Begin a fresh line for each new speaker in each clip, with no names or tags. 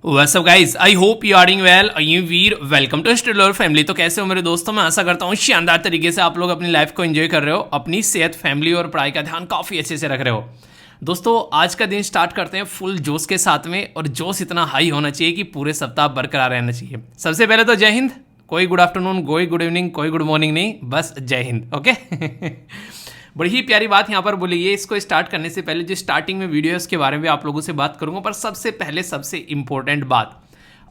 What's up guys? I hope you are doing well. I'm Veer, welcome to studio family. तो कैसे हो मेरे दोस्तों? मैं आशा करता हूँ शानदार तरीके से आप लोग अपनी लाइफ को एंजॉय कर रहे हो, अपनी सेहत, फैमिली और पढ़ाई का ध्यान काफ़ी अच्छे से रख रहे हो। दोस्तों आज का दिन स्टार्ट करते हैं फुल जोश के साथ में, और जोश इतना हाई होना चाहिए कि पूरे सप्ताह बरकरार रहना चाहिए। सबसे पहले तो जय हिंद। कोई गुड आफ्टरनून, कोई गुड इवनिंग, कोई गुड मॉर्निंग नहीं, बस जय हिंद। ओके बड़ी ही प्यारी बात यहाँ पर बोली है। इसको स्टार्ट करने से पहले जो स्टार्टिंग में वीडियो है उसके बारे में आप लोगों से बात करूंगा, पर सबसे पहले सबसे इंपॉर्टेंट बात,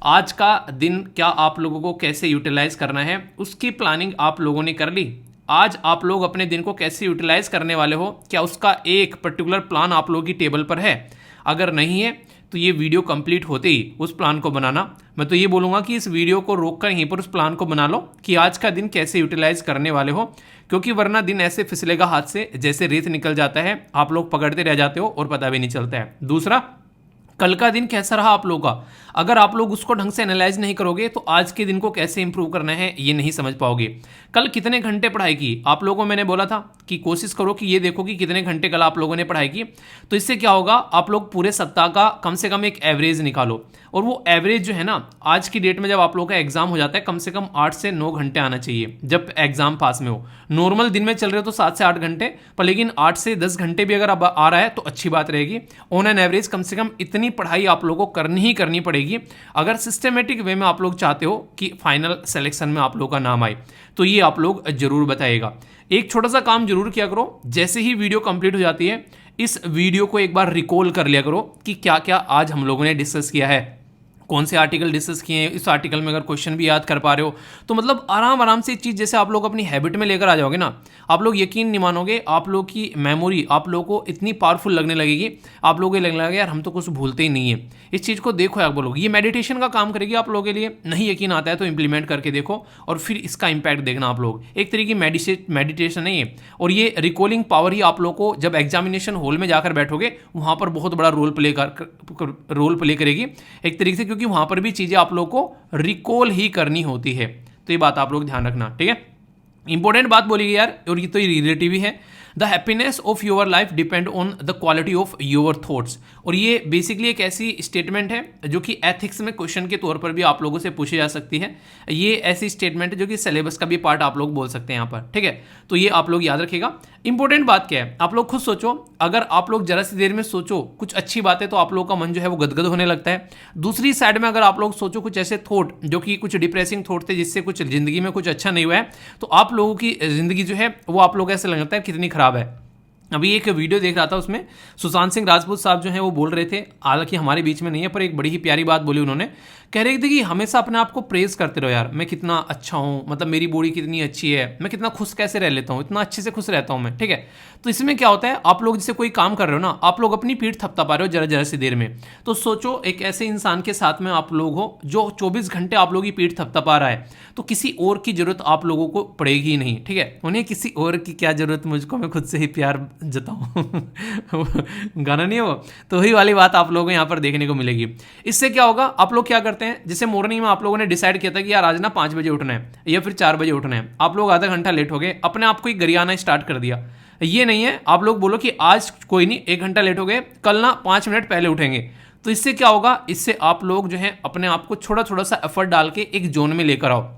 आज का दिन क्या आप लोगों को कैसे यूटिलाइज करना है उसकी प्लानिंग आप लोगों ने कर ली। आज आप लोग अपने दिन को कैसे यूटिलाइज करने वाले हो, क्या उसका एक पर्टिकुलर प्लान आप लोगों की टेबल पर है? अगर नहीं है तो ये वीडियो कंप्लीट होते ही उस प्लान को बनाना। मैं तो ये बोलूँगा कि इस वीडियो को रोककर यहीं पर उस प्लान को बना लो कि आज का दिन कैसे यूटिलाइज करने वाले हो, क्योंकि वरना दिन ऐसे फिसलेगा हाथ से जैसे रेत निकल जाता है, आप लोग पकड़ते रह जाते हो और पता भी नहीं चलता है। दूसरा, कल का दिन कैसा रहा आप लोगों का, अगर आप लोग उसको ढंग से एनालाइज नहीं करोगे तो आज के दिन को कैसे इंप्रूव करना है ये नहीं समझ पाओगे। कल कितने घंटे पढ़ाई की आप लोगों को मैंने बोला था कि कोशिश करो कि ये देखो कि कितने घंटे कल आप लोगों ने पढ़ाई की। तो इससे क्या होगा, आप लोग पूरे सप्ताह का कम से कम एक एवरेज निकालो, और वो एवरेज जो है ना, आज की डेट में जब आप लोगों का एग्जाम हो जाता है कम से कम 8 से 9 घंटे आना चाहिए जब एग्जाम पास में हो। नॉर्मल दिन में चल रहे हो तो 7 से 8 घंटे, पर लेकिन 8 से 10 घंटे भी अगर अब आ रहा है तो अच्छी बात रहेगी। ऑन एन एवरेज कम से कम इतनी पढ़ाई आप लोगों को करनी ही करनी पड़ेगी अगर सिस्टमेटिक वे में आप लोग चाहते हो कि फाइनल सिलेक्शन में आप लोगों का नाम आए। तो ये आप लोग जरूर बताइएगा। एक छोटा सा काम जरूर किया करो, जैसे ही वीडियो कंप्लीट हो जाती है इस वीडियो को एक बार रिकॉल कर लिया करो कि क्या क्या आज हम लोगों ने डिस्कस किया है, कौन से आर्टिकल डिस्कस किए हैं। इस आर्टिकल में अगर क्वेश्चन भी याद कर पा रहे हो तो मतलब आराम आराम से चीज़ जैसे आप लोग अपनी हैबिट में लेकर आ जाओगे ना, आप लोग यकीन नहीं मानोगे, आप लोग की मेमोरी आप लोगों को इतनी पावरफुल लगने लगेगी, आप लोगों को लगने लगेगा यार हम तो कुछ भूलते ही नहीं है। इस चीज़ को देखो यार, बोलोगे ये मेडिटेशन का काम करेगी आप लोगों के लिए। नहीं यकीन आता है तो इंप्लीमेंट करके देखो और फिर इसका इंपैक्ट देखना आप लोग। एक तरीके की मेडिटेशन नहीं है, और ये रिकॉलिंग पावर ही आप लोग को जब एग्जामिनेशन हॉल में जाकर बैठोगे वहाँ पर बहुत बड़ा रोल प्ले करेगी एक तरीके से, क्योंकि वहाँ पर भी चीज़ें आप लोग को रिकॉल ही करनी होती है। तो ये बात आप लोग ध्यान रखना, ठीक है। इंपॉर्टेंट बात बोली यार, और ये तो रिलेटिव ही है। The happiness of your life depend on the quality of your thoughts. और ये बेसिकली एक ऐसी स्टेटमेंट है जो कि एथिक्स में क्वेश्चन के तौर पर भी आप लोगों से पूछी जा सकती है। ये ऐसी स्टेटमेंट है जो कि सिलेबस का भी पार्ट आप लोग बोल सकते हैं यहाँ पर, ठीक है। तो ये आप लोग याद रखिएगा। इंपॉर्टेंट बात क्या है, आप लोग खुद सोचो, अगर आप लोग जरा सी देर में सोचो कुछ अच्छी बात है तो आप लोगों का मन जो है वो गदगद होने लगता है। दूसरी साइड में अगर आप लोग सोचो कुछ ऐसे थॉट जो कि कुछ डिप्रेसिंग थॉट थे जिससे कुछ जिंदगी में कुछ अच्छा नहीं हुआ है, तो आप लोगों की जिंदगी जो है वो आप लोग ऐसे लगता है कितनी खराब है। अभी एक वीडियो देख रहा था, उसमें सुशांत सिंह राजपूत साहब जो हैं वो बोल रहे थे, हालांकि हमारे बीच में नहीं है, पर एक बड़ी ही प्यारी बात बोली उन्होंने। कह रहे थे कि हमेशा अपने आप को प्रेज करते रहो यार, मैं कितना अच्छा हूँ, मतलब मेरी बॉडी कितनी अच्छी है, मैं कितना खुश कैसे रह लेता हूँ, इतना अच्छे से खुश रहता हूँ मैं, ठीक है। तो इसमें क्या होता है, आप लोग जैसे कोई काम कर रहे हो ना, आप लोग अपनी पीठ थपथपा रहे हो जरा जरा सी देर में, तो सोचो एक ऐसे इंसान के साथ में आप लोग हो जो 24 घंटे आप लोगों की पीठ थपथपा रहा है, तो किसी और की जरूरत आप लोगों को पड़ेगी ही नहीं, ठीक है। उन्हें किसी और की क्या जरूरत, मुझको मैं खुद से ही प्यार जताऊँ गाना नहीं है वो, तो वही वाली बात आप लोगों को यहाँ पर देखने को मिलेगी। इससे क्या होगा, आप लोग क्या करते हैं, जैसे मॉर्निंग में आप लोगों ने डिसाइड किया था कि यार आज ना 5 बजे उठना है या फिर 4 बजे उठना है, आप लोग आधा घंटा लेट हो गए, अपने आप को ही गरियाना स्टार्ट कर दिया। ये नहीं है, आप लोग बोलो कि आज कोई नहीं, 1 घंटा लेट हो गए, कल ना 5 मिनट पहले उठेंगे। तो इससे क्या होगा, इससे आप लोग जो है अपने आप को थोड़ा थोड़ा सा एफर्ट डाल के एक जोन में लेकर आओ।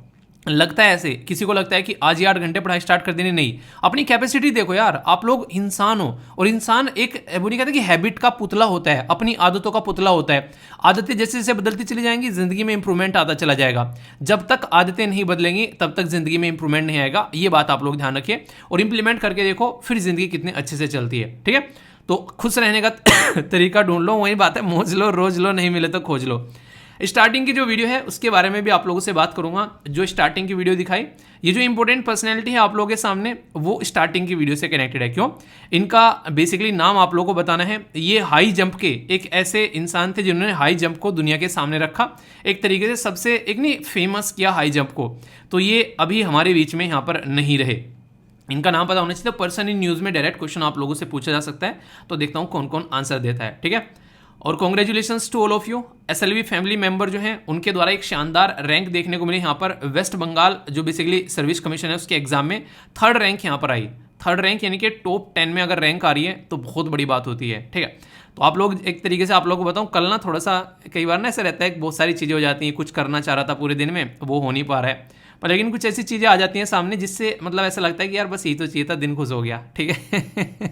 लगता है ऐसे, किसी को लगता है कि आज ही 8 घंटे पढ़ाई स्टार्ट कर देनी, नहीं, अपनी कैपेसिटी देखो यार, आप लोग इंसान हो, और इंसान एक वो नहीं कहते कि हैबिट का पुतला होता है, अपनी आदतों का पुतला होता है। आदतें जैसे जैसे बदलती चली जाएंगी जिंदगी में इंप्रूवमेंट आता चला जाएगा। जब तक आदतें नहीं बदलेंगी तब तक जिंदगी में इंप्रूवमेंट नहीं आएगा। ये बात आप लोग ध्यान रखिए और इंप्लीमेंट करके देखो, फिर जिंदगी कितने अच्छे से चलती है, ठीक है। तो खुश रहने का तरीका ढूंढ लो, वही बात है, मौज लो रोज लो, नहीं मिले तो खोज लो। स्टार्टिंग की जो वीडियो है उसके बारे में भी आप लोगों से बात करूंगा। जो स्टार्टिंग की वीडियो दिखाई, ये जो इंपॉर्टेंट पर्सनैलिटी है आप लोगों के सामने, वो स्टार्टिंग की वीडियो से कनेक्टेड है। क्यों? इनका बेसिकली नाम आप लोगों को बताना है। ये हाई जंप के एक ऐसे इंसान थे जिन्होंने हाई जंप को दुनिया के सामने रखा, एक तरीके से सबसे एक नहीं फेमस किया हाई जंप को। तो ये अभी हमारे बीच में यहाँ पर नहीं रहे। इनका नाम पता होना चाहिए। तो पर्सन इन न्यूज़ में डायरेक्ट क्वेश्चन आप लोगों से पूछा जा सकता है, तो देखता हूँ कौन कौन आंसर देता है, ठीक है। और congratulations to all of you. SLV family member जो हैं उनके द्वारा एक शानदार रैंक देखने को मिली यहाँ पर। वेस्ट बंगाल जो बेसिकली सर्विस कमीशन है उसके एग्जाम में 3rd रैंक यहाँ पर आई। थर्ड रैंक यानी कि टॉप 10 में अगर रैंक आ रही है तो बहुत बड़ी बात होती है, ठीक है। तो आप लोग एक तरीके से आप लोगों को बताऊं, कल ना थोड़ा सा कई बार ना ऐसा रहता है कि बहुत सारी चीज़ें हो जाती हैं, कुछ करना चाह रहा था पूरे दिन में वो हो नहीं पा रहा है, पर लेकिन कुछ ऐसी चीज़ें आ जाती हैं सामने जिससे मतलब ऐसा लगता है कि यार बस यही तो चाहिए था, दिन खुश हो गया, ठीक है।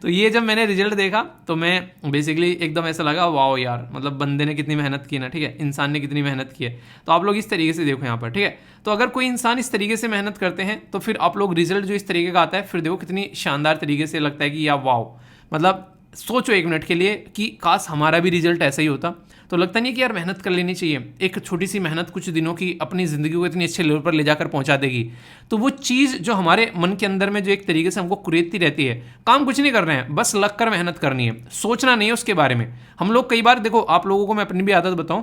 तो ये जब मैंने रिजल्ट देखा तो मैं बेसिकली एकदम ऐसा लगा वाओ यार, मतलब बंदे ने कितनी मेहनत की ना, ठीक है, इंसान ने कितनी मेहनत की है। तो आप लोग इस तरीके से देखो यहाँ पर, ठीक है। तो अगर कोई इंसान इस तरीके से मेहनत करते हैं तो फिर आप लोग रिजल्ट जो इस तरीके का आता है, फिर देखो कितनी शानदार तरीके से लगता है कि यार वाओ, मतलब सोचो एक मिनट के लिए कि काश हमारा भी रिजल्ट ऐसा ही होता। तो लगता नहीं कि यार मेहनत कर लेनी चाहिए, एक छोटी सी मेहनत कुछ दिनों की अपनी ज़िंदगी को इतनी अच्छे लेवल पर ले जाकर पहुंचा देगी। तो वो चीज़ जो हमारे मन के अंदर में जो एक तरीके से हमको कुरेदती रहती है, काम कुछ नहीं कर रहे हैं, बस लग कर मेहनत करनी है, सोचना नहीं है उसके बारे में। हम लोग कई बार देखो, आप लोगों को मैं अपनी भी आदत बताऊँ,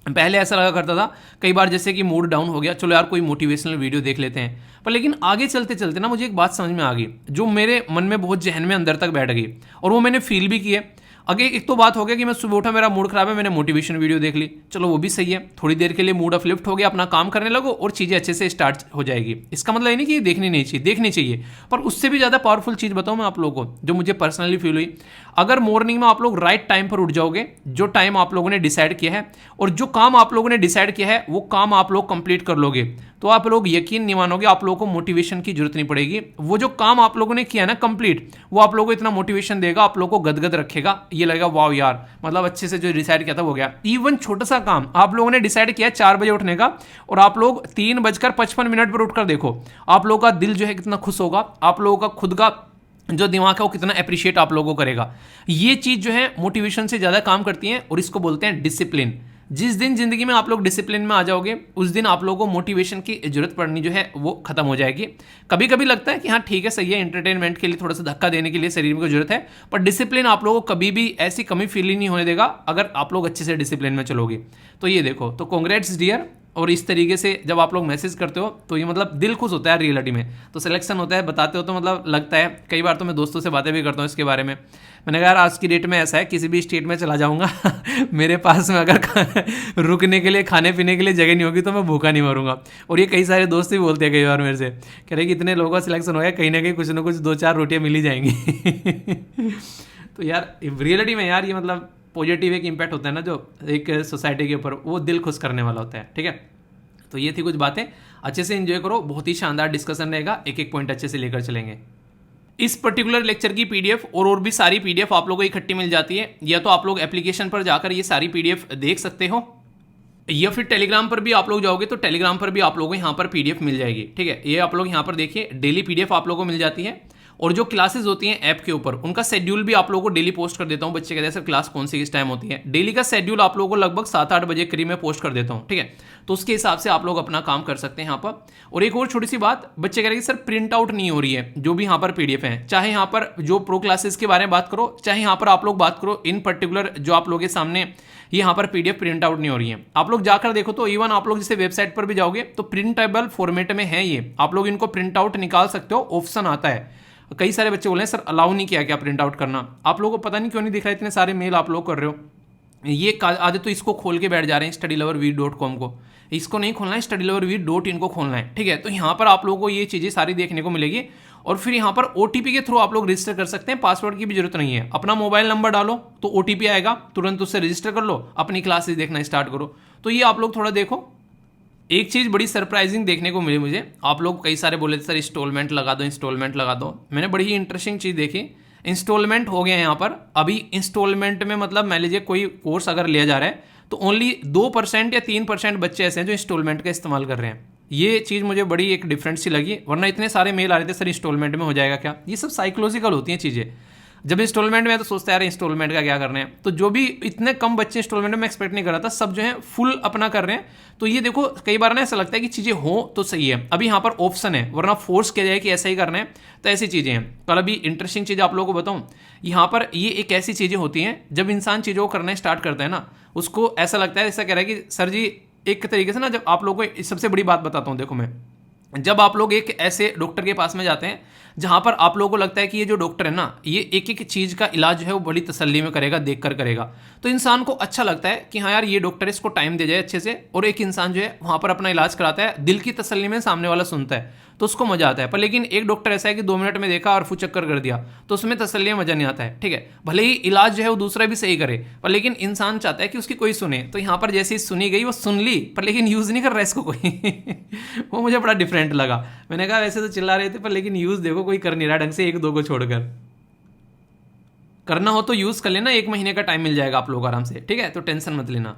पहले ऐसा लगा करता था कई बार जैसे कि मूड डाउन हो गया, चलो यार कोई मोटिवेशनल वीडियो देख लेते हैं, पर लेकिन आगे चलते चलते ना मुझे एक बात समझ में आ गई जो मेरे मन में बहुत जहन में अंदर तक बैठ गई, और वो मैंने फील भी की है। आगे एक तो बात हो गया कि मैं सुबह उठा, मेरा मूड खराब है, मैंने मोटिवेशन वीडियो देख ली, चलो वो भी सही है, थोड़ी देर के लिए मूड अपलिफ्ट हो गया, अपना काम करने लगो और चीज़ें अच्छे से स्टार्ट हो जाएगी। इसका मतलब ये नहीं कि ये देखनी नहीं चाहिए, देखनी चाहिए, पर उससे भी ज़्यादा पावरफुल चीज़ बताऊँ मैं आप लोगों को जो मुझे पर्सनली फील हुई। अगर मॉर्निंग में आप लोग राइट टाइम पर उठ जाओगे, जो टाइम आप लोगों ने डिसाइड किया है और जो काम आप लोगों ने डिसाइड किया है वो काम आप लोग कंप्लीट कर लोगे, तो आप लोग यकीन नहीं मानोगे, आप लोगों को मोटिवेशन की जरूरत नहीं पड़ेगी। वो जो काम आप लोगों ने किया ना कंप्लीट, वो आप लोगों को इतना मोटिवेशन देगा, आप लोगों को गदगद रखेगा, ये लगेगा वाओ यार, मतलब अच्छे से जो डिसाइड किया था वो गया। इवन छोटा सा काम आप लोगों ने डिसाइड किया 4 बजे उठने का, और आप लोग 3:55 पर उठकर देखो, आप लोगों का दिल जो है कितना खुश होगा, आप लोगों का खुद का जो दिमाग है वो कितना अप्रिशिएट आप लोगों को करेगा। ये चीज़ जो है मोटिवेशन से ज़्यादा काम करती है, और इसको बोलते हैं डिसिप्लिन। जिस दिन जिंदगी में आप लोग डिसिप्लिन में आ जाओगे, उस दिन आप लोगों को मोटिवेशन की जरूरत पड़नी जो है वो खत्म हो जाएगी। कभी कभी लगता है कि हाँ ठीक है, सही है, एंटरटेनमेंट के लिए थोड़ा सा धक्का देने के लिए शरीर को जरूरत है, पर डिसिप्लिन आप लोगों को कभी भी ऐसी कमी फील ही नहीं होने देगा अगर आप लोग अच्छे से डिसिप्लिन में चलोगे। तो ये देखो, तो कॉन्ग्रेट्स डियर। और इस तरीके से जब आप लोग मैसेज करते हो तो ये मतलब दिल खुश होता है रियलिटी में। तो सिलेक्शन होता है, बताते हो तो मतलब लगता है, कई बार तो मैं दोस्तों से बातें भी करता हूँ इसके बारे में। मैंने कहा यार आज की डेट में ऐसा है, किसी भी स्टेट में चला जाऊँगा मेरे पास में अगर रुकने के लिए, खाने पीने के लिए जगह नहीं होगी तो मैं भूखा नहीं मरूंगा। और ये कई सारे दोस्त भी बोलते हैं कई बार मेरे से, कह रहे कि इतने लोगों का सिलेक्शन हो गया, कहीं ना कहीं कुछ ना कुछ 2-4 रोटियाँ मिल ही जाएंगी। तो यार रियलिटी में यार ये मतलब पॉजिटिव एक इम्पैक्ट होता है ना जो एक सोसाइटी के ऊपर, वो दिल खुश करने वाला होता है, ठीक है। तो ये थी कुछ बातें, अच्छे से एंजॉय करो, बहुत ही शानदार डिस्कशन रहेगा, एक एक पॉइंट अच्छे से लेकर चलेंगे। इस पर्टिकुलर लेक्चर की पीडीएफ और भी सारी पीडीएफ आप लोगों को इकट्ठी मिल जाती है, या तो आप लोग एप्लीकेशन पर जाकर ये सारी पीडीएफ देख सकते हो, या फिर टेलीग्राम पर भी आप लोग जाओगे तो टेलीग्राम पर भी आप लोगों को यहाँ पर पीडीएफ मिल जाएगी, ठीक है। ये आप लोग यहाँ पर देखिए, डेली पीडीएफ आप लोगों को मिल जाती है, और जो क्लासेस होती हैं ऐप के ऊपर उनका शेड्यूल भी आप लोगों को डेली पोस्ट कर देता हूँ। बच्चे कहते हैं सर क्लास कौन सी किस टाइम होती है, डेली का शेड्यूल आप लोगों को लगभग 7-8 बजे करीब में पोस्ट कर देता हूँ, ठीक है। तो उसके हिसाब से आप लोग अपना काम कर सकते हैं यहाँ पर। और एक और छोटी सी बात, बच्चे कह रहे हैं सर प्रिंट आउट नहीं हो रही है जो भी यहाँ पर पीडीएफ है, चाहे यहाँ पर जो प्रो क्लासेस के बारे में बात करो, चाहे यहाँ पर आप लोग बात करो, इन पर्टिकुलर जो आप लोगों के सामने यहाँ पर पीडीएफ प्रिंट आउट नहीं हो रही है। आप लोग जाकर देखो तो इवन आप लोग जैसे वेबसाइट पर भी जाओगे तो प्रिंटेबल फॉर्मेट में है ये, आप लोग इनको प्रिंट आउट निकाल सकते हो, ऑप्शन आता है। कई सारे बच्चे बोले सर अलाउ नहीं किया क्या प्रिंट आउट करना, आप लोगों को पता नहीं क्यों नहीं दिख रहा, इतने सारे मेल आप लोग कर रहे हो। ये आज तो इसको खोल के बैठ जा रहे हैं studyloverv.com को, इसको नहीं खोलना है, studyloverv.in को खोलना है, ठीक है। तो यहाँ पर आप लोगों को ये चीज़ें सारी देखने को मिलेगी, और फिर यहाँ पर OTP के थ्रू आप लोग रजिस्टर कर सकते हैं, पासवर्ड की भी जरूरत नहीं है। अपना मोबाइल नंबर डालो तो OTP आएगा, तुरंत उससे रजिस्टर कर लो, अपनी क्लासेस देखना स्टार्ट करो। तो ये आप लोग थोड़ा देखो। एक चीज़ बड़ी सरप्राइजिंग देखने को मिली मुझे, आप लोग कई सारे बोले थे सर इंस्टॉलमेंट लगा दो, इंस्टॉलमेंट लगा दो। मैंने बड़ी ही इंटरेस्टिंग चीज़ देखी, इंस्टॉलमेंट हो गया है यहाँ पर। अभी इंस्टॉलमेंट में मतलब मान लीजिए कोई कोर्स अगर लिया जा रहा है तो ओनली 2% या 3% बच्चे ऐसे हैं जो इंस्टॉलमेंट का इस्तेमाल कर रहे हैं। ये चीज़ मुझे बड़ी एक डिफरेंट सी लगी, वरना इतने सारे मेल आ रहे थे सर इंस्टॉलमेंट में हो जाएगा क्या। ये सब साइकोलॉजिकल होती हैं चीज़ें। जब इंस्टॉलमेंट में तो सोचते यार इंस्टॉलमेंट का क्या करना है, तो जो भी इतने कम बच्चे इंस्टॉलमेंट में एक्सपेक्ट नहीं कर रहा था, सब जो है फुल अपना कर रहे हैं। तो ये देखो कई बार ना ऐसा लगता है कि चीज़ें हो तो सही है, अभी यहाँ पर ऑप्शन है, वरना फोर्स किया जाए कि ऐसा ही करना है, तो ऐसी चीज़ें हैं। कल अभी इंटरेस्टिंग चीज़ आप लोगों को बताऊँ, यहाँ पर ये एक ऐसी चीज़ें होती हैं जब इंसान चीज़ों को करना स्टार्ट करता है ना, उसको ऐसा लगता है, ऐसा कह रहा है कि सर जी एक तरीके से ना, जब आप लोगों को सबसे बड़ी बात बताता हूँ, देखो मैं, जब आप लोग एक ऐसे डॉक्टर के पास में जाते हैं जहां पर आप लोगों को लगता है कि ये जो डॉक्टर है ना, ये एक एक चीज़ का इलाज जो है वो बड़ी तसल्ली में करेगा, देख कर करेगा, तो इंसान को अच्छा लगता है कि हाँ यार ये डॉक्टर है, इसको टाइम दे जाए अच्छे से, और एक इंसान जो है वहाँ पर अपना इलाज कराता है, दिल की तसल्ली में सामने वाला सुनता है, तो उसको मजा आता है। पर लेकिन एक डॉक्टर ऐसा है कि 2 मिनट में देखा और चक्कर कर दिया, तो उसमें तसल्ली मजा नहीं आता है, ठीक है। भले ही इलाज जो है वो दूसरा भी सही करे, पर लेकिन इंसान चाहता है कि उसकी कोई सुने। तो यहाँ पर जैसे ही सुनी गई वो सुन ली, पर लेकिन यूज नहीं कर रहा इसको कोई वो मुझे बड़ा डिफरेंट लगा। मैंने कहा वैसे तो चिल्ला रहे थे, पर लेकिन यूज देखो कोई कर नहीं रहा ढंग से, 1-2 को छोड़कर। करना हो तो यूज कर लेना, 1 महीने का टाइम मिल जाएगा आप लोग आराम से, ठीक है, तो टेंशन मत लेना।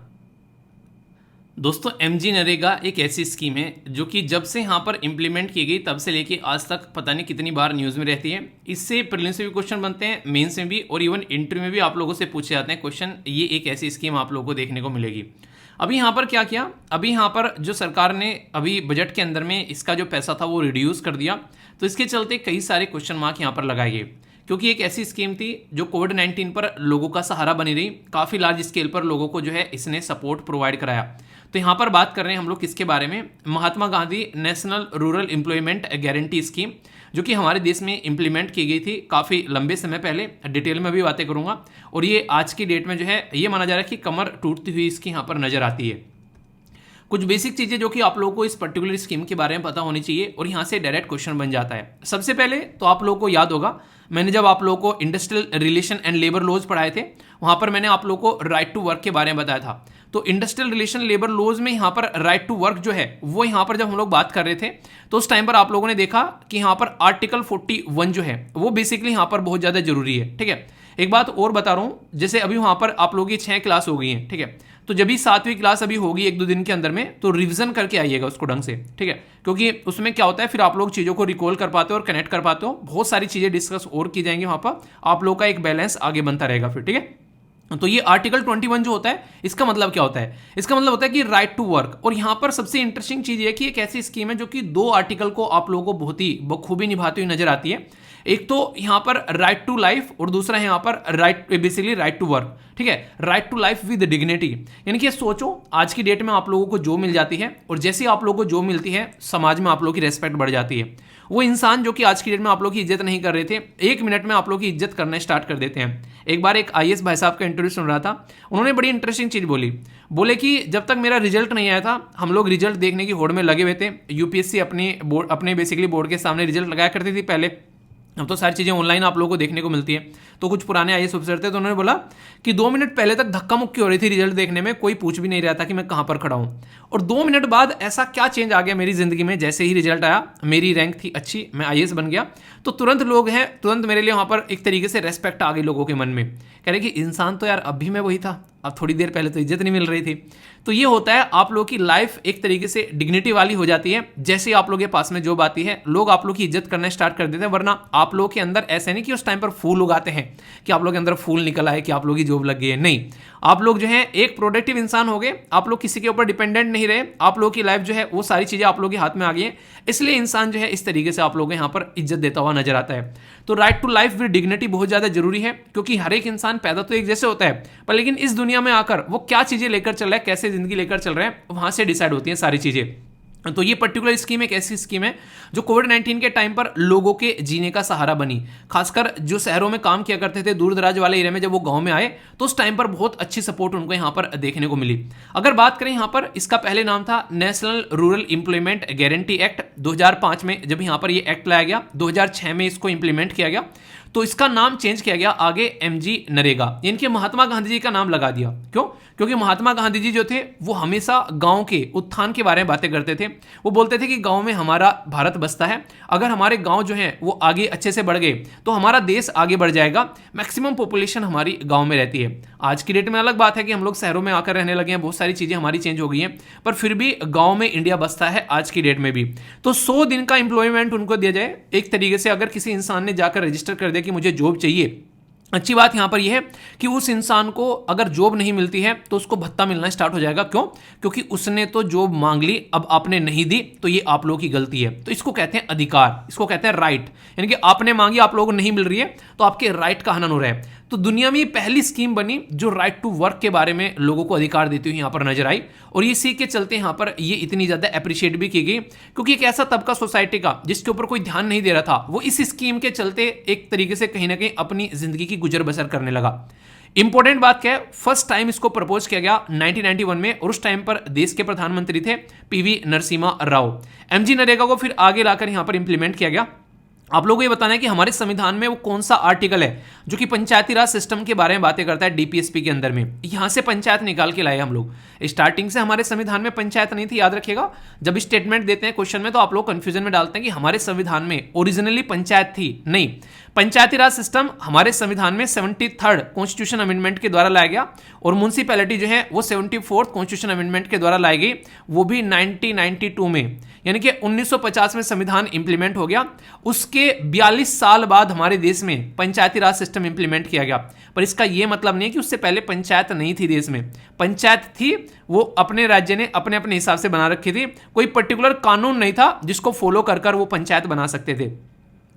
दोस्तों एमजी नरेगा एक ऐसी स्कीम है जो कि जब से यहाँ पर इंप्लीमेंट की गई तब से लेके आज तक पता नहीं कितनी बार न्यूज़ में रहती है। इससे प्रीलिम्स में भी क्वेश्चन बनते हैं, मेंस में भी, और इवन इंटरव्यू में भी आप लोगों से पूछे जाते हैं क्वेश्चन। ये एक ऐसी स्कीम आप लोगों को देखने को मिलेगी। अभी यहाँ पर क्या किया, अभी यहाँ पर जो सरकार ने अभी बजट के अंदर में इसका जो पैसा था वो रिड्यूस कर दिया, तो इसके चलते कई सारे क्वेश्चन मार्क यहाँ पर लगाए गए, क्योंकि एक ऐसी स्कीम थी जो कोविड-19 पर लोगों का सहारा बनी रही। काफ़ी लार्ज स्केल पर लोगों को जो है इसने सपोर्ट प्रोवाइड कराया। तो यहाँ पर बात कर रहे हैं हम लोग किसके बारे में, Mahatma Gandhi National Rural Employment Guarantee Scheme, जो कि हमारे देश में इंप्लीमेंट की गई थी काफ़ी लंबे समय पहले। डिटेल में भी बातें करूँगा, और ये आज की डेट में जो है ये माना जा रहा है कि कमर टूटती हुई इसकी यहाँ पर नजर आती है। कुछ बेसिक चीज़ें जो कि आप लोगों को इस पर्टिकुलर स्कीम के बारे में पता होनी चाहिए, और यहाँ से डायरेक्ट क्वेश्चन बन जाता है। सबसे पहले तो आप लोगों को याद होगा, मैंने जब आप लोगों को industrial relation and labour laws पढ़ाए थे, वहाँ पर मैंने आप लोगों को राइट टू वर्क के बारे में बताया था। तो इंडस्ट्रियल रिलेशन लेबर लॉज में यहाँ पर राइट टू वर्क जो है वो यहाँ पर जब हम लोग बात कर रहे थे, तो उस टाइम पर आप लोगों ने देखा कि यहाँ पर आर्टिकल 41 जो है वो बेसिकली यहाँ पर बहुत ज़्यादा जरूरी है, ठीक है। एक बात और बता रहा हूँ, जैसे अभी वहाँ पर आप लोगों की 6 क्लास हो गई हैं, ठीक है, तो जब भी 7वीं क्लास अभी होगी 1-2 दिन के अंदर में, तो रिवीजन करके आइएगा उसको ढंग से, ठीक है, क्योंकि उसमें क्या होता है फिर आप लोग चीज़ों को रिकॉल कर पाते हो और कनेक्ट कर पाते हो। बहुत सारी चीज़ें डिस्कस और की जाएंगी वहाँ पर, आप लोग का एक बैलेंस आगे बनता रहेगा फिर, ठीक है। तो ये आर्टिकल 21 जो होता है, इसका मतलब क्या होता है, इसका मतलब होता है कि राइट टू वर्क। और यहाँ पर सबसे इंटरेस्टिंग चीज़ ये है कि एक ऐसी स्कीम है जो कि 2 आर्टिकल को आप लोगों को बहुत ही बखूबी निभाती हुई नजर आती है। एक तो यहाँ पर राइट टू लाइफ, और दूसरा है यहाँ पर right, basically right to work, ठीक है, right to life with dignity. यानी कि सोचो आज की डेट में आप लोगों को जो मिल जाती है, और जैसे आप लोगों को जो मिलती है समाज में आप लोगों की रेस्पेक्ट बढ़ जाती है। वो इंसान जो कि आज की डेट में आप लोग की इज्जत नहीं कर रहे थे, 1 मिनट में आप लोग की इज्जत करना स्टार्ट कर देते हैं। एक बार एक IAS भाई साहब का इंटरव्यू सुन रहा था, उन्होंने बड़ी इंटरेस्टिंग चीज़ बोले कि जब तक मेरा रिजल्ट नहीं आया था, हम लोग रिजल्ट देखने की होड़ में लगे हुए थे। UPSC अपने बेसिकली बोर्ड के सामने रिजल्ट लगाया करती थी पहले, अब तो सारी चीज़ें ऑनलाइन आप लोगों को देखने को मिलती है। तो कुछ पुराने IAS ऑफिसर थे, तो उन्होंने बोला कि 2 मिनट पहले तक धक्का मुक्की हो रही थी रिजल्ट देखने में, कोई पूछ भी नहीं रहा था कि मैं कहाँ पर खड़ा हूँ। और 2 मिनट बाद ऐसा क्या चेंज आ गया मेरी ज़िंदगी में, जैसे ही रिजल्ट आया, मेरी रैंक थी अच्छी, मैं IAS बन गया, तो तुरंत लोग हैं, तुरंत मेरे लिए वहाँ पर एक तरीके से रेस्पेक्ट आ गई लोगों के मन में। कह रहे कि इंसान तो यार अब भी मैं वही था, अब थोड़ी देर पहले तो इज्जत नहीं मिल रही थी। तो ये होता है, आप लोगों की लाइफ एक तरीके से डिग्निटी वाली हो जाती है। जैसे ही आप लोगों के पास में जॉब आती है, लोग आप लोग की इज्जत करना स्टार्ट कर देते हैं। वरना आप लोगों के अंदर ऐसे नहीं कि उस टाइम पर फूल उगाते हैं कि आप लोग के अंदर फूल निकल आए कि आप लोग की जॉब लग गई है, नहीं, आप लोग जो है एक प्रोडक्टिव इंसान हो गए, आप लोग किसी के ऊपर डिपेंडेंट नहीं रहे, आप लोगों की लाइफ जो है वो सारी चीज़ें आप लोगों के हाथ में आ गई है। इसलिए इंसान जो है इस तरीके से आप लोगों को यहाँ पर इज्जत देता हुआ नजर आता है। तो right to life with dignity बहुत ज़्यादा जरूरी है, क्योंकि हर एक इंसान पैदा तो एक जैसे होता है, पर लेकिन इस दुनिया में आकर वो क्या चीज़ें लेकर चल रहा है, कैसे जिंदगी लेकर चल रहे हैं, वहाँ से डिसाइड होती हैं सारी चीज़ें। तो ये पर्टिकुलर स्कीम एक ऐसी स्कीम है जो कोविड-19 के टाइम पर लोगों के जीने का सहारा बनी। खासकर जो शहरों में काम किया करते थे, दूर दराज वाले एरिया में, जब वो गांव में आए तो उस टाइम पर बहुत अच्छी सपोर्ट उनको यहाँ पर देखने को मिली। अगर बात करें यहाँ पर, इसका पहले नाम था national Rural Employment guarantee act. 2005 में जब यहाँ पर ये एक्ट लाया गया, 2006 में इसको इंप्लीमेंट किया गया, तो इसका नाम चेंज किया गया आगे MG नरेगा, इनके महात्मा गांधी जी का नाम लगा दिया। क्यों? क्योंकि महात्मा गांधी जी जो थे वो हमेशा गांव के उत्थान के बारे में बातें करते थे। वो बोलते थे कि गांव में हमारा भारत बसता है, अगर हमारे गांव जो है वो आगे अच्छे से बढ़ गए तो हमारा देश आगे बढ़ जाएगा। मैक्सिमम पॉपुलेशन हमारी गांव में रहती है। आज की डेट में अलग बात है कि हम लोग शहरों में आकर रहने लगे हैं, बहुत सारी चीज़ें हमारी चेंज हो गई हैं, पर फिर भी गाँव में इंडिया बसता है आज की डेट में भी। तो 100 दिन का एम्प्लॉयमेंट उनको दिया जाए एक तरीके से। अगर किसी इंसान ने जाकर रजिस्टर कर दिया कि मुझे जॉब चाहिए, अच्छी बात यहां पर यह है कि उस इंसान को अगर जॉब नहीं मिलती है तो उसको भत्ता मिलना स्टार्ट हो जाएगा। क्यों? क्योंकि उसने तो जॉब मांग ली, अब आपने नहीं दी, तो ये आप लोगों की गलती है। तो इसको कहते हैं अधिकार, इसको कहते हैं राइट। यानी कि आपने मांगी, आप लोगों को नहीं मिल रही है, तो आपके राइट का हनन हो रहा है। तो दुनिया में पहली स्कीम बनी जो राइट टू वर्क के बारे में लोगों को अधिकार देती हुई यहाँ पर नजर आई, और ये सीख के चलते यहाँ पर ये इतनी ज़्यादा अप्रिशिएट भी की गई, क्योंकि एक ऐसा तबका सोसाइटी का जिसके ऊपर कोई ध्यान नहीं दे रहा था, वो इस स्कीम के चलते एक तरीके से कहीं ना कहीं अपनी जिंदगी की गुजर बसर करने लगा। इंपॉर्टेंट बात क्या है, फर्स्ट टाइम इसको प्रपोज किया गया 1991 में, और उस टाइम पर देश के प्रधानमंत्री थे पीवी नरसिम्हा राव। एमजी नरेगा को फिर आगे लाकर यहां पर इंप्लीमेंट किया गया। आप लोगों को ये बताना है कि हमारे संविधान में वो कौन सा आर्टिकल है जो कि पंचायती राज सिस्टम के बारे में बातें करता है डीपीएसपी के अंदर में। यहां से पंचायत निकाल के लाए हम लोग। स्टार्टिंग से हमारे संविधान में पंचायत नहीं थी, याद रखिएगा। जब स्टेटमेंट देते हैं क्वेश्चन में तो आप लोग कंफ्यूजन में डालते हैं कि हमारे संविधान में ओरिजिनली पंचायत थी, नहीं। पंचायती राज सिस्टम हमारे संविधान में 73rd कॉन्स्टिट्यूशन अमेंडमेंट के द्वारा लाया गया, और म्यूनिसिपैलिटी जो है वो 74th कॉन्स्टिट्यूशन अमेंडमेंट के द्वारा लाई गई, वो भी 1992 में, यानी कि 1950 में संविधान इंप्लीमेंट हो गया। उसके 42 साल बाद हमारे देश में पंचायती राज सिस्टम इंप्लीमेंट किया गया। पर इसका यह मतलब नहीं है कि उससे पहले पंचायत नहीं थी देश में। पंचायत थी, वो अपने राज्य ने अपने अपने हिसाब से बना रखी थी। कोई पर्टिकुलर कानून नहीं था जिसको फॉलो कर कर वो पंचायत बना सकते थे।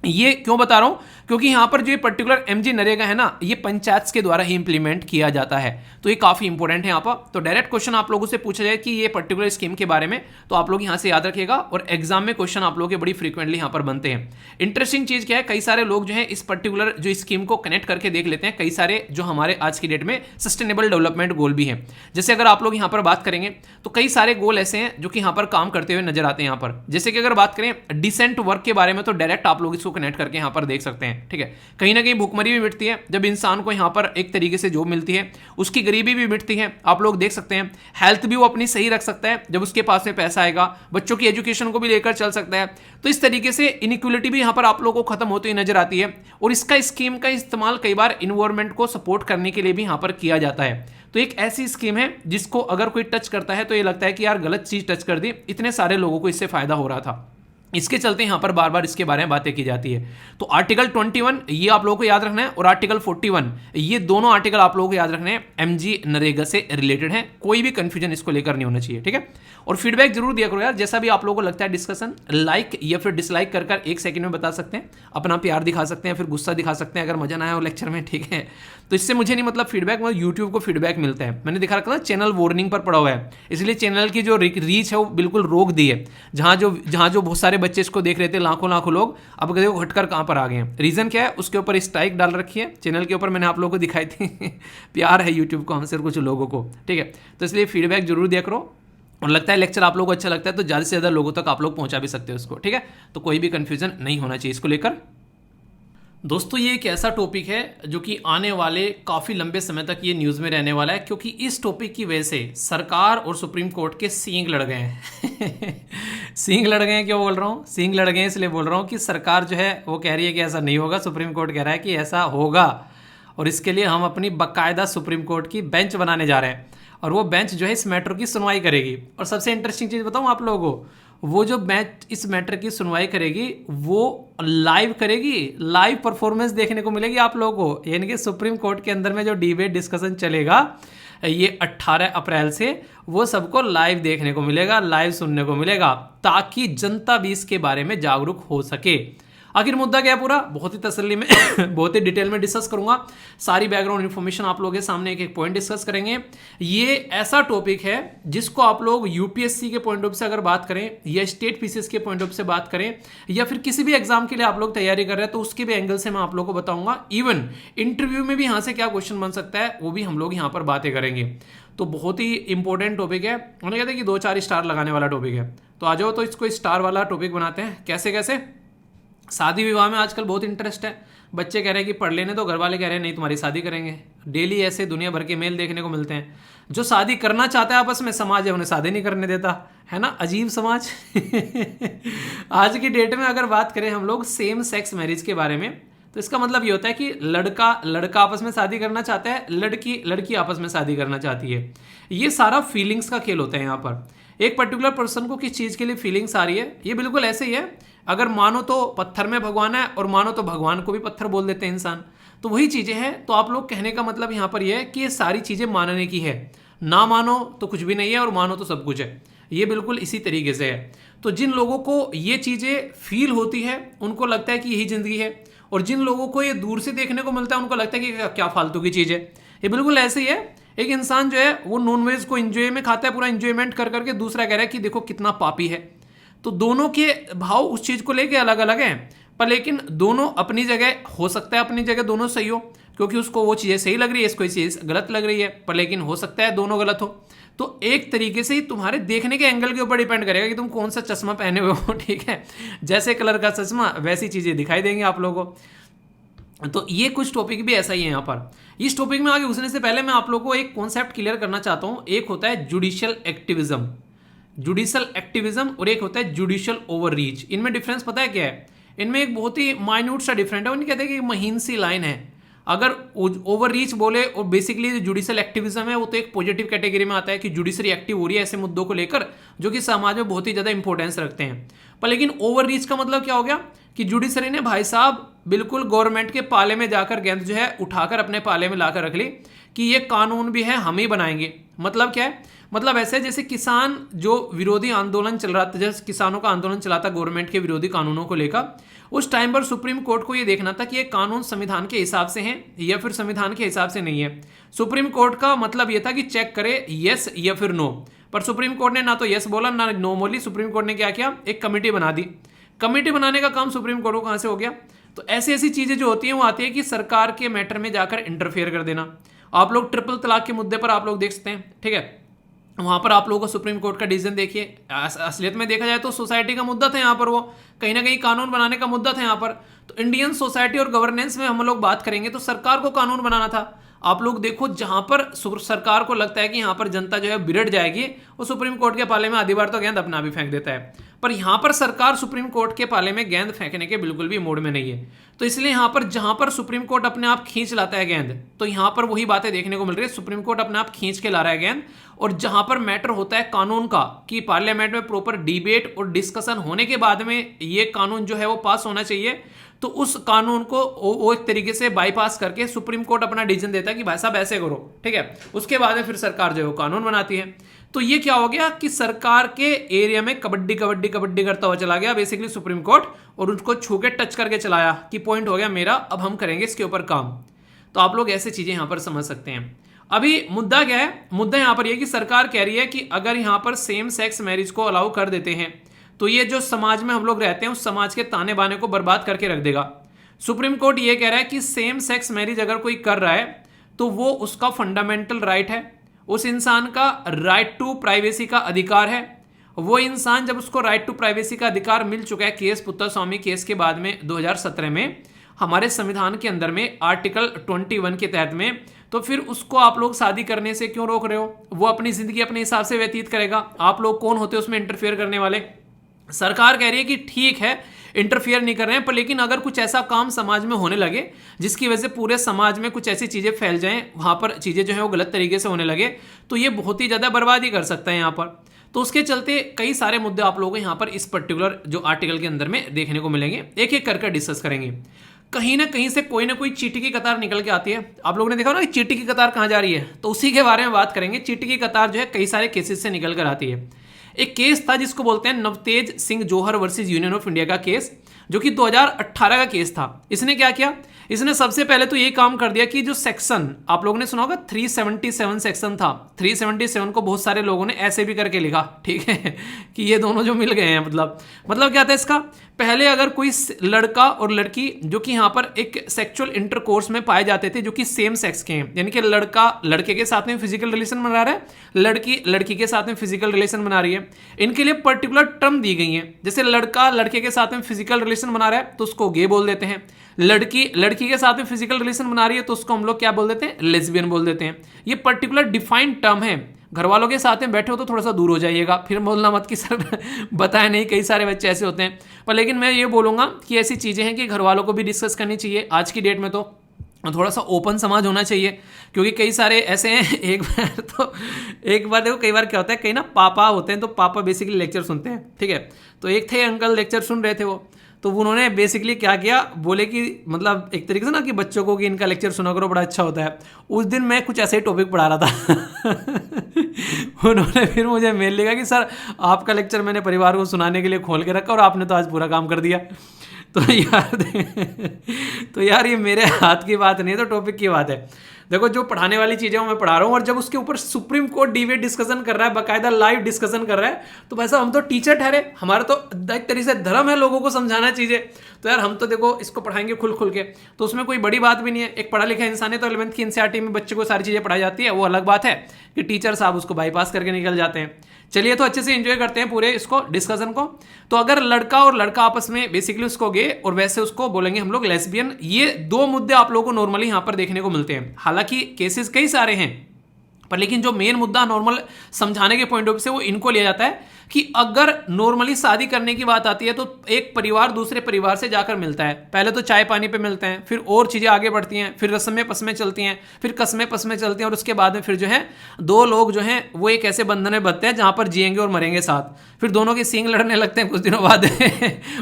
ये क्यों बता रहा हूं, क्योंकि यहां पर जो ये पर्टिकुलर एमजी नरेगा है ना, ये पंचायत के द्वारा ही इंप्लीमेंट किया जाता है, तो ये काफी इंपॉर्टेंट है यहां पर। तो डायरेक्ट क्वेश्चन आप लोगों से पूछा जाए कि ये पर्टिकुलर स्कीम के बारे में, तो आप लोग यहां से याद रखिएगा, और एग्जाम में क्वेश्चन आप लोगों के बड़ी फ्रीक्वेंटली यहां पर बनते हैं। इंटरेस्टिंग चीज क्या है, कई सारे लोग जो है इस पर्टिकुलर जो स्कीम को कनेक्ट करके देख लेते हैं। कई सारे जो हमारे आज की डेट में सस्टेनेबल डेवलपमेंट गोल भी है, जैसे अगर आप लोग यहां पर बात करेंगे तो कई सारे गोल ऐसे हैं जो कि यहां पर काम करते हुए नजर आते हैं यहां पर। जैसे कि अगर बात करें डिसेंट वर्क के बारे में, तो डायरेक्ट आप लोग इसको कनेक्ट करके यहां पर देख सकते हैं, ठीक है। कहीं ना कहीं भूखमरी भी मिटती है जब इंसान को यहां पर एक तरीके से जॉब मिलती है, उसकी गरीबी भी मिटती है, आप लोग देख सकते हैं। हेल्थ भी वो अपनी सही रख सकता है जब उसके पास में पैसा आएगा, बच्चों की एजुकेशन को भी लेकर चल सकता है। तो इस तरीके से इनइक्वलिटी भी यहां पर आप लोगों को खत्म होती हुई नजर आती है। और इसका स्कीम का इस्तेमाल कई बार इन्वायरमेंट को सपोर्ट करने के लिए भी यहां पर किया जाता है। तो एक ऐसी स्कीम है जिसको अगर कोई टच करता है तो ये लगता है कि यार गलत चीज टच कर दी, इतने सारे लोगों को इससे फायदा हो रहा था। इसके चलते यहां पर बार बार इसके बारे में बातें की जाती है। तो आर्टिकल 21 ये आप लोगों को याद रखना है, और आर्टिकल 41 ये दोनों आर्टिकल आप लोगों को याद रखने हैं, एमजी नरेगा से रिलेटेड है। कोई भी कंफ्यूजन इसको लेकर नहीं होना चाहिए, ठीक है। और फीडबैक जरूर दिया करो यार, जैसा भी आप लोगों को लगता है डिस्कशन, लाइक या फिर डिसलाइक कर कर 1 सेकंड में बता सकते हैं, अपना प्यार दिखा सकते हैं, फिर गुस्सा दिखा सकते हैं अगर मजा ना आया हो लेक्चर में, ठीक है। तो इससे मुझे नहीं मतलब फीडबैक, मतलब यूट्यूब को फीडबैक मिलता है। मैंने दिखा रखा था चैनल वार्निंग पर पड़ा हुआ है, इसलिए चैनल की जो रीच है वो बिल्कुल रोक दी है। जहां जो बहुत सारे बच्चे इसको देख रहे थे, लाखों लाखों लोग, अब देखो हटकर कहां पर आ गए हैं। रीजन क्या है, उसके ऊपर स्ट्राइक डाल रखी है चैनल के ऊपर, मैंने आप लोगों को दिखाई थी। प्यार है यूट्यूब को हमसे कुछ लोगों को, ठीक है। तो इसलिए फीडबैक जरूर दिया करो, और लगता है लेक्चर आप लोगों को अच्छा लगता है तो ज़्यादा से ज़्यादा लोगों तक आप लोग पहुंचा भी सकते हो इसको, ठीक है। तो कोई भी कंफ्यूजन नहीं होना चाहिए इसको लेकर। दोस्तों ये एक ऐसा टॉपिक है जो कि आने वाले काफ़ी लंबे समय तक ये न्यूज़ में रहने वाला है, क्योंकि इस टॉपिक की वजह से सरकार और सुप्रीम कोर्ट के सींग लड़ गए हैं। सींग लड़ गए हैं, क्यों बोल रहा हूँ सींग लड़ गए हैं, इसलिए बोल रहा हूँ कि सरकार जो है वो कह रही है कि ऐसा नहीं होगा, सुप्रीम कोर्ट कह रहा है कि ऐसा होगा, और इसके लिए हम अपनी बाकायदा सुप्रीम कोर्ट की बेंच बनाने जा रहे हैं, और वो बेंच जो है इस मैटर की सुनवाई करेगी। और सबसे इंटरेस्टिंग चीज़ बताऊँ आप लोगों को, वो जो बेंच इस मैटर की सुनवाई करेगी वो लाइव करेगी, लाइव परफॉर्मेंस देखने को मिलेगी आप लोगों को। यानी कि सुप्रीम कोर्ट के अंदर में जो डिबेट डिस्कशन चलेगा ये 18 अप्रैल से, वो सबको लाइव देखने को मिलेगा, लाइव सुनने को मिलेगा, ताकि जनता भी इसके बारे में जागरूक हो सके। आखिर मुद्दा क्या है पूरा, बहुत ही तसल्ली में बहुत ही डिटेल में डिस्कस करूंगा। सारी बैकग्राउंड इन्फॉर्मेशन आप लोगों के सामने एक एक पॉइंट डिस्कस करेंगे। ये ऐसा टॉपिक है जिसको आप लोग यूपीएससी के पॉइंट ऑफ से अगर बात करें, या स्टेट पीसीएस के पॉइंट ऑफ से बात करें, या फिर किसी भी एग्जाम के लिए आप लोग तैयारी कर रहे हैं, तो उसके भी एंगल से मैं आप लोगों को बताऊंगा। इवन इंटरव्यू में भी यहाँ से क्या क्वेश्चन बन सकता है वो भी हम लोग यहाँ पर बातें करेंगे। तो बहुत ही इंपॉर्टेंट टॉपिक है, उन्होंने कहते हैं कि 2-4 स्टार लगाने वाला टॉपिक है। तो आ जाओ तो इसको स्टार वाला टॉपिक बनाते हैं। कैसे कैसे, शादी विवाह में आजकल बहुत इंटरेस्ट है, बच्चे कह रहे हैं कि पढ़ लेने, तो घर वाले कह रहे हैं नहीं तुम्हारी शादी करेंगे। डेली ऐसे दुनिया भर के मेल देखने को मिलते हैं। जो शादी करना चाहता है आपस में, समाज है उन्हें शादी नहीं करने देता, है ना, अजीब समाज। आज की डेट में अगर बात करें हम लोग सेम सेक्स मैरिज के बारे में, तो इसका मतलब ये होता है कि लड़का आपस में शादी करना चाहता है, लड़की आपस में शादी करना चाहती है। ये सारा फीलिंग्स का खेल होता है। यहाँ पर एक पर्टिकुलर पर्सन को किस चीज़ के लिए फीलिंग्स आ रही है, ये बिल्कुल ऐसे ही है। अगर मानो तो पत्थर में भगवान है, और मानो तो भगवान को भी पत्थर बोल देते हैं इंसान, तो वही चीज़ें हैं। तो आप लोग कहने का मतलब यहाँ पर यह है कि ये सारी चीज़ें मानने की है, ना मानो तो कुछ भी नहीं है, और मानो तो सब कुछ है। ये बिल्कुल इसी तरीके से है। तो जिन लोगों को ये चीज़ें फील होती है उनको लगता है कि यही ज़िंदगी है, और जिन लोगों को ये दूर से देखने को मिलता है उनको लगता है कि क्या फालतू की चीज़ है। ये बिल्कुल ऐसे ही है। एक इंसान जो है वो नॉनवेज को इंजॉय में खाता है, पूरा इंजॉयमेंट कर करके, दूसरा कह रहा है कि देखो कितना पापी है। तो दोनों के भाव उस चीज़ को लेके अलग अलग हैं, पर लेकिन दोनों अपनी जगह, हो सकता है अपनी जगह दोनों सही हो। क्योंकि उसको वो चीज़ें सही लग रही है, इसको ये चीज़ गलत लग रही है, पर लेकिन हो सकता है दोनों गलत हो। तो एक तरीके से ही तुम्हारे देखने के एंगल के ऊपर डिपेंड करेगा कि तुम कौन सा चश्मा पहने हुए हो, ठीक है। जैसे कलर का चश्मा वैसी चीज़ें दिखाई देंगी आप लोगों को। तो ये कुछ टॉपिक भी ऐसा ही है यहाँ पर। इस टॉपिक में आगे घुसने से पहले मैं आप लोगों को एक कॉन्सेप्ट क्लियर करना चाहता हूँ। एक होता है जुडिशियल एक्टिविज्म, और एक होता है जुडिशियल ओवररीच। इनमें डिफरेंस पता है क्या है? इनमें एक बहुत ही माइन्यूट सा डिफरेंट है। उन्हें कहते हैं कि महीन सी लाइन है। अगर ओवर रीच बोले और बेसिकली जो जुडिशियल एक्टिविज्म है वो तो एक पॉजिटिव कैटेगरी में आता है कि जुडिशरी एक्टिव हो रही है ऐसे मुद्दों को लेकर जो कि समाज में बहुत ही ज़्यादा इंपॉर्टेंस रखते हैं। पर लेकिन ओवर रीच का मतलब क्या हो गया कि जुडिशरी ने भाई साहब बिल्कुल गवर्नमेंट के पाले में जाकर गेंद जो है उठाकर अपने पाले में लाकर रख ली कि ये कानून भी है हम ही बनाएंगे। मतलब क्या है? मतलब ऐसे जैसे किसान जो विरोधी आंदोलन चल रहा था, जैसे किसानों का आंदोलन चला था गवर्नमेंट के विरोधी कानूनों को लेकर, उस टाइम पर सुप्रीम कोर्ट को ये देखना था कि ये कानून संविधान के हिसाब से हैं या फिर संविधान के हिसाब से नहीं है। सुप्रीम कोर्ट का मतलब ये था कि चेक करे यस या फिर नो। पर सुप्रीम कोर्ट ने ना तो यस बोला ना नो बोली। सुप्रीम कोर्ट ने क्या किया? एक कमेटी बना दी। कमेटी बनाने का काम सुप्रीम कोर्ट को कहाँ से हो गया? तो ऐसी ऐसी चीज़ें जो होती हैं वो आती है कि सरकार के मैटर में जाकर इंटरफेयर कर देना। आप लोग ट्रिपल तलाक के मुद्दे पर आप लोग देख सकते हैं, ठीक है। वहां पर आप लोगों को सुप्रीम कोर्ट का डिसीजन देखिए। असलियत में देखा जाए तो सोसाइटी का मुद्दा था यहाँ पर, वो कहीं ना कहीं कानून बनाने का मुद्दा था यहाँ पर। तो इंडियन सोसाइटी और गवर्नेंस में हम लोग बात करेंगे तो सरकार को कानून बनाना था। आप लोग देखो जहां पर सरकार को लगता है कि यहाँ पर जनता जो है बिगड़ जाएगी, वो सुप्रीम कोर्ट के पाले में आधी बार तो गेंद अपना भी फेंक देता है। पर यहाँ पर सरकार सुप्रीम कोर्ट के पाले में गेंद फेंकने के बिल्कुल भी मूड में नहीं है। तो इसलिए यहाँ पर जहां पर सुप्रीम कोर्ट अपने आप खींच लाता है गेंद, तो यहाँ पर वही बातें देखने को मिल रही है। सुप्रीम कोर्ट अपने आप खींच के ला रहा है गेंद। और जहां पर मैटर होता है कानून का कि पार्लियामेंट में प्रॉपर डिबेट और डिस्कशन होने के बाद में ये कानून जो है वो पास होना चाहिए, तो उस कानून को वो एक तरीके से बाईपास करके सुप्रीम कोर्ट अपना डिसीजन देता है कि भाई साहब ऐसे करो, ठीक है। उसके बाद में फिर सरकार जो है वो कानून बनाती है। तो ये क्या हो गया कि सरकार के एरिया में कबड्डी कबड्डी कबड्डी करता हुआ चला गया बेसिकली सुप्रीम कोर्ट, और उसको छू के टच करके चलाया कि पॉइंट हो गया मेरा, अब हम करेंगे इसके ऊपर काम। तो आप लोग ऐसे चीजें यहां पर समझ सकते हैं। अभी मुद्दा क्या है? मुद्दा यहां पर यह कि सरकार कह रही है कि अगर यहां पर सेम सेक्स मैरिज को अलाउ कर देते हैं तो ये जो समाज में हम लोग रहते हैं उस समाज के ताने बाने को बर्बाद करके रख देगा। सुप्रीम कोर्ट ये कह रहा है कि सेम सेक्स मैरिज अगर कोई कर रहा है तो वो उसका फंडामेंटल राइट है, उस इंसान का राइट टू प्राइवेसी का अधिकार है। वो इंसान जब उसको राइट टू प्राइवेसी का अधिकार मिल चुका है केस पुत्तस्वामी केस के बाद में 2017 में हमारे संविधान के अंदर में आर्टिकल 21 के तहत में, तो फिर उसको आप लोग शादी करने से क्यों रोक रहे हो? वो अपनी जिंदगी अपने हिसाब से व्यतीत करेगा। आप लोग कौन होते हो उसमें इंटरफेयर करने वाले? सरकार कह रही है कि ठीक है इंटरफियर नहीं कर रहे हैं, पर लेकिन अगर कुछ ऐसा काम समाज में होने लगे जिसकी वजह से पूरे समाज में कुछ ऐसी चीज़ें फैल जाएं, वहाँ पर चीज़ें जो है वो गलत तरीके से होने लगे, तो ये बहुत ही ज़्यादा बर्बादी कर सकता है यहाँ पर। तो उसके चलते कई सारे मुद्दे आप लोगों को यहाँ पर इस पर्टिकुलर जो आर्टिकल के अंदर में देखने को मिलेंगे। एक एक करके डिस्कस करेंगे। कहीं ना कहीं से कोई ना कोई चींटी की कतार निकल के आती है। आप लोगों ने देखा ना कि चींटी की कतार कहाँ जा रही है, तो उसी के बारे में बात करेंगे। चींटी की कतार जो है कई सारे केसेस से निकल कर आती है। एक केस था जिसको बोलते हैं नवतेज सिंह जौहर वर्सेस यूनियन ऑफ इंडिया का केस, जो कि 2018 का केस था। इसने क्या किया? इसने सबसे पहले तो ये काम कर दिया कि जो सेक्शन आप लोगों ने सुना होगा 377 सेक्शन था, 377 को बहुत सारे लोगों ने ऐसे भी करके लिखा, ठीक है, कि ये दोनों जो मिल गए हैं। मतलब क्या था इसका? पहले अगर कोई लड़का और लड़की जो कि यहाँ पर एक सेक्सुअल इंटरकोर्स में पाए जाते थे जो कि सेम सेक्स के हैं, यानी कि लड़का लड़के के साथ में फिजिकल रिलेशन बना रहा है, लड़की लड़की के साथ में फिजिकल रिलेशन बना रही है, इनके लिए पर्टिकुलर टर्म दी गई है। जैसे लड़का लड़के के साथ में फिजिकल रिलेशन बना रहा है तो उसको गे बोल देते हैं, लड़की लड़की के साथ में फिजिकल रिलेशन बना रही है तो उसको हम लोग क्या बोल देते हैं? लेस्बियन बोल देते हैं। ये पर्टिकुलर डिफाइंड टर्म है। घर वालों के साथ में बैठे हो तो थोड़ा सा दूर हो जाइएगा, फिर बोलना मत कि सर बताया नहीं, कई सारे बच्चे ऐसे होते हैं। पर लेकिन मैं ये बोलूँगा कि ऐसी चीज़ें हैं कि घर वालों को भी डिस्कस करनी चाहिए। आज की डेट में तो थोड़ा सा ओपन समाज होना चाहिए, क्योंकि कई सारे ऐसे हैं। एक बार देखो, कई बार क्या होता है, कई ना पापा होते हैं तो पापा बेसिकली लेक्चर सुनते हैं, ठीक है। तो एक थे अंकल लेक्चर सुन रहे थे वो, तो उन्होंने बेसिकली क्या किया, बोले कि मतलब एक तरीके से ना कि बच्चों को कि इनका लेक्चर सुना करो बड़ा अच्छा होता है। उस दिन मैं कुछ ऐसे ही टॉपिक पढ़ा रहा था उन्होंने फिर मुझे मेल लिखा कि सर आपका लेक्चर मैंने परिवार को सुनाने के लिए खोल के रखा और आपने तो आज पूरा काम कर दिया। तो यार ये मेरे हाथ की बात नहीं है, तो टॉपिक की बात है। देखो जो पढ़ाने वाली चीजें मैं पढ़ा रहा हूँ, और जब उसके ऊपर सुप्रीम कोर्ट डिबेट डिस्कशन कर रहा है, बाकायदा लाइव डिस्कशन कर रहा है, तो भाई साहब हम तो टीचर ठहरे, हमारा तो एक तरीके से धर्म है लोगों को समझाना चीजें। तो यार हम तो देखो इसको पढ़ाएंगे खुल खुल के, तो उसमें कोई बड़ी बात भी नहीं है। एक पढ़ा लिखा इंसान है तो 11th की एनसीईआरटी में बच्चे को सारी चीजें पढ़ाई जाती है, वो अलग बात है कि टीचर साहब उसको बाईपास करके निकल जाते हैं। चलिए तो अच्छे से एंजॉय करते हैं पूरे इसको डिस्कशन को। तो अगर लड़का और लड़का आपस में बेसिकली उसको गे, और वैसे उसको बोलेंगे हम लोग लेस्बियन, ये दो मुद्दे आप लोगों को नॉर्मली यहां पर देखने को मिलते हैं। हालांकि केसेस कई सारे हैं, पर लेकिन जो मेन मुद्दा नॉर्मल समझाने के पॉइंट ऑफ व्यू से वो इनको लिया जाता है कि अगर नॉर्मली शादी करने की बात आती है तो एक परिवार दूसरे परिवार से जाकर मिलता है। पहले तो चाय पानी पे मिलते हैं, फिर और चीजें आगे बढ़ती हैं, फिर रस्में पस्में चलती हैं, फिर कस्में पस्में चलती हैं, और उसके बाद में फिर जो है दो लोग जो हैं वो एक ऐसे बंधन में बंधते हैं जहां पर जिएंगे और मरेंगे साथ। फिर दोनों के सींग लड़ने लगते हैं कुछ दिनों बाद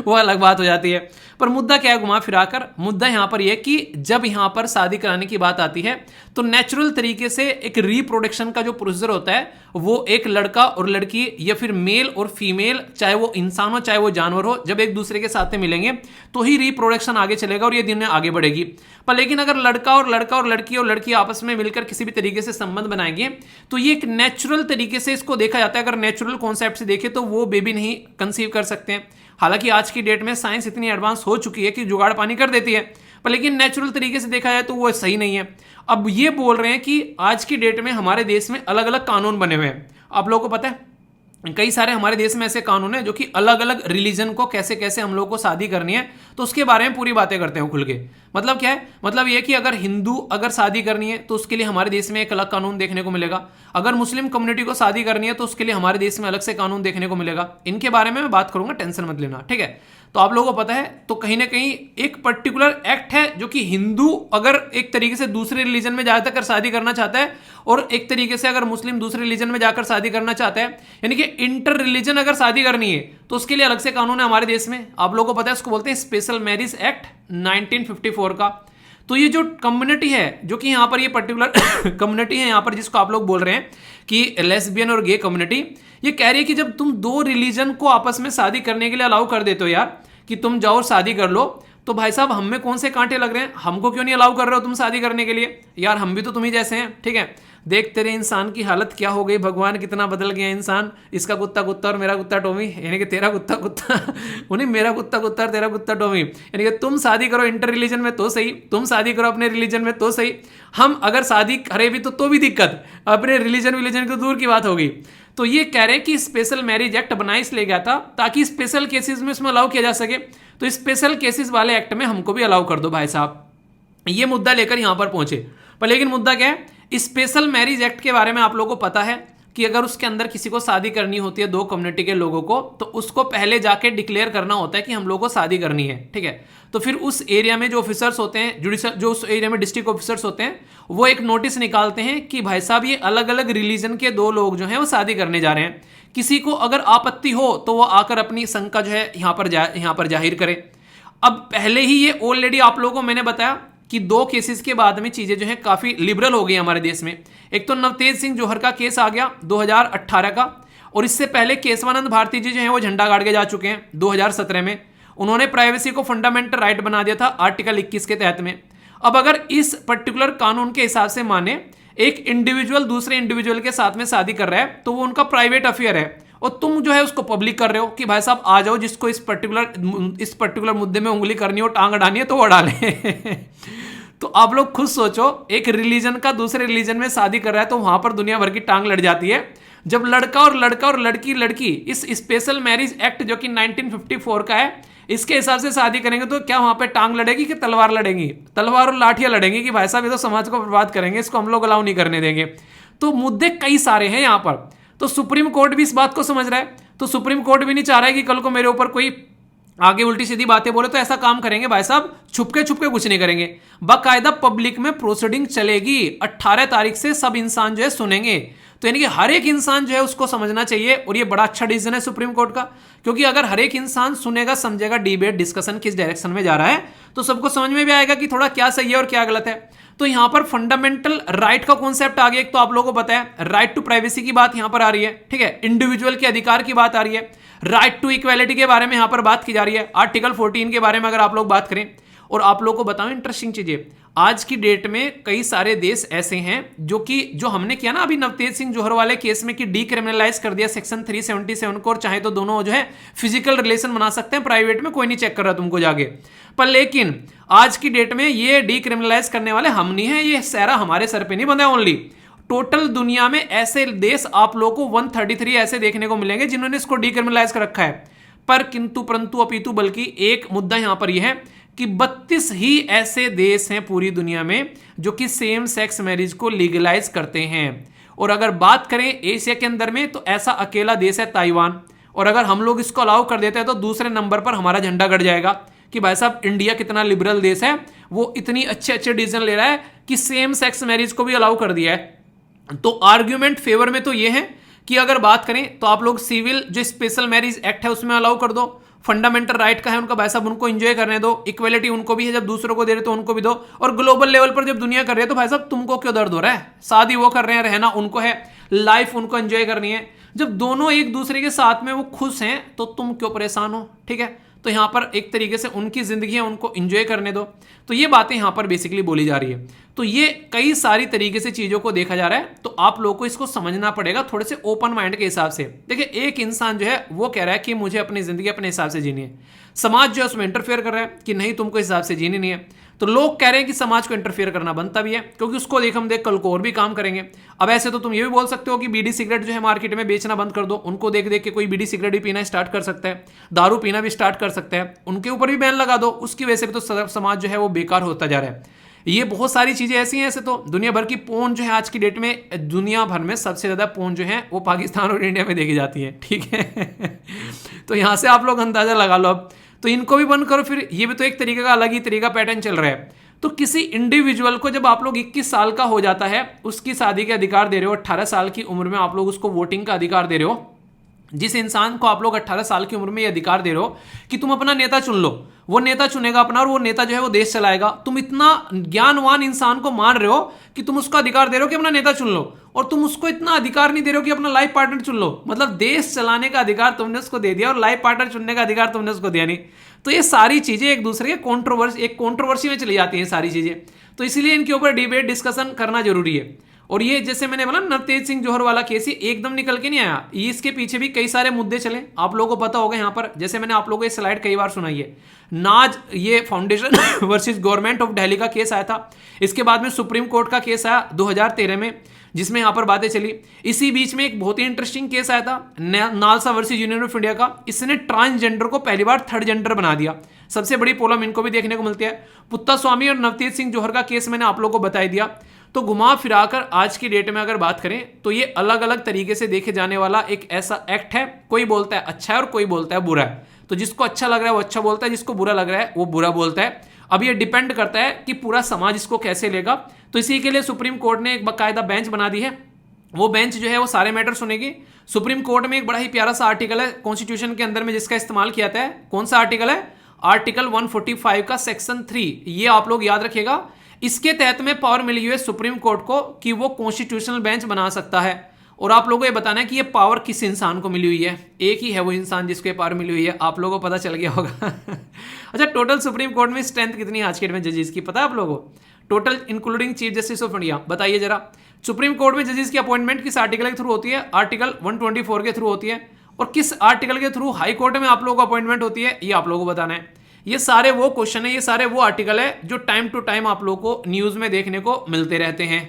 वो अलग बात हो जाती है। पर मुद्दा क्या है, घुमा फिराकर मुद्दा यहां पर यह कि जब यहां पर शादी कराने की बात आती है तो नेचुरल तरीके से एक रिप्रोडक्शन का जो प्रोसीजर होता है वो एक लड़का और लड़की या फिर मेल और फीमेल, चाहे वो इंसान हो चाहे वो जानवर हो, जब एक दूसरे के साथ में मिलेंगे तो ही रिप्रोडक्शन आगे चलेगा और ये दुनिया आगे बढ़ेगी। पर लेकिन अगर लड़का और लड़की आपस में मिलकर किसी भी तरीके से संबंध बनाएंगे तो ये एक नेचुरल तरीके से इसको देखा जाता है। अगर नेचुरल कॉन्सेप्ट से देखें तो वो बेबी नहीं कंसीव कर सकते हैं। हालांकि आज की डेट में साइंस इतनी एडवांस हो चुकी है कि जुगाड़ पानी कर देती है, पर लेकिन नेचुरल तरीके से देखा जाए तो वो सही नहीं है। अब ये बोल रहे हैं कि आज की डेट में हमारे देश में अलग अलग कानून बने हुए हैं। आप लोगों को पता है कई सारे हमारे देश में ऐसे कानून हैं जो कि अलग अलग रिलीजन को कैसे कैसे हम लोग को शादी करनी है, तो उसके बारे में पूरी बातें करते हैं खुल के। मतलब क्या है, मतलब ये कि अगर हिंदू अगर शादी करनी है तो उसके लिए हमारे देश में एक अलग कानून देखने को मिलेगा। अगर मुस्लिम कम्युनिटी को शादी करनी है तो उसके लिए हमारे देश में अलग से कानून देखने को मिलेगा। इनके बारे में मैं बात करूंगा, टेंशन मत लेना, ठीक है। तो आप लोगों को पता है तो कहीं ना कहीं एक पर्टिकुलर एक्ट है जो कि हिंदू अगर एक तरीके से दूसरे रिलीजन में जाकर शादी करना चाहता है, और एक तरीके से अगर मुस्लिम दूसरे रिलीजन में जाकर शादी करना चाहता है, यानी कि इंटर रिलीजन अगर शादी करनी है तो उसके लिए अलग से कानून है हमारे देश में। आप लोगों को पता है उसको बोलते हैं स्पेशल मैरिज एक्ट 1954 का। तो ये जो कम्युनिटी है जो कि यहाँ पर ये पर्टिकुलर कम्युनिटी है यहाँ पर जिसको आप लोग बोल रहे हैं कि लेस्बियन और गे कम्युनिटी, ये कह रही है कि जब तुम दो रिलीजन को आपस में शादी करने के लिए अलाउ कर देते हो यार कि तुम जाओ शादी कर लो, तो भाई साहब हम में कौन से कांटे लग रहे हैं, हमको क्यों नहीं अलाउ कर रहे हो तुम शादी करने के लिए? यार हम भी तो तुम ही जैसे हैं, ठीक है। देख तेरे इंसान की हालत क्या हो गई, भगवान कितना बदल गया इंसान। इसका कुत्ता कुत्ता और मेरा कुत्ता टॉमी, यानी कि तेरा कुत्ता कुत्ता उन्हें मेरा कुत्ता कुत्ता और तेरा कुत्ता टॉमी, यानी कि तुम शादी करो इंटर रिलीजन में तो सही, तुम शादी करो अपने रिलीजन में तो सही, हम अगर शादी करे भी तो भी दिक्कत, अपने रिलीजन को दूर की बात होगी। तो ये कह रहे हैं कि स्पेशल मैरिज एक्ट बना इसलिए गया था ताकि स्पेशल केसेस में इसमें अलाउ किया जा सके। तो स्पेशल केसेस वाले एक्ट में हमको भी अलाउ कर दो भाई साहब, ये मुद्दा लेकर यहां पर पहुंचे। पर लेकिन मुद्दा क्या है, स्पेशल मैरिज एक्ट के बारे में आप लोगों को पता है कि अगर उसके अंदर किसी को शादी करनी होती है दो कम्युनिटी के लोगों को, तो उसको पहले जाके डिक्लेयर करना होता है कि हम लोगों को शादी करनी है, ठीक है। तो फिर उस एरिया में जो ऑफिसर्स होते हैं, जुडिशल जो उस एरिया में डिस्ट्रिक्ट ऑफिसर्स होते हैं, वो एक नोटिस निकालते हैं कि भाई साहब ये अलग अलग रिलीजन के दो लोग जो हैं वो शादी करने जा रहे हैं। किसी को अगर आपत्ति हो तो वो आकर अपनी शंका जो है यहाँ पर जाहिर करे। अब पहले ही ये ऑलरेडी आप लोगों को मैंने बताया कि दो केसेस के बाद में चीजें जो है काफी लिबरल हो गई हमारे देश में। एक तो नवतेज सिंह जौहर का केस आ गया 2018 का, और इससे पहले केशवानंद भारती जी जो है वो झंडा गाड़ के जा चुके हैं 2017 में। उन्होंने प्राइवेसी को फंडामेंटल राइट बना दिया था आर्टिकल 21 के तहत में। अब अगर इस पर्टिकुलर कानून के हिसाब से माने एक इंडिविजुअल दूसरे इंडिविजुअल के साथ में शादी कर रहा है तो वो उनका प्राइवेट अफेयर है, और तुम जो है उसको पब्लिक कर रहे हो कि भाई साहब आ जाओ, जिसको इस पर्टिकुलर मुद्दे में उंगली करनी हो, टांग अड़ानी है तो वो अड़ा ले तो आप लोग खुद सोचो, एक रिलीजन का दूसरे रिलीजन में शादी कर रहा है तो वहां पर दुनिया भर की टांग लड़ जाती है। जब लड़का और लड़की इस स्पेशल मैरिज एक्ट जो कि 1954 का है, इसके हिसाब से शादी करेंगे तो क्या वहां पे टांग लड़ेगी कि तलवार लड़ेंगी? तलवार और लाठियां लड़ेंगी कि भाई साहब ये तो समाज को बर्बाद करेंगे, इसको हम लोग अलाउ नहीं करने देंगे। तो मुद्दे कई सारे हैं यहाँ पर। तो सुप्रीम कोर्ट भी इस बात को समझ रहा है, तो सुप्रीम कोर्ट भी नहीं चाह रहा है कि कल को मेरे ऊपर कोई आगे उल्टी सीधी बातें बोले। तो ऐसा काम करेंगे भाई साहब, छुपके कुछ नहीं करेंगे, बाकायदा पब्लिक में प्रोसीडिंग चलेगी। 18 तारीख से सब इंसान जो है सुनेंगे, तो यानी कि हर एक इंसान जो है उसको समझना चाहिए। और ये बड़ा अच्छा डिसीजन है सुप्रीम कोर्ट का, क्योंकि अगर हर एक इंसान सुनेगा, समझेगा डिबेट डिस्कशन किस डायरेक्शन में जा रहा है, तो सबको समझ में भी आएगा कि थोड़ा क्या सही है और क्या गलत है। तो यहां पर फंडामेंटल राइट का कॉन्सेप्ट आ गया। एक तो आप लोगों को पता है राइट टू प्राइवेसी की बात यहां पर आ रही है, ठीक है। इंडिविजुअल के अधिकार की बात आ रही है। राइट टू इक्वालिटी के बारे में यहां पर बात की जा रही है, आर्टिकल 14 के बारे में अगर आप लोग बात करें। और आप लोगों को बताऊं इंटरेस्टिंग चीजें, आज की डेट में कई सारे देश ऐसे हैं जो हमने किया ना अभी नवतेज सिंह जौहर वाले केस में कि डीक्रिमिनलाइज कर दिया सेक्शन 377 को, और चाहे तो दोनों जो है फिजिकल रिलेशन बना सकते हैं प्राइवेट में, कोई नहीं चेक कर रहा तुमको जाके। पर लेकिन आज की डेट में ये डीक्रिमिनलाइज करने वाले हम नहीं है, ये सहरा हमारे सर पे नहीं बंधा ओनली। टोटल दुनिया में ऐसे देश आप लोगों को 133 ऐसे देखने को मिलेंगे जिन्होंने इसको डीक्रिमिनलाइज कर रखा है। पर किंतु परंतु अपितु बल्कि एक मुद्दा यहां पर यह है कि 32 ही ऐसे देश हैं पूरी दुनिया में जो कि सेम सेक्स मैरिज को लीगलाइज करते हैं। और अगर बात करें एशिया के अंदर में तो ऐसा अकेला देश है ताइवान, और अगर हम लोग इसको अलाउ कर देते हैं तो दूसरे नंबर पर हमारा झंडा गड़ जाएगा कि भाई साहब इंडिया कितना लिबरल देश है, वो इतनी अच्छे अच्छे डिसीजन ले रहा है कि सेम सेक्स मैरिज को भी अलाउ कर दिया है। तो आर्ग्यूमेंट फेवर में तो ये है कि अगर बात करें तो आप लोग सिविल जो स्पेशल मैरिज एक्ट है उसमें अलाउ कर दो, फंडामेंटल राइट का है उनका, भाई साहब उनको एंजॉय करने दो, इक्वलिटी उनको भी है, जब दूसरों को दे रहे तो उनको भी दो, और ग्लोबल लेवल पर जब दुनिया कर रही है तो भाई साहब तुमको क्यों दर्द हो रहा है, शादी वो कर रहे हैं, रहना उनको है, लाइफ उनको एंजॉय करनी है, जब दोनों एक दूसरे के साथ में वो खुश हैं तो तुम क्यों परेशान हो, ठीक है। तो यहां पर एक तरीके से उनकी जिंदगी है उनको एंजॉय करने दो। तो ये बातें यहां पर बेसिकली बोली जा रही है। तो ये कई सारी तरीके से चीजों को देखा जा रहा है, तो आप लोगों को इसको समझना पड़ेगा थोड़े से ओपन माइंड के हिसाब से। देखिए एक इंसान जो है वो कह रहा है कि मुझे अपनी जिंदगी अपने हिसाब से जीनी है, समाज जो है उसमें इंटरफेयर कर रहा है कि नहीं तुमको इस हिसाब से जीनी नहीं है। तो लोग कह रहे हैं कि समाज को इंटरफेयर करना बनता भी है क्योंकि उसको देख हम देख कल को और भी काम करेंगे। अब ऐसे तो तुम ये भी बोल सकते हो कि बीड़ी सिगरेट जो है मार्केट में बेचना बंद कर दो, उनको देख देख के कोई बीड़ी सिगरेट भी पीना स्टार्ट कर सकता है, दारू पीना भी स्टार्ट कर सकता है, उनके ऊपर भी बैन लगा दो, उसकी वजह से भी तो समाज जो है वो बेकार होता जा रहा है। ये बहुत सारी चीजें ऐसी हैं। ऐसे तो दुनिया भर की पोन जो है आज की डेट में दुनिया भर में सबसे ज्यादा पोन जो है वो पाकिस्तान और इंडिया में देखी जाती है, ठीक है। तो यहां से आप लोग अंदाजा लगा लो। अब तो इनको भी बंद करो, फिर ये भी तो एक तरीके का अलग ही तरीका पैटर्न चल रहा है। तो किसी इंडिविजुअल को जब आप लोग 21 साल का हो जाता है उसकी शादी के अधिकार दे रहे हो, 18 साल की उम्र में आप लोग उसको वोटिंग का अधिकार दे रहे हो, जिस इंसान को आप लोग 18 साल की उम्र में ये अधिकार दे रहे हो कि तुम अपना नेता चुन लो, वो नेता चुनेगा अपना और वो नेता जो है वो देश चलाएगा, तुम इतना ज्ञानवान इंसान को मान रहे हो कि तुम उसको अधिकार दे रहे हो कि अपना नेता चुन लो, और तुम उसको इतना अधिकार नहीं दे रहे हो कि अपना लाइफ पार्टनर चुन लो। मतलब देश चलाने का अधिकार तुमने उसको दे दिया और लाइफ पार्टनर चुनने का अधिकार तुमने उसको दिया नहीं। तो ये सारी चीजें एक दूसरे के कॉन्ट्रोवर्सी में चली जाती हैं सारी चीजें। तो इसीलिए इनके ऊपर डिबेट डिस्कशन करना जरूरी है। और ये जैसे मैंने बोला नवतेज सिंह जौहर वाला केस ही एकदम निकल के नहीं आया, इसके पीछे भी कई सारे मुद्दे चले, आप लोगों को पता होगा। यहाँ पर जैसे मैंने आप लोगों को ये स्लाइड कई बार सुनाई है, नाज ये foundation versus government of Delhi का केस आया था, इसके बाद में सुप्रीम कोर्ट का केस आया 2013 में जिसमें यहाँ पर बातें चली। इसी बीच में एक बहुत ही इंटरेस्टिंग केस आया था NALSA versus union of India का, इसने ट्रांसजेंडर को पहली बार थर्ड जेंडर बना दिया। सबसे बड़ी प्रॉब्लम इनको भी देखने को मिलती है। पुत्ता स्वामी और नवतेज सिंह जौहर का केस मैंने आप लोगों को बता दिया। तो घुमा फिराकर आज की डेट में अगर बात करें तो ये अलग अलग तरीके से देखे जाने वाला एक ऐसा एक्ट है, कोई बोलता है अच्छा है और कोई बोलता है बुरा है। तो जिसको अच्छा लग रहा है वो अच्छा बोलता है, जिसको बुरा लग रहा है वो बुरा बोलता है। अब ये डिपेंड करता है कि पूरा समाज इसको कैसे लेगा। तो इसी के लिए सुप्रीम कोर्ट ने एक बाकायदा बेंच बना दी है, वो बेंच जो है वो सारे मैटर सुनेगी। सुप्रीम कोर्ट में एक बड़ा ही प्यारा सा आर्टिकल है कॉन्स्टिट्यूशन के अंदर में जिसका इस्तेमाल किया जाता है। कौन सा आर्टिकल है? आर्टिकल 145 का सेक्शन 3। ये आप लोग याद रखिएगा। इसके तहत में पावर मिली हुई है सुप्रीम कोर्ट को कि वो कॉन्स्टिट्यूशनल बेंच बना सकता है। और आप लोगों को ये बताना है कि ये पावर किस इंसान को मिली हुई है। एक ही है वो इंसान जिसको ये पावर मिली हुई है, आप लोगों को पता चल गया होगा। अच्छा, टोटल सुप्रीम कोर्ट में स्ट्रेंथ कितनी है आज के डेट में जजेस की, पता है आप लोगों को? Total including chief justice of India, बताइए जरा। सुप्रीम कोर्ट में जजेस की अपॉइंटमेंट किस आर्टिकल के थ्रू होती है? आर्टिकल 124 के थ्रू होती है। और किस आर्टिकल के थ्रू हाई कोर्ट में आप लोगों को अपॉइंटमेंट होती है, ये आप लोगों को बताना है। ये सारे वो क्वेश्चन है, ये सारे वो आर्टिकल है जो टाइम टू टाइम आप लोगों को न्यूज में देखने को मिलते रहते हैं।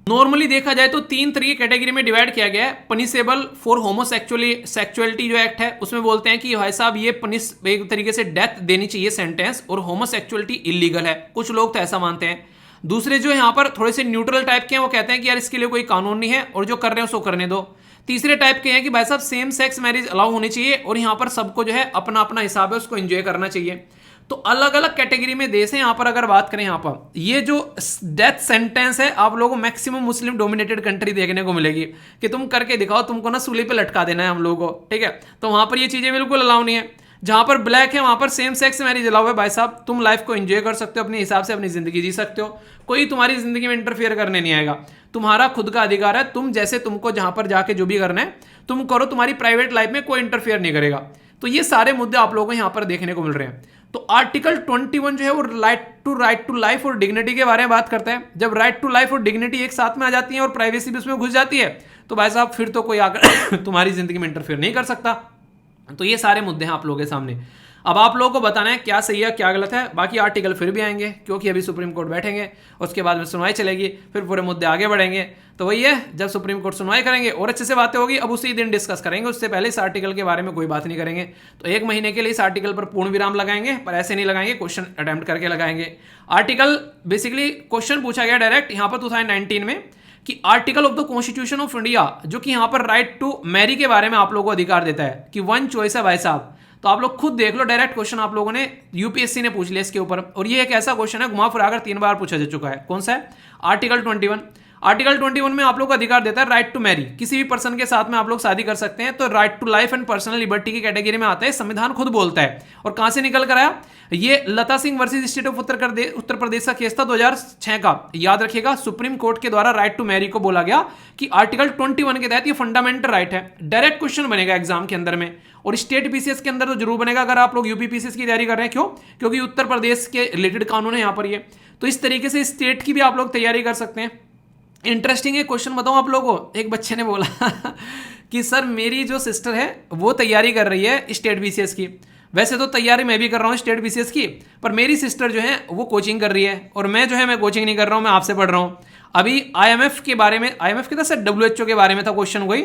नॉर्मली देखा जाए तो 3 तरीके कैटेगरी में डिवाइड किया गया है। पनिशेबल फॉर होमोसेक्सुअलिटी जो एक्ट है उसमें बोलते हैं कि भाई साहब ये पनिश एक तरीके से डेथ देनी चाहिए सेंटेंस, और होमोसेक्सुअलिटी इलीगल है। कुछ लोग तो ऐसा मानते हैं। दूसरे जो यहाँ पर थोड़े से न्यूट्रल टाइप के हैं, वो कहते हैं कि यार इसके लिए कोई कानून नहीं है और जो कर रहे हैं उसको करने दो। तीसरे टाइप के हैं कि भाई साहब सेम सेक्स मैरिज अलाउ होनी चाहिए और यहाँ पर सबको जो है अपना अपना हिसाब है उसको एंजॉय करना चाहिए। तो अलग अलग कैटेगरी में देश है। यहाँ पर अगर बात करें, यहाँ पर ये जो डेथ सेंटेंस है आप लोगों को मैक्सिमम मुस्लिम डोमिनेटेड कंट्री देखने को मिलेगी कि तुम करके दिखाओ, तुमको ना सूली पे लटका देना है हम लोगों को, ठीक है। तो वहां पर ये चीजें बिल्कुल अलाउ नहीं है। जहां पर ब्लैक है वहां पर सेम सेक्स मैरिज अलाउ है। भाई साहब तुम लाइफ को एंजॉय कर सकते हो, अपने हिसाब से अपनी जिंदगी जी सकते हो, कोई तुम्हारी जिंदगी में इंटरफेयर करने नहीं आएगा। तुम्हारा खुद का अधिकार है, तुम जैसे तुमको जहां पर जाके जो भी करना है तुम करो, तुम्हारी प्राइवेट लाइफ में कोई इंटरफेयर नहीं करेगा। तो ये सारे मुद्दे आप लोगों को यहाँ पर देखने को मिल रहे हैं। तो आर्टिकल 21 जो है वो राइट टू लाइफ और डिग्निटी के बारे में बात करता है। जब राइट टू लाइफ और डिग्निटी एक साथ में आ जाती है और प्राइवेसी भी उसमें घुस जाती है, तो भाई साहब फिर तो कोई आकर तुम्हारी जिंदगी में इंटरफेयर नहीं कर सकता। तो ये सारे मुद्दे हैं आप लोगों के सामने। अब आप लोगों को बताना है क्या सही है क्या गलत है। बाकी आर्टिकल फिर भी आएंगे, क्योंकि अभी सुप्रीम कोर्ट बैठेंगे, उसके बाद में सुनवाई चलेगी, फिर पूरे मुद्दे आगे बढ़ेंगे। तो वही है, जब सुप्रीम कोर्ट सुनवाई करेंगे और अच्छे से बातें होगी, अब उसी दिन डिस्कस करेंगे, उससे पहले इस आर्टिकल के बारे में कोई बात नहीं करेंगे। तो 1 महीने के लिए इस आर्टिकल पर पूर्ण विराम लगाएंगे, पर ऐसे नहीं लगाएंगे, क्वेश्चन अटेम्प्ट करके लगाएंगे। आर्टिकल बेसिकली क्वेश्चन पूछा गया डायरेक्ट यहाँ पर 2019 में कि article of the constitution of India, जो कि यहाँ पर राइट टू मैरी के बारे में आप लोगों को अधिकार देता है कि वन चॉइस है भाई साहब। तो आप लोग खुद देख लो, डायरेक्ट क्वेश्चन आप लोगों ने यूपीएससी ने पूछ लिया इसके ऊपर। और ये एक ऐसा क्वेश्चन है घुमा फिरा कर 3 बार पूछा जा चुका है। कौन सा है? आर्टिकल 21। आर्टिकल 21 में आप लोग को अधिकार देता है राइट टू मैरी, किसी भी पर्सन के साथ में आप लोग शादी कर सकते हैं। तो right to life and personal liberty की कैटेगरी में आता है, संविधान खुद बोलता है। और कहां से निकल कर आया? ये लता Singh versus state of Uttar Pradesh का केस था 2006 का। याद रखिएगा, सुप्रीम कोर्ट के द्वारा राइट टू मैरी को बोला गया कि आर्टिकल 21 के तहत ये फंडामेंटल राइट है। डायरेक्ट क्वेश्चन बनेगा एग्जाम के अंदर में, और स्टेट पीसीएस के अंदर तो जरूर बनेगा अगर आप लोग यूपी पीसीएस की तैयारी कर रहे हैं। क्यों? क्योंकि उत्तर प्रदेश के रिलेटेड कानून है यहाँ पर ये। तो इस तरीके से स्टेट की भी आप लोग तैयारी कर सकते हैं। इंटरेस्टिंग एक क्वेश्चन बताऊं आप लोगों को। एक बच्चे ने बोला कि सर मेरी जो सिस्टर है वो तैयारी कर रही है स्टेट बीसीएस की। वैसे तो तैयारी मैं भी कर रहा हूँ स्टेट बीसीएस की, पर मेरी सिस्टर जो है वो कोचिंग कर रही है, और मैं जो है मैं कोचिंग नहीं कर रहा हूँ, मैं आपसे पढ़ रहा हूँ। अभी आईएमएफ के बारे में, आईएमएफ के था सर डब्ल्यूएचओ के बारे में था क्वेश्चन कोई,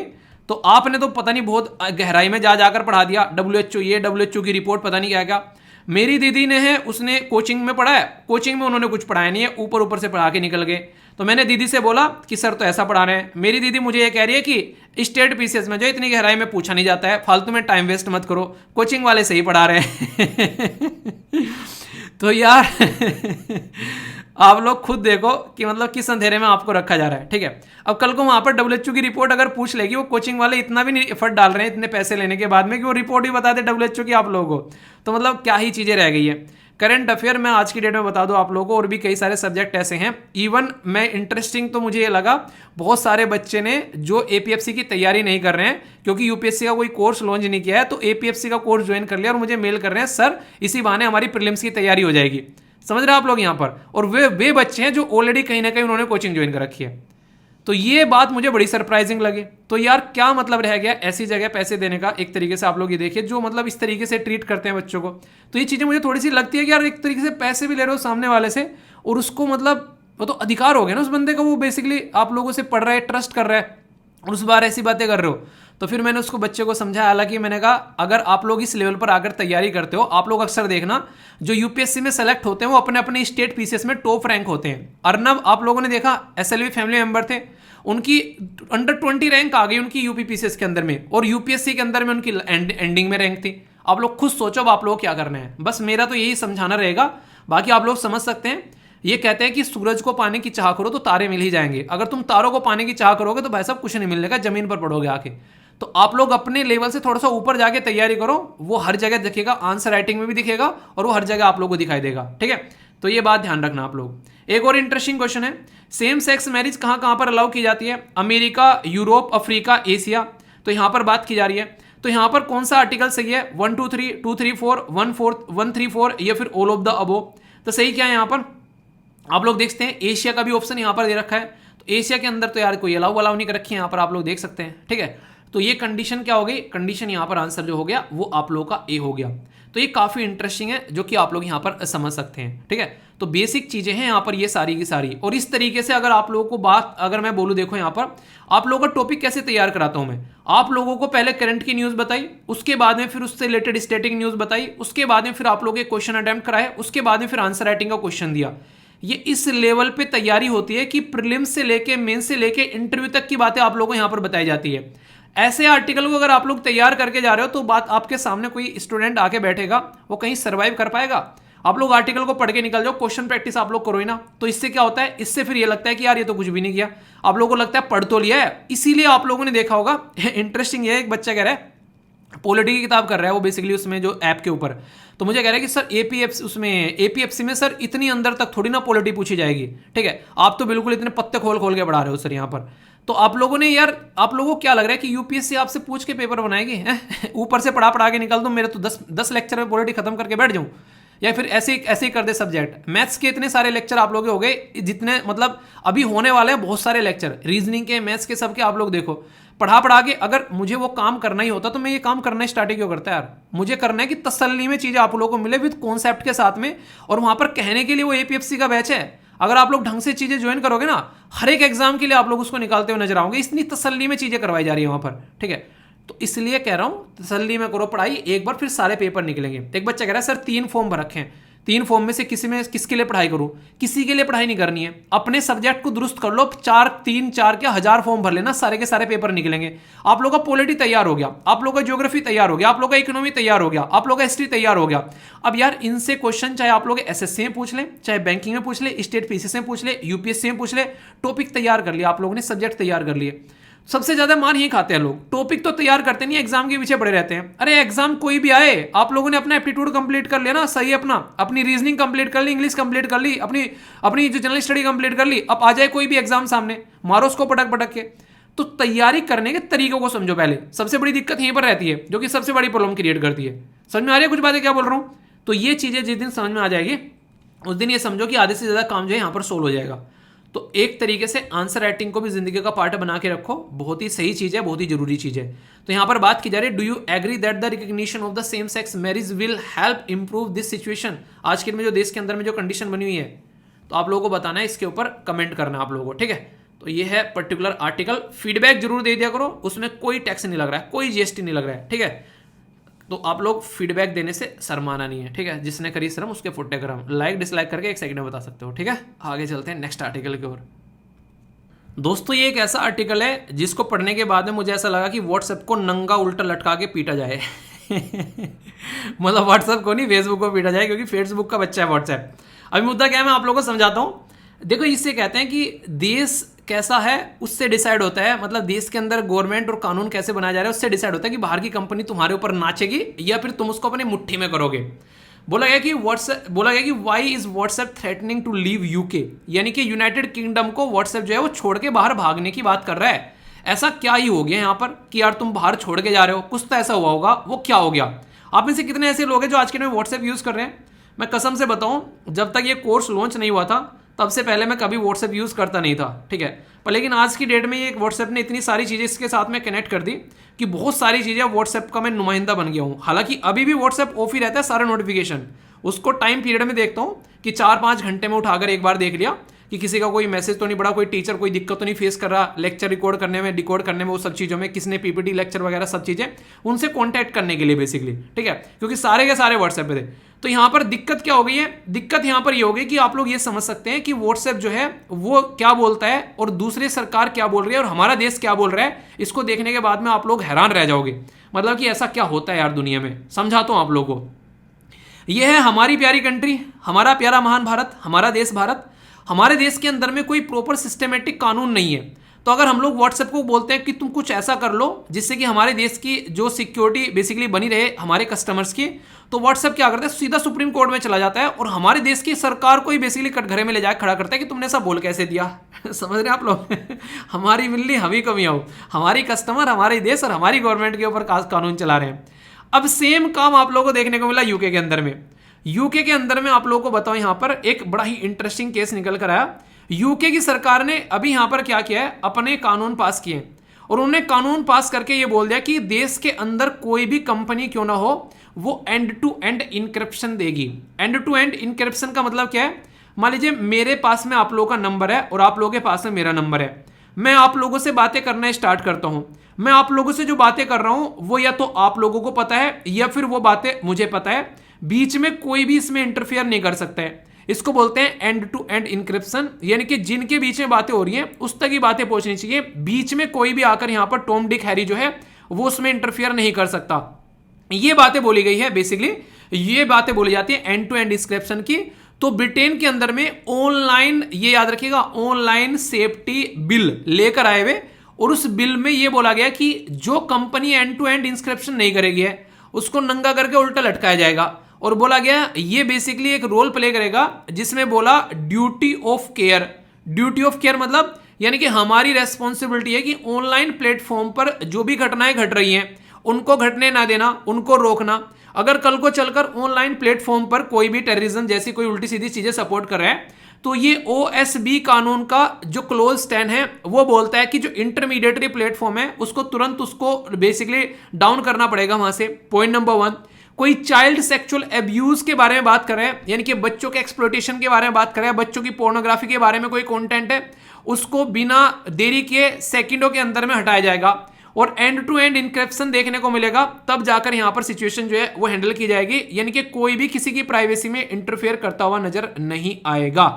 तो आपने तो पता नहीं बहुत गहराई में जाकर पढ़ा दिया। डब्ल्यूएचओ ये, डब्ल्यूएचओ की रिपोर्ट, पता नहीं क्या क्या। मेरी दीदी ने है, उसने कोचिंग में पढ़ा है, कोचिंग में उन्होंने कुछ पढ़ाया नहीं है, ऊपर ऊपर से पढ़ा के निकल गए। तो मैंने दीदी से बोला कि सर तो ऐसा पढ़ा रहे हैं। मेरी दीदी मुझे ये कह रही है कि स्टेट पीसीएस में जो इतनी गहराई में पूछा नहीं जाता है, फालतू में टाइम वेस्ट मत करो, कोचिंग वाले सही पढ़ा रहे हैं। तो यार आप लोग खुद देखो कि मतलब किस अंधेरे में आपको रखा जा रहा है। ठीक है, अब कल को वहां पर डब्ल्यूएचओ की रिपोर्ट अगर पूछ लेगी, वो कोचिंग वाले इतना भी नहीं एफर्ट डाल रहे हैं इतने पैसे लेने के बाद में कि वो रिपोर्ट ही बता दे डब्ल्यूएचओ की आप लोगों को, तो मतलब क्या ही चीजें रह गई है। करंट अफेयर मैं आज की डेट में बता दूं आप लोगों को, और भी कई सारे सब्जेक्ट ऐसे हैं। इवन मैं इंटरेस्टिंग तो मुझे ये लगा, बहुत सारे बच्चे ने जो एपीएफसी की तैयारी नहीं कर रहे हैं क्योंकि यूपीएससी का कोई कोर्स लॉन्च नहीं किया है, तो एपीएफसी का कोर्स ज्वाइन कर लिया और मुझे मेल कर रहे हैं सर इसी बहाने हमारी प्रीलिम्स की तैयारी हो जाएगी। समझ रहे हैं आप लोग यहाँ पर? और वे बच्चे हैं जो ऑलरेडी कहीं ना कहीं उन्होंने कोचिंग ज्वाइन कर रखी है। तो ये बात मुझे बड़ी सरप्राइजिंग लगी। तो यार क्या मतलब रह गया ऐसी जगह पैसे देने का? एक तरीके से आप लोग ये देखिए जो मतलब इस तरीके से ट्रीट करते हैं बच्चों को। तो ये चीज़ें मुझे थोड़ी सी लगती है कि यार एक तरीके से पैसे भी ले रहे हो सामने वाले से, और उसको मतलब वो तो अधिकार हो गया ना उस बंदे का, वो बेसिकली आप लोगों से पढ़ रहा है, ट्रस्ट कर रहा है, और उस बार ऐसी बातें कर रहे हो। तो फिर मैंने उसको बच्चे को समझाया, हालांकि मैंने कहा अगर आप लोग इस लेवल पर आकर तैयारी करते हो, आप लोग अक्सर देखना जो यूपीएससी में सेलेक्ट होते हैं वो अपने अपने स्टेट पीसीएस में टॉप रैंक होते हैं। अर्नब आप लोगों ने देखा, एसएलवी फैमिली मेंबर थे, उनकी अंडर 20 रैंक आ गई उनकी यूपी पीसीएस के अंदर में, और यूपीएससी के अंदर में उनकी एंडिंग में रैंक थी। आप लोग खुद सोचो अब आप लोग क्या करना है। बस मेरा तो यही समझाना रहेगा, बाकी आप लोग समझ सकते हैं। ये कहते हैं कि सूरज को पाने की चाह करो तो तारे मिल ही जाएंगे। अगर तुम तारों को पाने की चाह करोगे तो भाई साहब कुछ नहीं मिलने का, जमीन पर पड़ोगे आके। तो आप लोग अपने लेवल से थोड़ा सा ऊपर जाके तैयारी करो, वो हर जगह दिखेगा, आंसर राइटिंग में भी दिखेगा, और वो हर जगह आप लोग को दिखाई देगा। ठीक है, तो ये बात ध्यान रखना आप लोग। एक और इंटरेस्टिंग क्वेश्चन है, सेम सेक्स मैरिज कहां कहां पर अलाउ की जाती है? America, Europe, Africa, Asia. तो यहां पर बात की जा रही है। तो यहां पर कौन सा आर्टिकल सही है? 1 2 3 2 3 4 1 4 1 3 4 या फिर ऑल ऑफ द अबोव? तो सही क्या है यहां पर? आप लोग देखते हैं एशिया का भी ऑप्शन यहां पर दे रखा है। तो एशिया के अंदर तो यार कोई अलाउ नहीं कर रखी है यहां पर, आप लोग देख सकते हैं। ठीक है, तो ये कंडीशन क्या हो गई? कंडीशन यहां पर आंसर जो हो गया वो आप लोगों का ए हो गया। तो ये काफी इंटरेस्टिंग है जो कि आप लोग यहां पर समझ सकते हैं। ठीक है, तो बेसिक चीजें हैं यहां पर ये सारी की सारी। और इस तरीके से अगर आप लोगों को बात अगर मैं बोलूं, देखो यहां पर आप लोगों का टॉपिक कैसे तैयार कराता हूं मैं। आप लोगों को पहले करंट की न्यूज बताई, उसके बाद में फिर उससे रिलेटेड स्टैटिक न्यूज बताई, उसके बाद में फिर आप लोग एक क्वेश्चन अटेम्प्ट कराए, उसके बाद में फिर आंसर राइटिंग का क्वेश्चन दिया। ये इस लेवल पे तैयारी होती है कि प्रीलिम्स से लेके मेंस से लेके इंटरव्यू तक की बातें आप लोगों को यहां पर बताई जाती है। ऐसे आर्टिकल को अगर आप लोग तैयार करके जा रहे हो तो बात आपके सामने कोई स्टूडेंट आके बैठेगा, वो कहीं सर्वाइव कर पाएगा? आप लोग आर्टिकल को पढ़ के निकल जाओ, क्वेश्चन प्रैक्टिस आप लोग करो ही ना। तो इससे क्या होता है? इससे फिर ये लगता है कि यार ये तो कुछ भी नहीं किया। आप लोगों को लगता है पढ़ तो लिया है। इसीलिए आप लोगों ने देखा होगा, इंटरेस्टिंग ये एक बच्चा कह रहा है पॉलिटी की किताब कर रहा है वो बेसिकली उसमें जो ऐप के ऊपर, तो मुझे कह रहा है कि सर एपीएफसी में सर इतनी अंदर तक थोड़ी ना पॉलिटी पूछी जाएगी। ठीक है, आप तो बिल्कुल इतने पत्ते खोल खोल के पढ़ा रहे हो सर यहाँ पर। तो आप लोगों ने यार, आप लोगों को क्या लग रहा है कि यूपीएससी आपसे पूछ के पेपर बनाएगी? ऊपर से पढ़ा के निकल दो, मेरे तो 10 लेक्चर में पॉलिटी खत्म करके बैठ जाऊं, या फिर ऐसे ऐसे ही कर दे सब्जेक्ट। मैथ्स के इतने सारे लेक्चर आप लोग के हो गए, जितने मतलब अभी होने वाले हैं बहुत सारे लेक्चर, रीजनिंग के, मैथ्स के, सबके आप लोग देखो। पढ़ा के अगर मुझे वो काम करना ही होता तो मैं ये काम करना स्टार्ट क्यों करता यार। मुझे करना है कि तसल्ली में चीज़ें आप लोगों को मिले विद कॉन्सेप्ट के साथ में, और वहाँ पर कहने के लिए वो एपीएफसी का बैच है। अगर आप लोग ढंग से चीज़ें ज्वाइन करोगे ना, हर एक एग्जाम के लिए आप लोग उसको निकालते हुए नजर आओगे। इतनी तसल्ली में चीज़ें करवाई जा रही है वहाँ पर, ठीक है। तो इसलिए कह रहा हूँ तसल्ली में करो पढ़ाई, एक बार फिर सारे पेपर निकलेंगे। एक बच्चा कह रहा है सर 3 फॉर्म भर रखे हैं, 3 फॉर्म में से किसके लिए पढ़ाई करूँ? किसी के लिए पढ़ाई नहीं करनी है, अपने सब्जेक्ट को दुरुस्त कर लो। 4 क्या 1000 फॉर्म भर लेना, सारे के सारे पेपर निकलेंगे। आप लोगों का पॉलिटी तैयार हो गया, आप लोगों का ज्योग्राफी तैयार हो गया, आप लोगों का इकोनॉमी तैयार हो गया, आप लोगों का हिस्ट्री तैयार हो गया। अब यार इनसे क्वेश्चन चाहे आप लोग एसएससी में पूछ लें, चाहे बैंकिंग में पूछ ले, स्टेट पीसीएस में पूछ ले, यूपीएससी में पूछ ले, टॉपिक तैयार कर लिया आप लोगों ने, सब्जेक्ट तैयार कर लिए। सबसे ज्यादा मार यही खाते हैं लोग, टॉपिक तो तैयार करते नहीं, एग्जाम के पीछे पड़े रहते हैं। अरे एग्जाम कोई भी आए, आप लोगों ने अपना एप्टीट्यूड कंप्लीट कर लिया ना, सही, अपनी रीजनिंग कंप्लीट कर ली, इंग्लिश कंप्लीट कर ली, अपनी जो जनरल स्टडी कंप्लीट कर ली, अब आ जाए कोई भी एग्जाम सामने, मारो उसको पटक पटक के। तो तैयारी करने के तरीकों को समझो पहले। सबसे बड़ी दिक्कत यहीं पर रहती है, जो कि सबसे बड़ी प्रॉब्लम क्रिएट करती है। समझ में आ रही है कुछ बातें क्या बोल रहा हूं? तो ये चीजें जिस दिन समझ में आ जाएगी, उस दिन ये समझो कि आधे से ज्यादा काम जो है यहां पर सोल्व हो जाएगा। तो एक तरीके से आंसर राइटिंग को भी जिंदगी का पार्ट बना के रखो, बहुत ही सही चीज है, बहुत ही जरूरी चीज है। तो यहां पर बात की जा रही है, do you agree that the recognition of the same sex marriage will help improve this situation? आज के में जो देश के अंदर में जो कंडीशन बनी हुई है, तो आप लोगों को बताना है, इसके ऊपर कमेंट करना है आप लोगों को, ठीक है। तो ये है पर्टिकुलर आर्टिकल, फीडबैक जरूर दे दिया करो, उसमें कोई टैक्स नहीं लग रहा है, कोई जीएसटी नहीं लग रहा है, ठीक है। तो आप लोग फीडबैक देने से शर्माना नहीं है, ठीक है। जिसने करी शर्म उसके फुट्टे करम, लाइक डिसलाइक करके 1 सेकंड में बता सकते हो, ठीक है। आगे चलते हैं नेक्स्ट आर्टिकल की ओर। दोस्तों ये एक ऐसा आर्टिकल है जिसको पढ़ने के बाद में मुझे ऐसा लगा कि व्हाट्सएप को नंगा उल्टा लटका के पीटा जाए मतलब व्हाट्सएप को नहीं, फेसबुक को पीटा जाए, क्योंकि फेसबुक का बच्चा है व्हाट्सएप। अभी मुद्दा क्या है, मैं आप लोगों को समझाता हूं। देखो, इससे कहते हैं कि देश कैसा है उससे डिसाइड होता है, मतलब देश के अंदर गवर्नमेंट और कानून कैसे बनाया जा रहा है उससे डिसाइड होता है कि बाहर की कंपनी तुम्हारे ऊपर नाचेगी या फिर तुम उसको अपनी मुट्ठी में करोगे। बोला गया कि why is WhatsApp threatening to leave UK, यानी कि यूनाइटेड किंगडम को व्हाट्सएप जो है वो छोड़ के बाहर भागने की बात कर रहा है। ऐसा क्या ही हो गया यहाँ पर कि यार तुम बाहर छोड़ के जा रहे हो, कुछ तो ऐसा हुआ होगा, वो क्या हो गया? आप में से कितने ऐसे लोग हैं जो आज के दिन में व्हाट्सएप यूज कर रहे हैं? मैं कसम से बताऊं, जब तक ये कोर्स लॉन्च नहीं हुआ था तब से पहले मैं कभी व्हाट्सएप यूज करता नहीं था, ठीक है। पर लेकिन आज की डेट में ये व्हाट्सएप ने इतनी सारी चीजें इसके साथ में कनेक्ट कर दी कि बहुत सारी चीजें व्हाट्सएप का मैं नुमाइंदा बन गया हूं। हालांकि अभी भी व्हाट्सएप ऑफ ही रहता है, सारा नोटिफिकेशन उसको टाइम पीरियड में देखता हूं कि 4-5 घंटे में उठाकर एक बार देख लिया कि किसी का कोई मैसेज तो नहीं पड़ा, कोई टीचर कोई दिक्कत तो नहीं फेस कर रहा लेक्चर रिकॉर्ड करने में, डिकोड करने में, वो सब चीज़ों में, किसने पीपीटी लेक्चर वगैरह सब चीज़ें, उनसे कॉन्टैक्ट करने के लिए बेसिकली, ठीक है, क्योंकि सारे के सारे व्हाट्सएप पे थे। तो यहाँ पर दिक्कत क्या हो गई है? दिक्कत यहाँ पर ये हो गई कि आप लोग ये समझ सकते हैं कि व्हाट्सएप जो है वो क्या बोलता है और दूसरी सरकार क्या बोल रही है और हमारा देश क्या बोल रहा है, इसको देखने के बाद में आप लोग हैरान रह जाओगे। मतलब कि ऐसा क्या होता है यार दुनिया में, समझाता हूँ आप लोगों को। यह है हमारी प्यारी कंट्री, हमारा प्यारा महान भारत, हमारा देश भारत। हमारे देश के अंदर में कोई प्रॉपर सिस्टमेटिक कानून नहीं है। तो अगर हम लोग व्हाट्सएप को बोलते हैं कि तुम कुछ ऐसा कर लो जिससे कि हमारे देश की जो सिक्योरिटी बेसिकली बनी रहे हमारे कस्टमर्स की, तो व्हाट्सएप क्या करता है, सीधा सुप्रीम कोर्ट में चला जाता है और हमारे देश की सरकार को ही बेसिकली कटघरे में ले जाकर खड़ा करता है कि तुमने ऐसा बोल कैसे दिया समझ रहे हैं आप लोग हमारी बिल्ली हमी कमी आओ, हमारी कस्टमर, हमारे देश और हमारी गवर्नमेंट के ऊपर कानून चला रहे हैं। अब सेम काम आप लोगों को देखने को मिला यूके के अंदर में। यूके के अंदर में आप लोगों को बताऊं, यहां पर एक बड़ा ही इंटरेस्टिंग केस निकल कर आया। यूके की सरकार ने अभी यहां पर क्या किया है, अपने कानून पास किए और उन्होंने कानून पास करके ये बोल दिया कि देश के अंदर कोई भी कंपनी क्यों ना हो वो एंड टू एंड इनक्रिप्शन देगी। एंड टू एंड इनक्रिप्शन का मतलब क्या है? मान लीजिए मेरे पास में आप लोगों का नंबर है और आप लोगों के पास में मेरा नंबर है, मैं आप लोगों से बातें करना स्टार्ट करता हूं। मैं आप लोगों से जो बातें कर रहा हूं वो या तो आप लोगों को पता है या फिर वो बातें मुझे पता है, बीच में कोई भी इसमें इंटरफेयर नहीं कर सकता है। इसको बोलते हैं एंड टू एंड इनक्रिप्शन, यानी कि जिनके बीच में बातें हो रही हैं उस तक ही बातें पहुंचनी चाहिए, बीच में कोई भी आकर यहां पर टॉम डिक हैरी जो है वो उसमें इंटरफेयर नहीं कर सकता। ये बातें बोली गई है, बेसिकली ये बातें बोली जाती है एंड टू एंड इंक्रिप्शन की। तो ब्रिटेन के अंदर में ऑनलाइन, ये याद रखिएगा, ऑनलाइन सेफ्टी बिल लेकर आए हुए और उस बिल में ये बोला गया कि जो company end to end encryption नहीं करेगी है उसको नंगा करके उल्टा लटकाया जाएगा। और बोला गया ये बेसिकली एक रोल प्ले करेगा जिसमें बोला duty of care. Duty of care मतलब यानी कि हमारी रेस्पॉन्सिबिलिटी है कि ऑनलाइन प्लेटफॉर्म पर जो भी घटनाएं घट रही हैं उनको घटने ना देना, उनको रोकना। अगर कल को चलकर ऑनलाइन प्लेटफॉर्म पर कोई भी टेररिज्म जैसी कोई उल्टी सीधी चीजें सपोर्ट कर रहा है, तो ये OSB कानून का जो क्लोज 10 है वो बोलता है कि जो इंटरमीडिएटरी प्लेटफॉर्म है उसको तुरंत उसको बेसिकली डाउन करना पड़ेगा वहां से। पॉइंट नंबर 1, कोई चाइल्ड सेक्सुअल एब्यूज के बारे में बात कर रहे हैं, यानी कि बच्चों के एक्सप्लॉयटेशन के बारे में बात कर रहे हैं, बच्चों की पोर्नोग्राफी के बारे में कोई कंटेंट है, उसको बिना देरी के सेकंडों के अंदर में हटाया जाएगा और एंड टू एंड इंक्रिप्शन देखने को मिलेगा। तब जाकर यहां पर सिचुएशन जो है वो हैंडल की जाएगी, यानी कि कोई भी किसी की प्राइवेसी में इंटरफेयर करता हुआ नजर नहीं आएगा।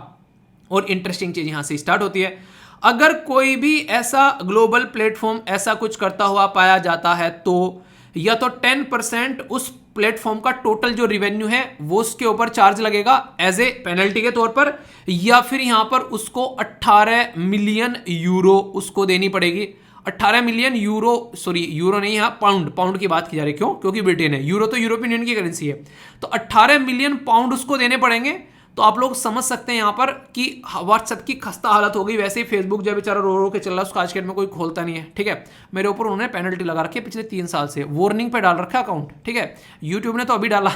और इंटरेस्टिंग चीज यहां से स्टार्ट होती है, अगर कोई भी ऐसा ग्लोबल प्लेटफॉर्म ऐसा कुछ करता हुआ पाया जाता है तो या तो 10% उस प्लेटफॉर्म का टोटल जो रिवेन्यू है वो उसके ऊपर चार्ज लगेगा एज ए पेनल्टी के तौर पर, या फिर यहां पर उसको 18 मिलियन यूरो उसको देनी पड़ेगी। 18 मिलियन यूरो, सॉरी यूरो नहीं, यहां पाउंड की बात की जा रही है। क्यों? क्योंकि ब्रिटेन है, यूरो तो यूरोपियन यूनियन की करेंसी है। तो 18 मिलियन पाउंड उसको देने पड़ेंगे। तो आप लोग समझ सकते हैं यहां पर कि व्हाट्सएप की खस्ता हालत हो गई। वैसे ही फेसबुक जो बेचारा रो रो के चल रहा है, उसका आज के डेट में कोई खोलता नहीं है। ठीक है, मेरे ऊपर उन्होंने पेनल्टी लगा रखी है पिछले 3 साल से, वार्निंग पे डाल रखा है अकाउंट। ठीक है, यूट्यूब ने तो अभी डाला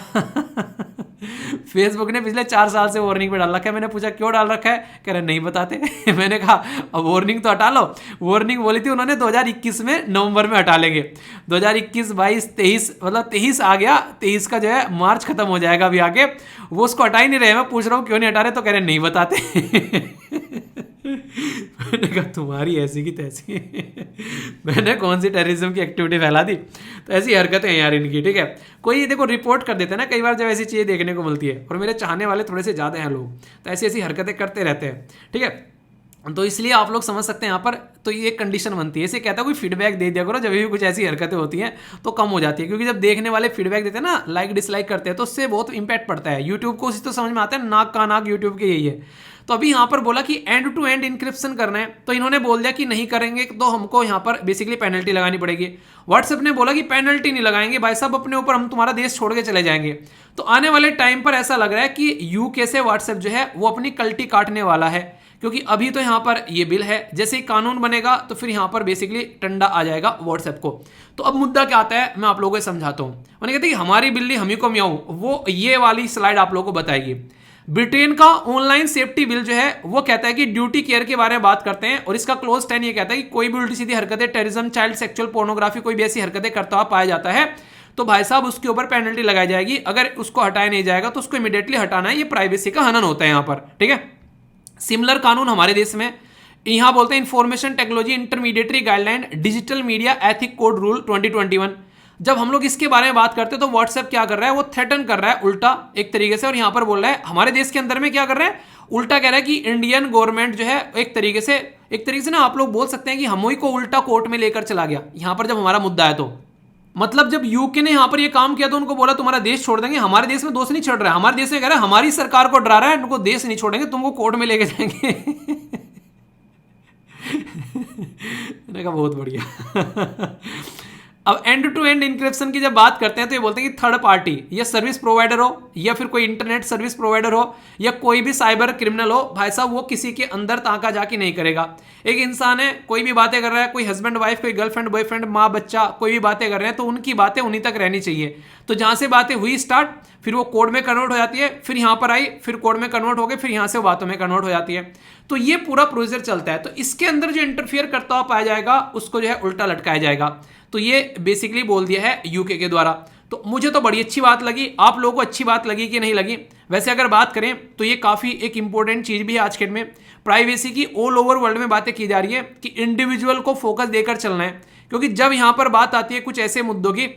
फेसबुक ने पिछले 4 साल से वार्निंग पे डाल रखा है। मैंने पूछा क्यों डाल रखा है, कह रहे नहीं बताते मैंने कहा अब वार्निंग तो हटा लो। वार्निंग बोली थी उन्होंने 2021 में नवंबर में हटा लेंगे। 2021, 22, 23, मतलब 23 आ गया, 23 का जो है मार्च खत्म हो जाएगा अभी आगे, वो उसको हटा ही नहीं रहे। मैं पूछ रहा हूँ क्यों नहीं हटा रहे, तो कह रहे नहीं बताते मैंने कहा तुम्हारी ऐसी की तैसी मैंने कौन सी टेररिज्म की एक्टिविटी फैला दी। तो ऐसी हरकतें हैं यार इनकी। ठीक है, कोई देखो रिपोर्ट कर देते हैं ना कई बार जब ऐसी चीज़ें देखने को मिलती है, और मेरे चाहने वाले थोड़े से ज़्यादा हैं लोग, तो ऐसी ऐसी हरकतें करते रहते हैं। ठीक है, तो इसलिए आप लोग समझ सकते हैं यहाँ पर तो ये एक कंडीशन बनती है। इसे कहता है कोई फीडबैक दे दिया करो जब भी कुछ ऐसी हरकतें होती हैं तो कम हो जाती है, क्योंकि जब देखने वाले फीडबैक देते हैं ना, लाइक डिसलाइक करते हैं, तो उससे बहुत इंपैक्ट पड़ता है। यूट्यूब को उसी तो समझ में आता है, नाक का नाक यूट्यूब के यही है। तो अभी यहाँ पर बोला कि एंड टू एंड इंक्रिप्शन करना है, तो इन्होंने बोल दिया कि नहीं करेंगे तो हमको यहाँ पर बेसिकली पेनल्टी लगानी पड़ेगी। व्हाट्सएप ने बोला कि पेनल्टी नहीं लगाएंगे भाई साहब, अपने ऊपर हम तुम्हारा देश छोड़ के चले जाएंगे। तो आने वाले टाइम पर ऐसा लग रहा है कि यूके से व्हाट्सएप जो है वो अपनी कल्टी काटने वाला है, क्योंकि अभी तो यहाँ पर ये बिल है, जैसे ही कानून बनेगा तो फिर यहाँ पर बेसिकली टंडा आ जाएगा व्हाट्सएप को। तो अब मुद्दा क्या आता है मैं आप लोगों को समझाता हूँ। मैंने कहते हैं कि हमारी बिल्ली हम ही को म्याऊं, वो ये वाली स्लाइड आप लोगों को बताएगी। ब्रिटेन का ऑनलाइन सेफ्टी बिल जो है वो कहता है कि ड्यूटी केयर के बारे में बात करते हैं, और इसका क्लोज 10 ये कहता है कि कोई भी उल्टी सीधी हरकतें, टेररिज्म, चाइल्ड सेक्सुअल पोर्नोग्राफी, कोई भी ऐसी हरकतें करता हुआ पाया जाता है तो भाई साहब उसके ऊपर पेनल्टी लगाई जाएगी। अगर उसको हटाया नहीं जाएगा तो उसको इमीडिएटली हटाना है। ये प्राइवेसी का हनन होता है यहाँ पर। ठीक है, सिमिलर कानून हमारे देश में यहां बोलते हैं information Technology Intermediary guideline digital media ethic code rule 2021। जब हम लोग इसके बारे में बात करते हैं तो व्हाट्सएप क्या कर रहा है, वो थ्रेटन कर रहा है उल्टा एक तरीके से, और यहां पर बोल रहा है हमारे देश के अंदर में क्या कर रहा है, उल्टा कह रहा है कि इंडियन गवर्नमेंट जो है एक तरीके से ना आप लोग बोल सकते हैं कि हम ही को उल्टा कोर्ट में लेकर चला गया यहां पर जब हमारा मुद्दा है। तो मतलब जब यूके ने यहां पर ये काम किया तो उनको बोला तुम्हारा देश छोड़ देंगे। हमारे देश में दोष नहीं छोड़ रहा है, हमारे देश में कह रहा है हमारी सरकार को डरा रहा है, उनको देश नहीं छोड़ेंगे, तुमको कोर्ट में लेके जाएंगे मैंने कहा बहुत बढ़िया अब एंड टू एंड इंक्रिप्शन की जब बात करते हैं तो ये बोलते हैं कि थर्ड पार्टी या सर्विस प्रोवाइडर हो या फिर कोई इंटरनेट सर्विस प्रोवाइडर हो या कोई भी साइबर क्रिमिनल हो, भाई साहब वो किसी के अंदर ताका जाके नहीं करेगा। एक इंसान है कोई भी बातें कर रहा है, कोई हस्बैंड वाइफ, कोई गर्लफ्रेंड बॉयफ्रेंड, माँ बच्चा, कोई भी बातें कर रहे हैं तो उनकी बातें उन्हीं तक रहनी चाहिए। तो जहां से बातें हुई स्टार्ट, फिर वो कोड में कन्वर्ट हो जाती है, फिर यहां पर आई, फिर कोड में कन्वर्ट हो गए, फिर यहां से बातों में कन्वर्ट हो जाती है। तो ये पूरा प्रोसीजर चलता है। तो इसके अंदर जो इंटरफियर करता हुआ पाया जाएगा उसको जो है उल्टा लटकाया जाएगा। तो ये बेसिकली बोल दिया है यूके के द्वारा। तो मुझे तो बड़ी अच्छी बात लगी, आप लोगों को अच्छी बात लगी कि नहीं लगी? वैसे अगर बात करें तो ये काफ़ी एक इंपॉर्टेंट चीज़ भी है आज के डेट में। प्राइवेसी की ऑल ओवर वर्ल्ड में बातें की जा रही है कि इंडिविजुअल को फोकस देकर चलना है, क्योंकि जब यहाँ पर बात आती है कुछ ऐसे मुद्दों की,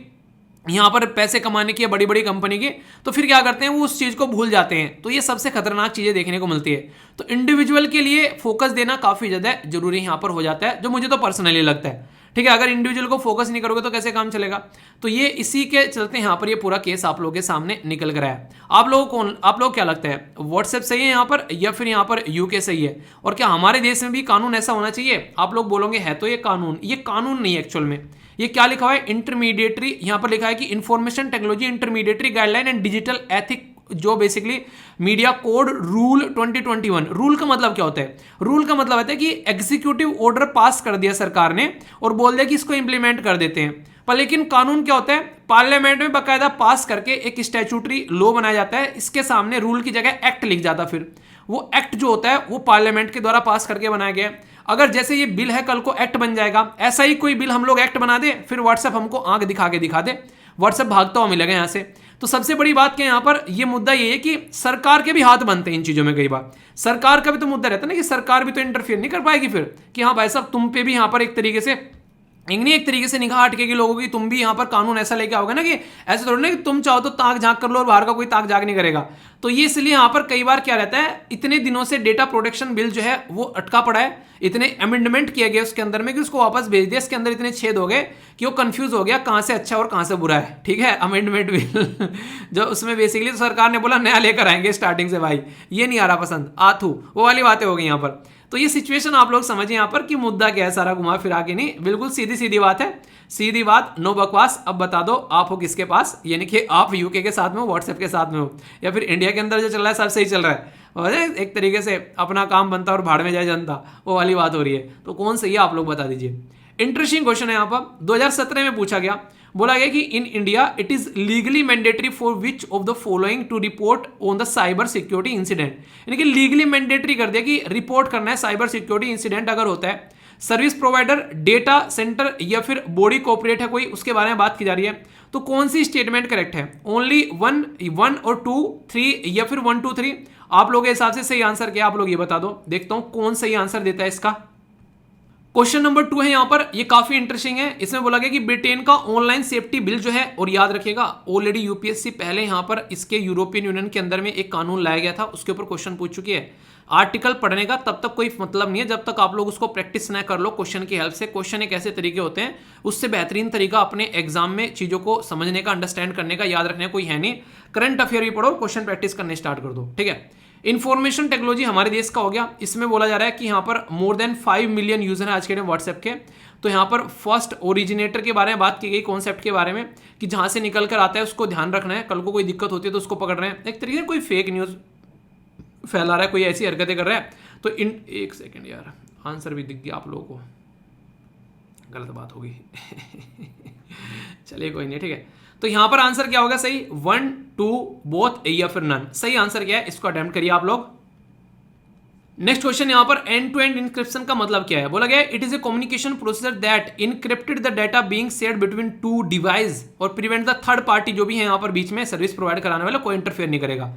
यहाँ पर पैसे कमाने की, बड़ी बड़ी कंपनी की, तो फिर क्या करते हैं वो उस चीज़ को भूल जाते हैं। तो ये सबसे खतरनाक चीज़ें देखने को मिलती है। तो इंडिविजुअल के लिए फोकस देना काफ़ी ज़्यादा जरूरी यहाँ पर हो जाता है, जो मुझे तो पर्सनली लगता है। ठीक है, अगर इंडिविजुअल को फोकस नहीं करोगे तो कैसे काम चलेगा? तो ये इसी के चलते यहाँ पर ये पूरा केस आप लोगों के सामने निकल कर आया। आप लोग क्या लगता है, व्हाट्सएप सही है यहाँ पर या फिर यहाँ पर यूके सही है? और क्या हमारे देश में भी कानून ऐसा होना चाहिए? आप लोग बोलोगे है तो ये कानून नहीं है एक्चुअल में। ये क्या लिखा हुआ है? इंटरमीडिएटरी, यहाँ पर लिखा है कि Information Technology Intermediary Guideline and Digital Ethic, जो basically media code rule 2021। Rule का मतलब क्या होता है? रूल का मतलब होता है कि एग्जीक्यूटिव ऑर्डर पास कर दिया सरकार ने और बोल दिया कि इसको इंप्लीमेंट कर देते हैं। पर लेकिन कानून क्या होता है, पार्लियामेंट में बाकायदा पास करके एक स्टैट्यूटरी लॉ बनाया जाता है, इसके सामने रूल की जगह एक्ट लिख जाता, फिर वो एक्ट जो होता है वो पार्लियामेंट के द्वारा पास करके बनाया गया है। अगर जैसे ये बिल है कल को एक्ट बन जाएगा, ऐसा ही कोई बिल हम लोग एक्ट बना दे, फिर व्हाट्सएप हमको आंख दिखा के दिखा दे, व्हाट्सएप भागता हुआ मिलेगा यहाँ से। तो सबसे बड़ी बात क्या है यहाँ पर, ये मुद्दा ये है कि सरकार के भी हाथ बनते हैं इन चीजों में। कई बार सरकार का भी तो मुद्दा रहता है ना कि सरकार भी तो इंटरफियर नहीं कर पाएगी फिर कि हाँ भाई साहब तुम पे भी यहाँ पर एक तरीके से एक तरीके से निगाह हटकेगी लोगों की, तुम भी यहाँ पर कानून ऐसा लेके आओगे ना कि ऐसे थोड़ा ना कि तुम चाहो तो ताक झांक कर लो और बाहर का कोई ताक झांक नहीं करेगा। तो ये इसलिए यहाँ पर कई बार क्या रहता है, इतने दिनों से डेटा प्रोटेक्शन बिल जो है वो अटका पड़ा है, इतने अमेंडमेंट किए गए उसके अंदर में कि उसको वापस भेज दिया, इसके अंदर इतने छेद हो गए कि वो कंफ्यूज हो गया कहाँ से अच्छा और कहाँ से बुरा है। ठीक है, अमेंडमेंट बिल जो उसमें बेसिकली तो सरकार ने बोला नया लेकर आएंगे स्टार्टिंग से, भाई ये नहीं आ रहा पसंद, आथू वो वाली बातें हो गई यहाँ पर। तो ये सिचुएशन आप लोग समझिए यहाँ पर कि मुद्दा क्या है, सारा घुमा फिरा के नहीं, बिल्कुल सीधी सीधी बात है, सीधी बात, नो बकवास। अब बता दो आप हो किसके पास, यानी कि आप यूके के साथ में हो, व्हाट्सएप के साथ में हो, या फिर इंडिया के अंदर जो चल रहा है सब सही चल रहा है और एक तरीके से अपना काम बनता और भाड़ में जाए जनता, वो वाली बात हो रही है। तो कौन सही है आप लोग बता दीजिए। इंटरेस्टिंग क्वेश्चन है यहाँ पर, 2017 में पूछा गया, बोला गया कि in India it is legally mandatory for which of the following to report on the cyber security incident, यानी कि लीगली मैंडेटरी कर दिया कि रिपोर्ट करना है साइबर सिक्योरिटी इंसिडेंट अगर होता है। सर्विस प्रोवाइडर, डेटा सेंटर या फिर बॉडी कॉर्पोरेट है कोई, उसके बारे में बात की जा रही है। तो कौन सी स्टेटमेंट करेक्ट है, ओनली वन और 2, 3 या फिर 1, 2, 3? आप लोगों के हिसाब से सही आंसर क्या, आप लोग ये बता दो, देखता हूं कौन सही आंसर देता है इसका। क्वेश्चन नंबर 2 है यहाँ पर, ये काफी इंटरेस्टिंग है। इसमें बोला गया कि ब्रिटेन का ऑनलाइन सेफ्टी बिल जो है, और याद रखिएगा ऑलरेडी यूपीएससी पहले यहाँ पर इसके यूरोपियन यूनियन के अंदर में एक कानून लाया गया था, उसके ऊपर क्वेश्चन पूछ चुकी है। आर्टिकल पढ़ने का तब तक कोई मतलब नहीं है जब तक आप लोग उसको प्रैक्टिस ना कर लो क्वेश्चन की हेल्प से। क्वेश्चन एक ऐसे तरीके होते हैं, उससे बेहतरीन तरीका अपने एग्जाम में चीजों को समझने का, अंडरस्टैंड करने का, याद रखने का कोई है नहीं। करंट अफेयर भी पढ़ो, क्वेश्चन प्रैक्टिस करने स्टार्ट कर दो। ठीक है, इंफॉर्मेशन टेक्नोलॉजी हमारे देश का हो गया। इसमें बोला जा रहा है कि यहाँ पर मोर देन 5 मिलियन यूजर है आज के टाइम व्हाट्सएप के। तो यहाँ पर फर्स्ट ओरिजिनेटर के बारे में बात की गई, कॉन्सेप्ट के बारे में कि जहां से निकल कर आता है उसको ध्यान रखना है, कल को कोई दिक्कत होती है तो उसको पकड़ रहे हैं। एक तरीके से कोई फेक न्यूज फैला रहा है, कोई ऐसी हरकतें कर रहा है तो एक सेकेंड यार, आंसर भी दिख गया आप लोगों को, गलत बात होगी चलिए कोई नहीं, ठीक है। तो यहां पर आंसर क्या होगा सही, 1, 2 बोथ या फिर नन। सही आंसर क्या है, इसको अटेम्प्ट करिए आप लोग। नेक्स्ट क्वेश्चन यहां पर एंड टू एंड इंक्रिप्शन का मतलब क्या है, बोला गया it is a communication processor that encrypted the data being shared between 2 device और प्रिवेंट द थर्ड पार्टी, जो भी है यहां पर बीच में सर्विस प्रोवाइड कराने वाला, कोई इंटरफेयर नहीं करेगा।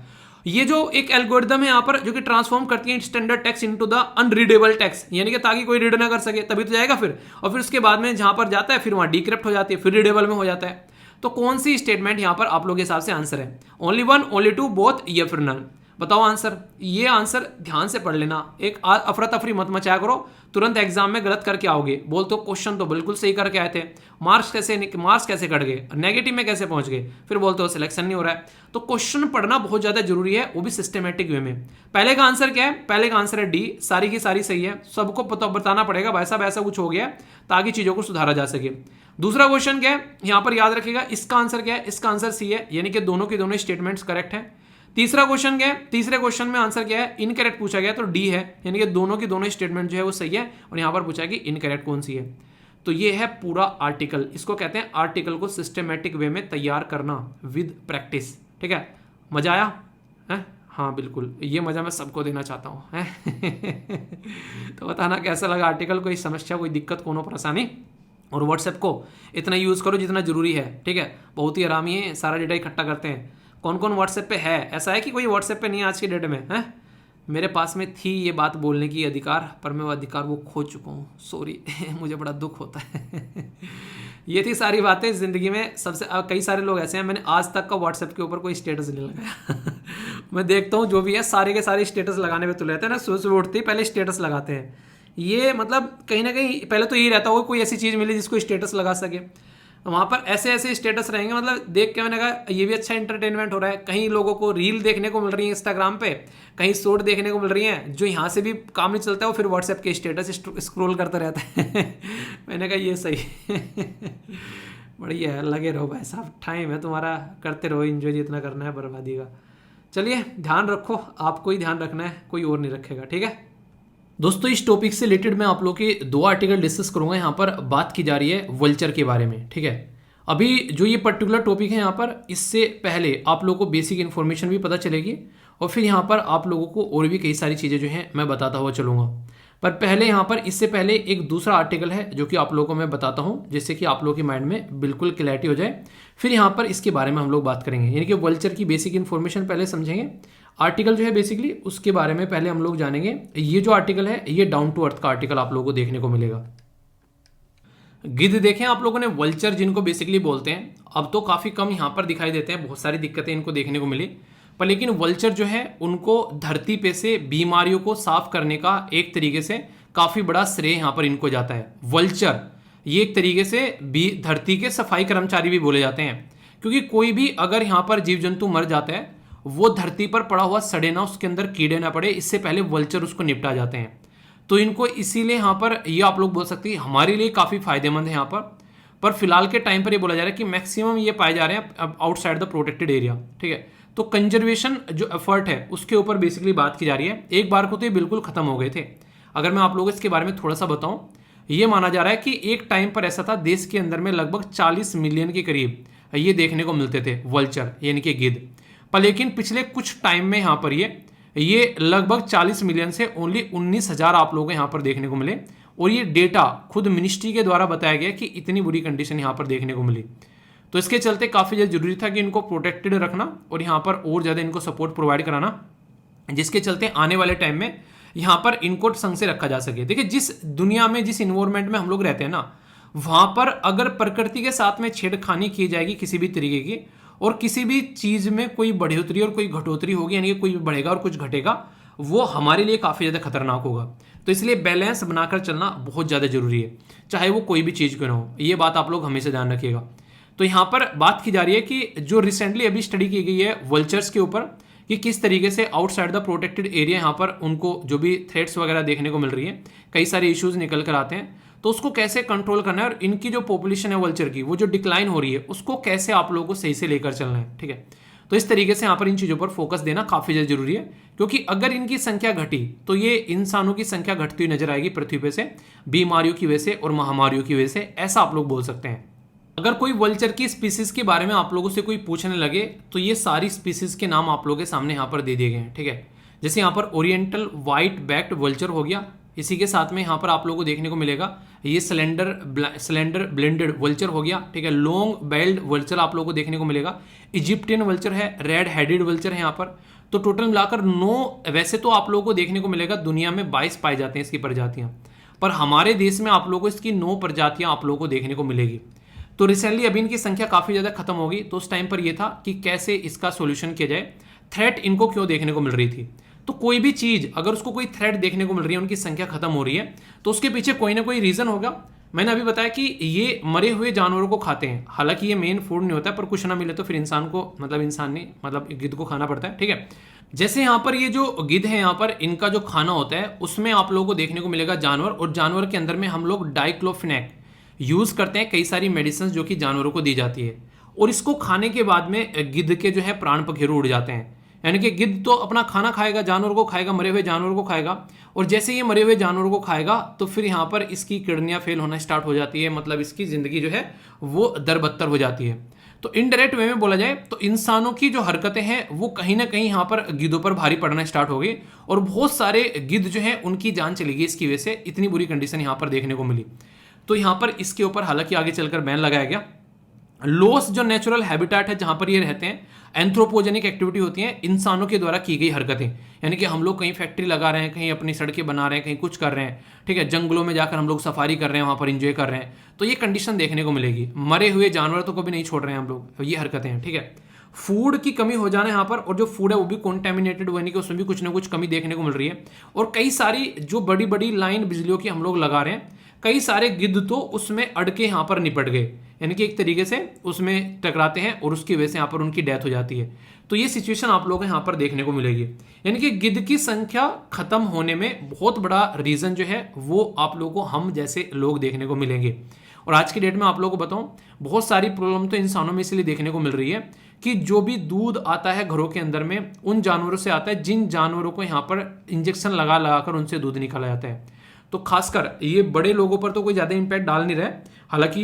ये जो एक एल्गोरिदम है यहाँ पर जो कि ट्रांसफॉर्म करती है standard text into the unreadable text, यानी कि ताकि कोई रीड ना कर सके, तभी तो जाएगा फिर, और फिर उसके बाद में जहां पर जाता है फिर वहां डिक्रिप्ट हो जाती है, फिर रीडेबल में हो जाता है। तो कौन सी स्टेटमेंट यहां पर आप लोगों के हिसाब से आंसर है, ओनली 1, ओनली 2, बोथ या फिर नन? बताओ आंसर। ये आंसर ध्यान से पढ़ लेना, एक अफरा तफरी मत मचाया करो, तुरंत एग्जाम में गलत करके आओगे। बोल तो क्वेश्चन तो बिल्कुल सही करके आए थे, मार्क्स कैसे कट गए, नेगेटिव में कैसे पहुंच गए, फिर बोलते हो सिलेक्शन नहीं हो रहा है। तो क्वेश्चन पढ़ना बहुत ज्यादा जरूरी है, वो भी सिस्टमेटिक वे में। पहले का आंसर क्या है, पहले का आंसर है डी, सारी की सारी सही है। सबको बताना पड़ेगा भाई साहब ऐसा कुछ हो गया ताकि चीजों को सुधारा जा सके। दूसरा क्वेश्चन क्या है यहां पर, याद रखिएगा इसका आंसर क्या है, इसका आंसर सी है, यानी कि दोनों की दोनों स्टेटमेंट्स करेक्ट है। तीसरा क्वेश्चन क्या है, तीसरे क्वेश्चन में आंसर क्या है, इनकरेक्ट पूछा गया तो डी है, यानी कि दोनों की दोनों स्टेटमेंट जो है वो सही है, और यहां पर पूछा है कि इनकरेक्ट कौन सी है। तो ये है पूरा आर्टिकल, इसको कहते हैं आर्टिकल को सिस्टमेटिक वे में तैयार करना विद प्रैक्टिस। ठीक है, मजा आया है? हाँ बिल्कुल, ये मजा मैं सबको देना चाहता हूँ तो बताना कैसा लगा आर्टिकल, कोई समस्या, कोई दिक्कत, कोनो परेशानी। और व्हाट्सएप को इतना यूज़ करो जितना जरूरी है। ठीक है, बहुत ही आरामी है, सारा डेटा इकट्ठा करते हैं। कौन कौन व्हाट्सएप पे है, ऐसा है कि कोई व्हाट्सएप पे नहीं है आज के डेट में है? मेरे पास में थी ये बात बोलने की अधिकार, पर मैं वो अधिकार वो खो चुका हूँ, सॉरी मुझे बड़ा दुख होता है ये थी सारी बातें ज़िंदगी में। सबसे कई सारे लोग ऐसे हैं, मैंने आज तक का व्हाट्सएप के ऊपर कोई स्टेटस नहीं लगाया मैं देखता हूँ जो भी है सारे के सारे स्टेटस लगाने पे तुले रहते हैं ना, सुबह सुबह उठते ही पहले स्टेटस लगाते हैं। ये मतलब कहीं ना कहीं पहले तो यही रहता होगा कोई ऐसी चीज़ मिले जिसको स्टेटस लगा सके, वहाँ पर ऐसे ऐसे स्टेटस रहेंगे। मतलब देख के मैंने कहा ये भी अच्छा इंटरटेनमेंट हो रहा है। कहीं लोगों को रील देखने को मिल रही है इंस्टाग्राम पे, कहीं शॉर्ट देखने को मिल रही है, जो यहाँ से भी काम नहीं चलता है वो फिर व्हाट्सएप के स्टेटस स्क्रॉल करता रहता है मैंने कहा ये सही बढ़िया है, लगे रहो भाई साहब, टाइम है तुम्हारा, करते रहो एंजॉय जितना करना है बर्बादी का। चलिए ध्यान रखो, आपको ही ध्यान रखना है, कोई और नहीं रखेगा। ठीक है दोस्तों, इस टॉपिक से रिलेटेड मैं आप लोग के 2 आर्टिकल डिस्कस करूंगा। यहाँ पर बात की जा रही है वल्चर के बारे में। ठीक है, अभी जो ये पर्टिकुलर टॉपिक है यहाँ पर, इससे पहले आप लोगों को बेसिक इन्फॉर्मेशन भी पता चलेगी और फिर यहाँ पर आप लोगों को और भी कई सारी चीज़ें जो हैं मैं बताता हुआ चलूँगा। पर पहले यहाँ पर इससे पहले एक दूसरा आर्टिकल है जो कि आप लोगों को मैं बताता हूँ, जिससे कि आप लोगों के माइंड में बिल्कुल क्लैरिटी हो जाए। फिर यहाँ पर इसके बारे में हम लोग बात करेंगे, यानी कि वल्चर की बेसिक इन्फॉर्मेशन पहले समझेंगे। आर्टिकल जो है बेसिकली उसके बारे में पहले हम लोग जानेंगे। ये जो आर्टिकल है ये डाउन टू अर्थ का आर्टिकल आप लोगों को देखने को मिलेगा। गिद्ध देखें आप लोगों ने, वल्चर जिनको बेसिकली बोलते हैं, अब तो काफ़ी कम यहाँ पर दिखाई देते हैं, बहुत सारी दिक्कतें इनको देखने को मिली। पर लेकिन वल्चर जो है उनको धरती पे से बीमारियों को साफ करने का एक तरीके से काफ़ी बड़ा श्रेय यहाँ पर इनको जाता है। वल्चर ये एक तरीके से धरती के सफाई कर्मचारी भी बोले जाते हैं, क्योंकि कोई भी अगर यहाँ पर जीव जंतु मर जाता है, वो धरती पर पड़ा हुआ सड़े ना, उसके अंदर कीड़े ना पड़े, इससे पहले वल्चर उसको निपटा जाते हैं। तो इनको इसीलिए यहाँ पर ये आप लोग बोल सकते हैं हमारे लिए काफ़ी फायदेमंद है यहाँ पर फिलहाल के टाइम पर ये बोला जा रहा है कि मैक्सिमम ये पाए जा रहे हैं आउटसाइड द प्रोटेक्टेड एरिया। ठीक है, तो कंजर्वेशन जो एफर्ट है उसके ऊपर बेसिकली बात की जा रही है। एक बार को तो ये बिल्कुल खत्म हो गए थे। अगर मैं आप लोगों को इसके बारे में थोड़ा सा बताऊं, ये माना जा रहा है कि एक टाइम पर ऐसा था देश के अंदर में लगभग 40 मिलियन के करीब ये देखने को मिलते थे वल्चर यानी कि गिद्ध। पर लेकिन पिछले कुछ टाइम में यहाँ पर ये लगभग 40 मिलियन से ओनली 19,000 आप लोगों को यहाँ पर देखने को मिले। और ये डेटा खुद मिनिस्ट्री के द्वारा बताया गया कि इतनी बुरी कंडीशन यहाँ पर देखने को मिली। तो इसके चलते काफ़ी ज़्यादा जरूरी था कि इनको प्रोटेक्टेड रखना और यहाँ पर और ज़्यादा इनको सपोर्ट प्रोवाइड कराना, जिसके चलते आने वाले टाइम में यहाँ पर इनको संग से रखा जा सके। देखिए, जिस दुनिया में जिस इन्वायरमेंट में हम लोग रहते हैं ना, वहाँ पर अगर प्रकृति के साथ में छेड़खानी की जाएगी किसी भी तरीके की, और किसी भी चीज़ में कोई बढ़ोतरी और कोई घटोतरी होगी, यानी कि कोई बढ़ेगा और कुछ घटेगा, वो हमारे लिए काफ़ी ज़्यादा खतरनाक होगा। तो इसलिए बैलेंस बनाकर चलना बहुत ज़्यादा जरूरी है, चाहे वो कोई भी चीज़ क्यों ना हो। ये बात आप लोग हमेशा ध्यान रखिएगा। तो यहाँ पर बात की जा रही है कि जो रिसेंटली अभी स्टडी की गई है वल्चर्स के ऊपर, कि किस तरीके से आउटसाइड द प्रोटेक्टेड एरिया यहाँ पर उनको जो भी थ्रेट्स वगैरह देखने को मिल रही है, कई सारे इश्यूज निकल कर आते हैं, तो उसको कैसे कंट्रोल करना है और इनकी जो पॉपुलेशन है वल्चर की, वो जो डिक्लाइन हो रही है, उसको कैसे आप लोगों को सही से लेकर चलना है। ठीक है, तो इस तरीके से यहाँ पर इन चीज़ों पर फोकस देना काफ़ी ज़्यादा जरूरी है, क्योंकि अगर इनकी संख्या घटी तो ये इंसानों की संख्या घटती हुई नजर आएगी पृथ्वी पे से, बीमारियों की वजह से और महामारियों की वजह से, ऐसा आप लोग बोल सकते हैं। अगर कोई वल्चर की स्पीसीज के बारे में आप लोगों से कोई पूछने लगे तो ये सारी स्पीसीज के नाम आप लोगों के सामने यहाँ पर दे दिए गए हैं। ठीक है, जैसे यहाँ पर ओरिएंटल व्हाइट बैक्ड वल्चर हो गया, इसी के साथ में यहाँ पर आप लोगों को देखने को मिलेगा ये सिलेंडर ब्लेंडेड वल्चर हो गया। ठीक है, लॉन्ग बेल्ड वल्चर आप लोगों को देखने को मिलेगा, इजिप्टियन वल्चर है, रेड हेडेड वल्चर है यहाँ पर। तो टोटल मिलाकर 9, वैसे तो आप लोगों को देखने को मिलेगा दुनिया में 22 पाई जाते हैं इसकी प्रजातियां, पर हमारे देश में आप लोगों को इसकी 9 प्रजातियां आप लोगों को देखने को मिलेगी। तो रिसेंटली अभी इनकी संख्या काफ़ी ज़्यादा खत्म होगी, तो उस टाइम पर यह था कि कैसे इसका सोल्यूशन किया जाए। थ्रेट इनको क्यों देखने को मिल रही थी, तो कोई भी चीज़ अगर उसको कोई थ्रेट देखने को मिल रही है, उनकी संख्या खत्म हो रही है, तो उसके पीछे कोई ना कोई रीज़न होगा। मैंने अभी बताया कि ये मरे हुए जानवरों को खाते हैं, हालांकि ये मेन फूड नहीं होता है, पर कुछ ना मिले तो फिर इंसान को, इंसान नहीं, गिद्ध को खाना पड़ता है। ठीक है, जैसे यहाँ पर ये जो गिद्ध है, यहाँ पर इनका जो खाना होता है उसमें आप लोगों को देखने को मिलेगा जानवर, और जानवर के अंदर में हम लोग डाइक्लोफिनेक यूज़ करते हैं, कई सारी मेडिसिन जो कि जानवरों को दी जाती है, और इसको खाने के बाद में गिद्ध के जो है प्राण पखेरु उड़ जाते हैं। यानी कि गिद्ध तो अपना खाना खाएगा, जानवर को खाएगा, मरे हुए जानवर को खाएगा, और जैसे ये मरे हुए जानवर को खाएगा तो फिर यहाँ पर इसकी किडनियाँ फेल होना स्टार्ट हो जाती है, मतलब इसकी ज़िंदगी जो है वो दरबत्तर हो जाती है। तो इनडायरेक्ट वे में बोला जाए तो इंसानों की जो हरकतें हैं वो कहीं ना कहीं यहाँ पर गिद्धों पर भारी पड़ना स्टार्ट हो गई, और बहुत सारे गिद्ध जो है उनकी जान चली गई इसकी वजह से, इतनी बुरी कंडीशन यहाँ पर देखने को मिली। तो यहाँ पर इसके ऊपर हालांकि आगे चलकर बैन लगाया गया। लॉस जो नेचुरल हैबिटेट है जहां पर ये रहते हैं, एंथ्रोपोजेनिक एक्टिविटी होती है, इंसानों के द्वारा की गई हरकतें, यानी कि हम लोग कहीं फैक्ट्री लगा रहे हैं, कहीं अपनी सड़कें बना रहे हैं, कहीं कुछ कर रहे हैं। ठीक है, जंगलों में जाकर हम लोग सफारी कर रहे हैं, वहां पर एंजॉय कर रहे हैं, तो ये कंडीशन देखने को मिलेगी। मरे हुए जानवर तो कभी नहीं छोड़ रहे हैं हम लोग, ये हरकतें हैं। ठीक है, फूड की कमी हो जाना यहाँ पर, और जो फूड है वो भी कॉन्टेमिनेटेड होने की, उसमें भी कुछ ना कुछ कमी देखने को मिल रही है। और कई सारी जो बड़ी बड़ी लाइन बिजलियों की हम लोग लगा रहे हैं, कई सारे गिद्ध तो उसमें अड़के यहाँ पर निपट गए, यानी कि एक तरीके से उसमें टकराते हैं और उसकी वजह से यहाँ पर उनकी डेथ हो जाती है। तो ये सिचुएशन आप लोगों को यहाँ पर देखने को मिलेगी, यानी कि गिद्ध की संख्या खत्म होने में बहुत बड़ा रीजन जो है वो आप लोगों को हम जैसे लोग देखने को मिलेंगे। और आज की डेट में आप लोगों को बताऊं, बहुत सारी प्रॉब्लम तो इंसानों में इसलिए देखने को मिल रही है कि जो भी दूध आता है घरों के अंदर में, उन जानवरों से आता है जिन जानवरों को यहाँ पर इंजेक्शन लगा लगाकर उनसे दूध निकाला जाता है। तो खासकर ये बड़े लोगों पर तो कोई ज़्यादा इंपैक्ट डाल नहीं रहा है, हालांकि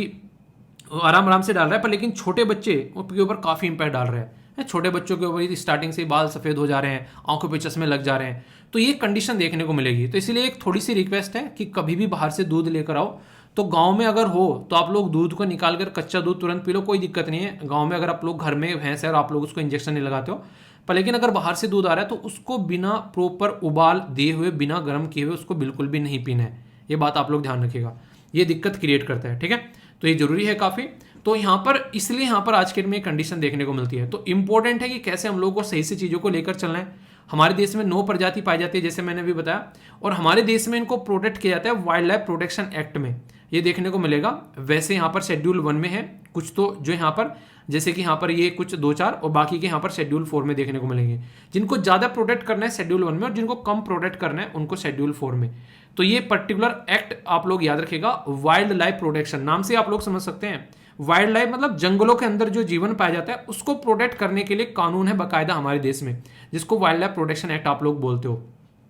आराम आराम से डाल रहा है, पर लेकिन छोटे बच्चे के ऊपर काफ़ी इंपैक्ट डाल रहा है। छोटे बच्चों के ऊपर स्टार्टिंग से बाल सफ़ेद हो जा रहे हैं, आंखों पे चश्मे लग जा रहे हैं, तो ये कंडीशन देखने को मिलेगी। तो इसलिए एक थोड़ी सी रिक्वेस्ट है कि कभी भी बाहर से दूध लेकर आओ तो गांव में अगर हो तो आप लोग दूध को निकाल कर कच्चा दूध तुरंत पी लो, कोई दिक्कत नहीं है। गांव में अगर आप लोग घर में भैंस है और आप लोग उसको इंजेक्शन नहीं लगाते हो, पर लेकिन अगर बाहर से दूध आ रहा है तो उसको बिना प्रॉपर उबाल दिए हुए, बिना गर्म किए हुए उसको बिल्कुल भी नहीं पीना है। ये बात आप लोग ध्यान रखिएगा, ये दिक्कत क्रिएट करता है, ठीक है। तो ये जरूरी है काफ़ी। तो यहाँ पर इसलिए यहाँ पर आज के दिन में कंडीशन देखने को मिलती है। तो इंपॉर्टेंट है कि कैसे हम लोगों को सही से चीज़ों को लेकर चलना है। हमारे देश में 9 प्रजाति पाई जाती है, जैसे मैंने अभी बताया, और हमारे देश में इनको प्रोटेक्ट किया जाता है वाइल्ड लाइफ प्रोटेक्शन एक्ट में, ये देखने को मिलेगा। वैसे यहाँ पर शेड्यूल 1 में है कुछ, तो जो यहाँ पर जैसे कि यहाँ पर ये कुछ 2-4 और बाकी के यहाँ पर शेड्यूल 4 में देखने को मिलेंगे। जिनको ज़्यादा प्रोटेक्ट करना है शेड्यूल 1 में, और जिनको कम प्रोटेक्ट करना है उनको शेड्यूल 4 में। तो ये पर्टिकुलर एक्ट आप लोग याद रखिएगा, वाइल्ड लाइफ प्रोटेक्शन नाम से आप लोग समझ सकते हैं। वाइल्ड लाइफ मतलब जंगलों के अंदर जो जीवन पाया जाता है उसको प्रोटेक्ट करने के लिए कानून है बाकायदा हमारे देश में, जिसको वाइल्ड लाइफ प्रोटेक्शन एक्ट आप लोग बोलते हो।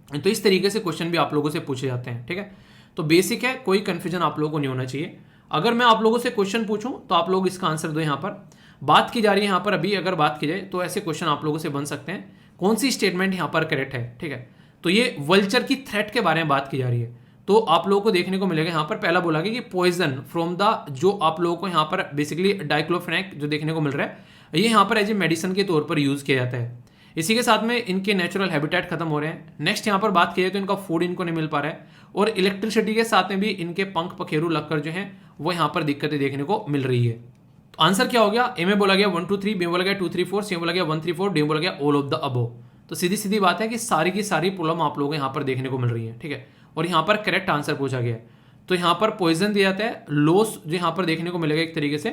तो इस तरीके से क्वेश्चन भी आप लोगों से पूछे जाते हैं, ठीक है। तो बेसिक है, कोई कंफ्यूजन आप लोगों को नहीं होना चाहिए। अगर मैं आप लोगों से क्वेश्चन पूछूं तो आप लोग इसका आंसर दो। यहाँ पर बात की जा रही है, यहाँ पर अभी अगर बात की जाए तो ऐसे क्वेश्चन आप लोगों से बन सकते हैं, कौन सी स्टेटमेंट यहाँ पर करेक्ट है, ठीक है। तो ये वल्चर की थ्रेट के बारे में बात की जा रही है। तो आप लोगों को देखने को मिलेगा यहाँ पर पहला बोला गया कि पॉइजन फ्रॉम द, जो आप लोगों को यहाँ पर बेसिकली डाइक्लोफेनेक जो देखने को मिल रहा है, ये यहाँ पर एज ए मेडिसिन के तौर पर यूज किया जाता है। इसी के साथ में इनके नेचुरल हैबिटेट खत्म हो रहे हैं। नेक्स्ट यहाँ पर बात की जाए तो इनका फूड इनको नहीं मिल पा रहा है, और इलेक्ट्रिसिटी के साथ में भी इनके पंख पखेरु लगकर जो है वो यहाँ पर दिक्कतें देखने को मिल रही है। तो आंसर क्या हो गया, ए में बोला गया 1 2 3, बी में बोला गया 2 3 4, सी में बोला गया 1 3 4, डी में बोला गया ऑल ऑफ द अबव। तो सीधी सीधी बात है कि सारी की सारी प्रॉब्लम आप लोगों को यहाँ पर देखने को मिल रही है, ठीक है। और यहाँ पर करेक्ट आंसर पूछा गया है। तो यहाँ पर पॉइजन दिया जाता है, लॉस जो यहाँ पर देखने को मिलेगा एक तरीके से।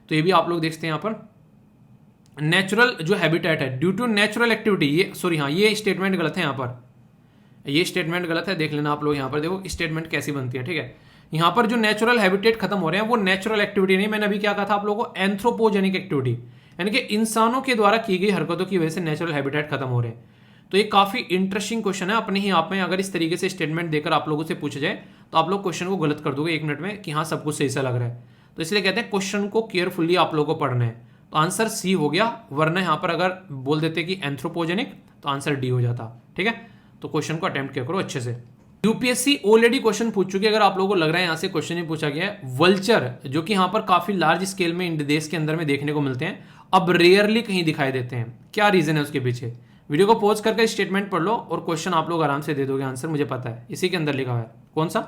तो ये भी आप लोग देखते हैं यहाँ पर नेचुरल जो हैबिटेट है ड्यू टू नेचुरल एक्टिविटी, ये सॉरी हाँ ये स्टेटमेंट गलत है, यहाँ पर ये स्टेटमेंट गलत है, देख लेना आप लोग। यहाँ पर देखो स्टेटमेंट कैसी बनती है, ठीक है। यहाँ पर जो नेचुरल हैबिटेट खत्म हो रहे हैं वो नेचुरल एक्टिविटी नहीं, मैंने अभी क्या कहा था आप लोगों को, एंथ्रोपोजेनिक एक्टिविटी, यानी कि इंसानों के द्वारा की गई हरकतों की वजह से नेचुरल हैबिटेट खत्म हो रहे हैं। तो ये काफी इंटरेस्टिंग क्वेश्चन है अपने ही आप में। अगर इस तरीके से स्टेटमेंट देकर आप लोगों से पूछा जाए तो आप लोग क्वेश्चन को गलत कर दोगे 1 मिनट में कि हाँ सब कुछ सही सा लग रहा है। तो इसलिए कहते हैं क्वेश्चन को केयरफुली आप लोगों को पढ़ना है। तो आंसर सी हो गया, वरना यहाँ पर अगर बोल देते कि एंथ्रोपोजेनिक तो आंसर डी हो जाता, ठीक है। तो क्वेश्चन को अटेम्प्ट किया करो अच्छे से। यूपीएससी ऑलरेडी क्वेश्चन पूछ चुकी है, अगर आप लोगों को लग रहा है यहाँ से क्वेश्चन ही पूछा गया है। वल्चर जो कि यहाँ पर काफी लार्ज स्केल में देश के अंदर में देखने को मिलते हैं, अब रेयरली कहीं दिखाई देते हैं। क्या रीजन है उसके पीछे, वीडियो को पॉज करके स्टेटमेंट पढ़ लो और क्वेश्चन आप लोग आराम से दे दोगे आंसर, मुझे पता है। इसी के अंदर लिखा हुआ है, कौन सा,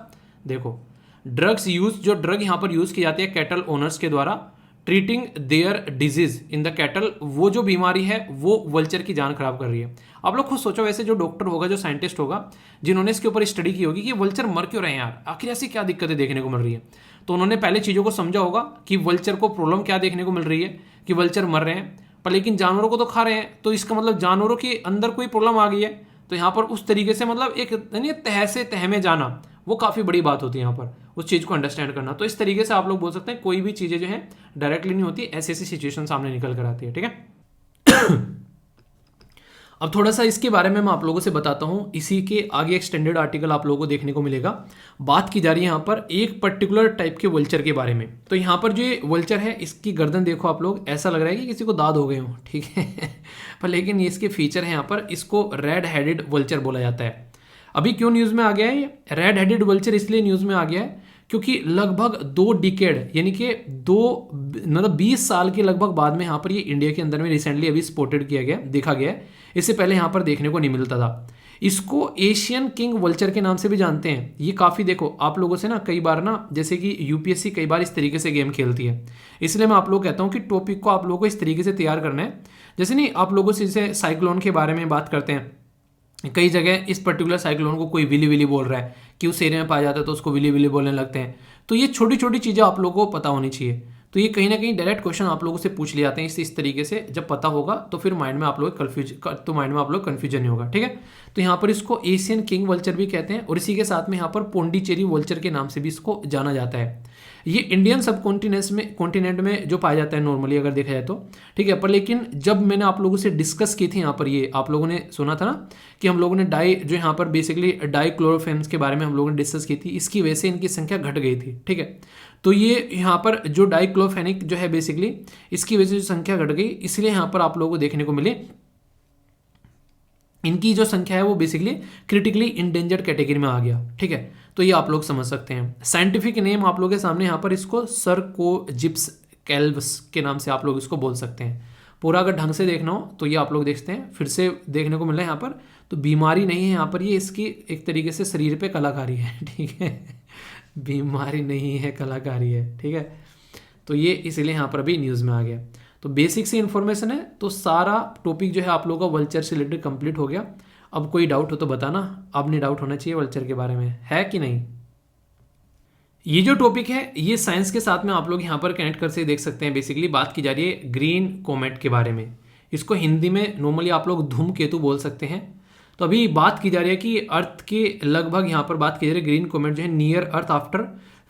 देखो ड्रग्स यूज, जो ड्रग यहाँ पर यूज की जाती है कैटल ओनर्स के द्वारा treating their disease in the cattle, वो जो बीमारी है वो वल्चर की जान खराब कर रही है। आप लोग खुद सोचो, वैसे जो डॉक्टर होगा, जो साइंटिस्ट होगा, जिन्होंने इसके ऊपर स्टडी की होगी कि वल्चर मर क्यों रहे हैं यार, आखिर ऐसी क्या दिक्कतें देखने को मिल रही है, तो उन्होंने पहले चीज़ों को समझा होगा कि वल्चर को प्रॉब्लम क्या देखने को मिल रही है, कि वल्चर मर रहे हैं पर लेकिन जानवरों को तो खा रहे हैं, तो इसका मतलब जानवरों के अंदर कोई प्रॉब्लम आ गई है। तो यहाँ पर उस तरीके से मतलब एक तह से तह में जाना, वो काफ़ी बड़ी बात होती है यहाँ पर, उस चीज़ को अंडरस्टैंड करना। तो इस तरीके से आप लोग बोल सकते हैं कोई भी चीज़ें जो है डायरेक्टली नहीं होती, ऐसी ऐसी सिचुएशन सामने निकल कर आती है, ठीक है। अब थोड़ा सा इसके बारे में मैं आप लोगों से बताता हूँ, इसी के आगे एक्सटेंडेड आर्टिकल आप लोगों को देखने को मिलेगा। बात की जा रही है यहाँ पर एक पर्टिकुलर टाइप के वल्चर के बारे में। तो यहाँ पर जो ये वल्चर है, इसकी गर्दन देखो आप लोग, ऐसा लग रहा है कि किसी को दाद हो गए हो, ठीक है। पर लेकिन ये इसके फीचर है यहाँ पर, इसको रेड हेडेड वल्चर बोला जाता है। अभी क्यों न्यूज़ में आ गया है रेड हेडेड वल्चर, इसलिए न्यूज़ में आ गया है क्योंकि लगभग 2 डिकेड यानी कि 20 साल के लगभग बाद में यहाँ पर ये इंडिया के अंदर में रिसेंटली अभी स्पॉटेड किया गया, देखा गया है। इससे पहले यहाँ पर देखने को नहीं मिलता था। इसको एशियन किंग वल्चर के नाम से भी जानते हैं। ये काफ़ी देखो आप लोगों से ना कई बार ना, जैसे कि यूपीएससी कई बार इस तरीके से गेम खेलती है, इसलिए मैं आप लोग कहता हूँ कि टॉपिक को आप लोगों को इस तरीके से तैयार करना है। जैसे नहीं आप लोगों से जैसे साइक्लोन के बारे में बात करते हैं, कई जगह इस पर्टिकुलर साइक्लोन को कोई विली विली बोल रहा है कि उस एरिया में पाया जाता है, तो उसको विली विली बोलने लगते हैं। तो ये छोटी छोटी चीज़ें आप लोगों को पता होनी चाहिए। तो ये कहीं ना कहीं डायरेक्ट क्वेश्चन आप लोगों से पूछ लिए जाते हैं इस तरीके से। जब पता होगा तो फिर माइंड में आप लोग कन्फ्यूजन नहीं होगा, ठीक है। तो यहाँ पर इसको एशियन किंग वल्चर भी कहते हैं, और इसी के साथ में यहाँ पर पोंडीचेरी वल्चर के नाम से भी इसको जाना जाता है। ये इंडियन सब कॉन्टिनेंट में जो पाया जाता है नॉर्मली अगर देखा जाए तो, ठीक है। पर लेकिन जब मैंने आप लोगों से डिस्कस की थी यहाँ पर, ये आप लोगों ने सुना था ना कि हम लोगों ने जो यहाँ पर बेसिकली डाइक्लोरोफेन्स के बारे में हम लोगों ने डिस्कस की थी, इसकी वजह से इनकी संख्या घट गई थी, ठीक है। तो ये यहाँ पर जो साइक्लोफेनिक जो है बेसिकली इसकी वजह से जो संख्या घट गई, इसलिए यहाँ पर आप लोगों को देखने को मिले इनकी जो संख्या है वो बेसिकली क्रिटिकली इंडेंजर्ड कैटेगरी में आ गया। ठीक है, तो ये आप लोग समझ सकते हैं। साइंटिफिक नेम आप लोगों के सामने यहाँ पर इसको सर्कोजिप्स कैल्वस के नाम से आप लोग इसको बोल सकते हैं। पूरा अगर ढंग से देखना हो तो ये आप लोग देखते हैं, फिर से देखने को मिल रहा है यहाँ पर, तो बीमारी नहीं है यहाँ पर, ये इसकी एक तरीके से शरीर पे कलाकारी है। ठीक है, बीमारी नहीं है, कलाकारी है। ठीक है, तो ये इसीलिए यहाँ पर अभी न्यूज़ में आ गया। तो बेसिक सी इन्फॉर्मेशन है, तो सारा टॉपिक जो है आप लोगों का वल्चर से रिलेटेड कंप्लीट हो गया। अब कोई डाउट हो तो बताना, अब नहीं डाउट होना चाहिए वल्चर के बारे में, है कि नहीं। ये जो टॉपिक है ये साइंस के साथ में आप लोग यहाँ पर कनेक्ट कर से देख सकते हैं। बेसिकली बात की जा रही है ग्रीन कोमेट के बारे में, इसको हिंदी में नॉर्मली आप लोग धूमकेतु बोल सकते हैं। तो अभी बात की जा रही है कि अर्थ के लगभग यहाँ पर बात की जा रही है ग्रीन कोमेट जो है नियर अर्थ आफ्टर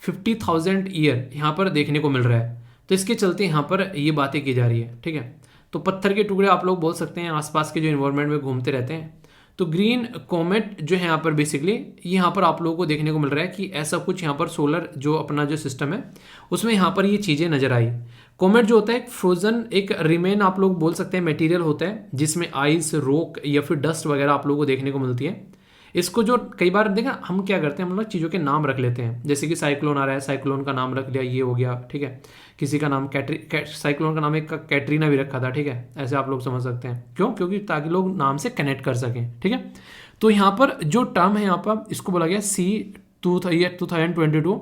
50,000 ईयर यहाँ पर देखने को मिल रहा है। तो इसके चलते यहाँ पर ये बातें की जा रही है। ठीक है, तो पत्थर के टुकड़े आप लोग बोल सकते हैं आसपास के जो इन्वायरमेंट में घूमते रहते हैं। तो ग्रीन कॉमेट जो है यहाँ पर बेसिकली यहाँ पर आप लोगों को देखने को मिल रहा है कि ऐसा कुछ यहाँ पर सोलर जो अपना जो सिस्टम है उसमें यहाँ पर ये चीज़ें नजर आई। कॉमेट जो होता है एक फ्रोजन एक रिमेन आप लोग बोल सकते हैं मटेरियल होता है जिसमें आइस, रॉक या फिर डस्ट वगैरह आप लोगों को देखने को मिलती है। इसको जो कई बार देखा हम क्या करते हैं, हम लोग चीज़ों के नाम रख लेते हैं, जैसे कि साइक्लोन आ रहा है, साइक्लोन का नाम रख लिया, ये हो गया। ठीक है, किसी का नाम साइक्लोन का नाम एक कैटरीना भी रखा था। ठीक है, ऐसे आप लोग समझ सकते हैं, क्यों, क्योंकि ताकि लोग नाम से कनेक्ट कर सकें। ठीक है, तो यहाँ पर जो टर्म है यहाँ पर इसको बोला गया C2022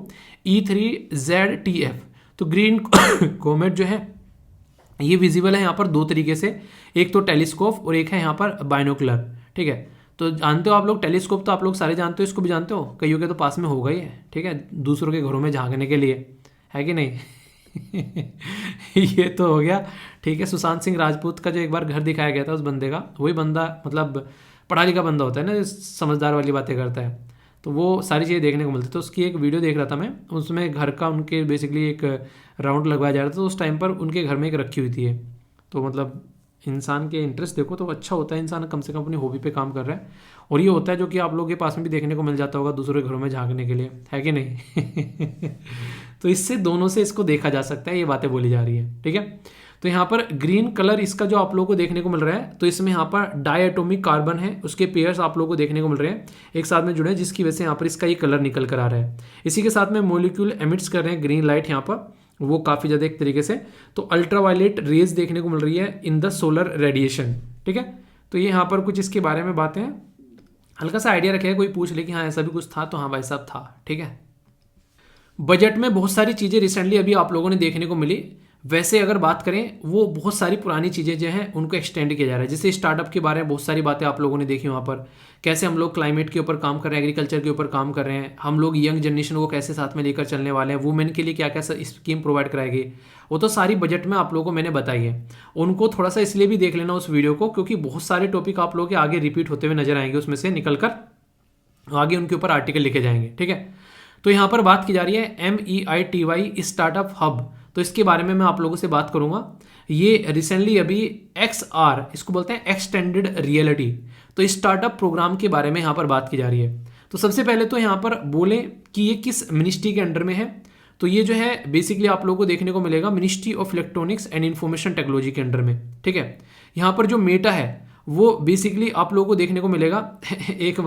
E3ZTF। तो ग्रीन कोमेट जो है ये विजिबल है यहाँ पर दो तरीके से, एक तो टेलीस्कोप और एक है यहाँ पर बाइनोकुलर। ठीक है, तो जानते हो आप लोग टेलीस्कोप तो आप लोग सारे जानते हो, इसको भी जानते हो, कईयों के तो पास में होगा ही है। ठीक है, दूसरों के घरों में झांकने के लिए, है कि नहीं। ये तो हो गया। ठीक है, सुशांत सिंह राजपूत का जो एक बार घर दिखाया गया था उस बंदे का, वही बंदा मतलब पढ़ा लिखा बंदा होता है ना, समझदार वाली बातें करता है, तो वो सारी चीज़ें देखने को मिलती है। तो उसकी एक वीडियो देख रहा था मैं, उसमें घर का उनके बेसिकली एक राउंड लगवाया जा रहा था, तो उस टाइम पर उनके घर में एक रखी हुई थी। तो मतलब इंसान के इंटरेस्ट देखो तो अच्छा होता है, इंसान कम से कम अपनी हॉबी पे काम कर रहा है। और ये होता है जो कि आप लोगों के पास में भी देखने को मिल जाता होगा दूसरे घरों में झांकने के लिए, है कि नहीं। तो इससे दोनों से इसको देखा जा सकता है, ये बातें बोली जा रही है। ठीक है, तो यहाँ पर ग्रीन कलर इसका जो आप लोगों को देखने को मिल रहा है, तो इसमें यहाँ पर डायटोमिक कार्बन है, उसके पेयर्स आप लोगों को देखने को मिल रहे हैं एक साथ में जुड़े हैं, जिसकी वजह से यहाँ पर इसका ये कलर निकल कर आ रहा है। इसी के साथ में मोलिक्यूल एमिट्स कर रहे हैं ग्रीन लाइट यहाँ पर, वो काफ़ी ज़्यादा एक तरीके से, तो अल्ट्रावायलेट रेज देखने को मिल रही है इन द सोलर रेडिएशन। ठीक है, तो ये यहाँ पर कुछ इसके बारे में बातें हैं, हल्का सा आइडिया रखेगा, कोई पूछ ले कि हाँ ऐसा भी कुछ था, तो हाँ भाई साहब था। ठीक है, बजट में बहुत सारी चीज़ें रिसेंटली अभी आप लोगों ने देखने को मिली। वैसे अगर बात करें वो बहुत सारी पुरानी चीज़ें जो हैं उनको एक्सटेंड किया जा रहा है। जैसे स्टार्टअप के बारे में बहुत सारी बातें आप लोगों ने देखी वहाँ पर, कैसे हम लोग क्लाइमेट के ऊपर काम कर रहे हैं, एग्रीकल्चर के ऊपर काम कर रहे हैं, हम लोग यंग जनरेशन को कैसे साथ में लेकर चलने वाले हैं, वुमेन के लिए क्या क्या स्कीम प्रोवाइड कराएगी, वो तो सारी बजट में आप लोगों को मैंने बताई है। उनको थोड़ा सा इसलिए भी देख लेना उस वीडियो को, क्योंकि बहुत सारे टॉपिक आप लोगों के आगे रिपीट होते हुए नजर आएंगे, उसमें से निकल कर आगे उनके ऊपर आर्टिकल लिखे जाएंगे। ठीक है, तो यहाँ पर बात की जा रही है MEITY स्टार्टअप हब, तो इसके बारे में मैं आप लोगों से बात करूंगा। ये रिसेंटली अभी XR इसको बोलते हैं एक्सटेंडेड रियलिटी, तो स्टार्टअप प्रोग्राम के बारे में यहाँ पर बात की जा रही है। तो सबसे पहले तो यहाँ पर बोले कि ये किस मिनिस्ट्री के अंडर में है, तो ये जो है बेसिकली आप लोगों को देखने को मिलेगा ministry of electronics and information technology के अंडर में। ठीक है, यहाँ पर जो मेटा है वो बेसिकली आप लोगों को देखने को मिलेगा एक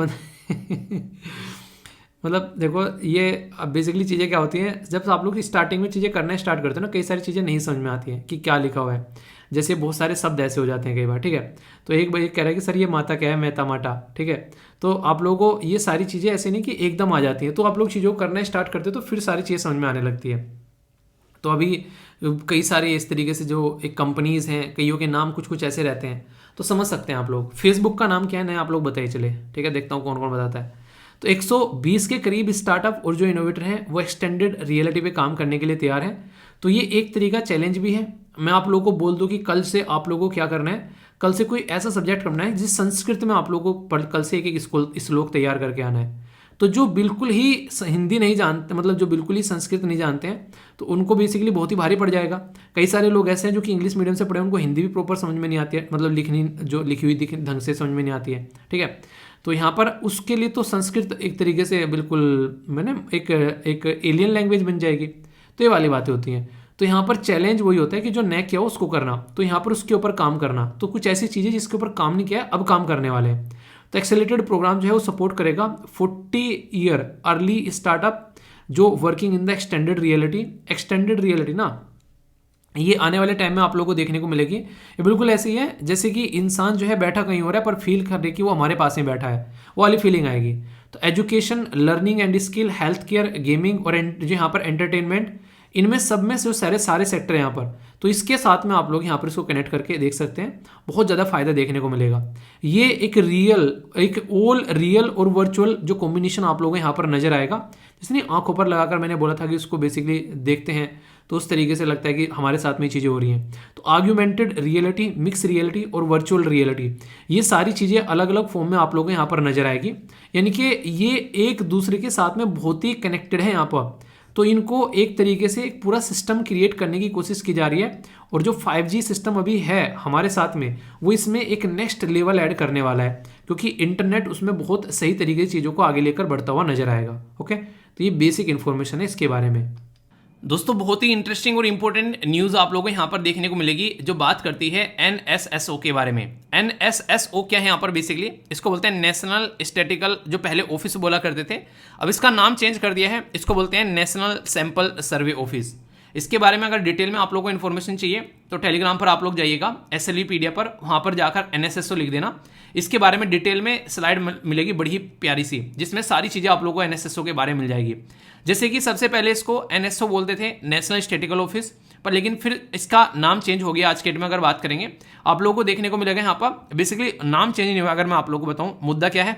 मतलब देखो ये अब बेसिकली चीज़ें क्या होती हैं, जब आप लोग स्टार्टिंग में चीज़ें करना स्टार्ट करते हैं ना, कई सारी चीज़ें नहीं समझ में आती हैं कि क्या लिखा हुआ है, जैसे बहुत सारे शब्द ऐसे हो जाते हैं कई बार। ठीक है, तो एक भाई कह रहा है कि सर ये माता क्या है, मैता माटा। ठीक है, तो आप लोगों को ये सारी चीज़ें ऐसे नहीं कि एकदम आ जाती हैं, तो आप लोग चीज़ों को करना स्टार्ट करते तो फिर सारी चीज़ें समझ में आने लगती है। तो अभी कई सारे इस तरीके से जो एक कंपनीज़ हैं, कईयों के नाम कुछ कुछ ऐसे रहते हैं, तो समझ सकते हैं आप लोग। फेसबुक का नाम क्या है, नया आप लोग बताइए चले। ठीक है, देखता हूँ कौन कौन बताता है। तो 120 के करीब स्टार्टअप और जो इनोवेटर हैं वो एक्सटेंडेड रियलिटी पे काम करने के लिए तैयार हैं। तो ये एक तरीका चैलेंज भी है। मैं आप लोगों को बोल दूं कि कल से आप लोगों को क्या करना है, कल से कोई ऐसा सब्जेक्ट करना है जिस संस्कृत में आप लोगों को कल से एक एक श्लोक तैयार करके आना है। तो जो बिल्कुल ही हिंदी नहीं जानते, मतलब जो बिल्कुल ही संस्कृत नहीं जानते हैं, तो उनको बेसिकली बहुत ही भारी पड़ जाएगा। कई सारे लोग ऐसे हैं जो कि इंग्लिश मीडियम से पढ़े, उनको हिंदी भी प्रॉपर समझ में नहीं आती है, मतलब लिखनी जो लिखी हुई ढंग से समझ में नहीं आती है। ठीक है, तो यहाँ पर उसके लिए तो संस्कृत एक तरीके से बिल्कुल मैंने एक एलियन लैंग्वेज बन जाएगी। तो ये वाली बातें होती हैं। तो यहाँ पर चैलेंज वही होता है कि जो नया किया हो उसको करना, तो यहाँ पर उसके ऊपर काम करना। तो कुछ ऐसी चीज़ें जिसके ऊपर काम नहीं किया है, अब काम करने वाले हैं। तो एक्सेलरेटेड प्रोग्राम जो है वो सपोर्ट करेगा 40 ईयर अर्ली स्टार्टअप जो working in the extended reality. Extended reality ना, ये आने वाले टाइम में आप लोगों को देखने को मिलेगी। ये बिल्कुल ऐसे ही है जैसे कि इंसान जो है बैठा कहीं हो रहा है पर फील कर रही कि वो हमारे पास ही बैठा है, वो वाली फीलिंग आएगी। तो education, learning and skill, health care, gaming और जो यहाँ पर एंटरटेनमेंट, इनमें सब में जो सारे सेक्टर हैं यहाँ पर, तो इसके साथ में आप लोग यहाँ पर इसको कनेक्ट करके देख सकते हैं, बहुत ज़्यादा फायदा देखने को मिलेगा। ये एक ऑल रियल और वर्चुअल जो कॉम्बिनेशन आप लोगों को यहाँ पर नजर आएगा। जिसने आंखों पर लगाकर मैंने बोला था कि उसको बेसिकली देखते हैं तो उस तरीके से लगता है कि हमारे साथ में ये चीज़ें हो रही हैं। तो आर्ग्यूमेंटेड रियलिटी, मिक्स रियलिटी और वर्चुअल रियलिटी, ये सारी चीज़ें अलग अलग फॉर्म में आप लोगों को यहाँ पर नजर आएगी। यानी कि ये एक दूसरे के साथ में बहुत ही कनेक्टेड है यहाँ पर। तो इनको एक तरीके से एक पूरा सिस्टम क्रिएट करने की कोशिश की जा रही है। और जो 5G सिस्टम अभी है हमारे साथ में, वो इसमें एक नेक्स्ट लेवल ऐड करने वाला है, क्योंकि इंटरनेट उसमें बहुत सही तरीके से चीज़ों को आगे लेकर बढ़ता हुआ नजर आएगा। ओके, तो ये बेसिक इन्फॉर्मेशन है इसके बारे में। दोस्तों बहुत ही इंटरेस्टिंग और इंपॉर्टेंट न्यूज़ आप लोगों को यहाँ पर देखने को मिलेगी जो बात करती है NSSO के बारे में। NSSO क्या है यहाँ पर? बेसिकली इसको बोलते हैं नेशनल स्टैटिकल, जो पहले ऑफिस बोला करते थे, अब इसका नाम चेंज कर दिया है, इसको बोलते हैं नेशनल सैंपल सर्वे ऑफिस। इसके बारे में अगर डिटेल में आप लोगों को इन्फॉर्मेशन चाहिए तो टेलीग्राम पर आप लोग जाइएगा, SLEpedia पर, वहाँ पर जाकर NSSO लिख देना। इसके बारे में डिटेल में स्लाइड मिलेगी बड़ी प्यारी सी, जिसमें सारी चीज़ें आप लोगों को NSSO के बारे में मिल जाएगी। जैसे कि सबसे पहले इसको NSO बोलते थे, नेशनल स्टैटिकल ऑफिस, पर लेकिन फिर इसका नाम चेंज हो गया। आज के डेट में अगर बात करेंगे आप लोगों को देखने को मिलेगा यहाँ पर बेसिकली नाम चेंज नहीं हुआ। अगर मैं आप लोगों को बताऊँ मुद्दा क्या है,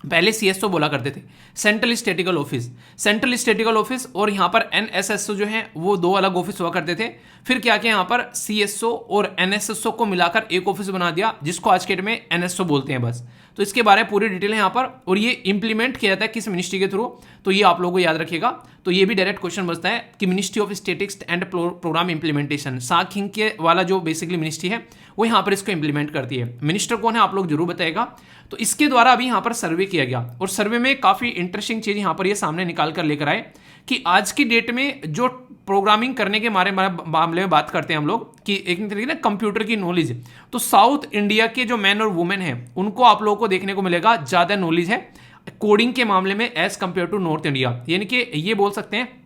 पहले CSO बोला करते थे, central statistical office. Central statistical office और यहाँ पर NSSO जो है वो दो अलग ऑफिस हुआ करते थे। फिर क्या किया यहाँ पर CSO और NSSO को मिलाकर एक ऑफिस बना दिया, जिसको आज के डेट में NSO बोलते हैं बस। तो इसके बारे में पूरी डिटेल है यहाँ पर, और ये इंप्लीमेंट किया जाता है किस मिनिस्ट्री के थ्रू, तो ये आप लोगों को याद रखिएगा। तो ये भी डायरेक्ट क्वेश्चन बचता है कि Ministry of Statistics and Programme Implementation, साखिंग के वाला जो बेसिकली मिनिस्ट्री है वो यहाँ पर इसको इंप्लीमेंट करती है। मिनिस्टर कौन है आप लोग जरूर बताएगा। तो इसके द्वारा अभी यहाँ पर सर्वे किया गया, और सर्वे में काफ़ी इंटरेस्टिंग चीज़ यहाँ पर ये सामने निकाल कर लेकर आए कि आज की डेट में जो प्रोग्रामिंग करने के मामले में बात करते हैं हम लोग कि एक तरीके ना कंप्यूटर की नॉलेज, तो साउथ इंडिया के जो मैन और वुमेन हैं उनको आप लोगों को देखने को मिलेगा ज़्यादा नॉलेज है कोडिंग के मामले में as compare to North India. यानी कि ये बोल सकते हैं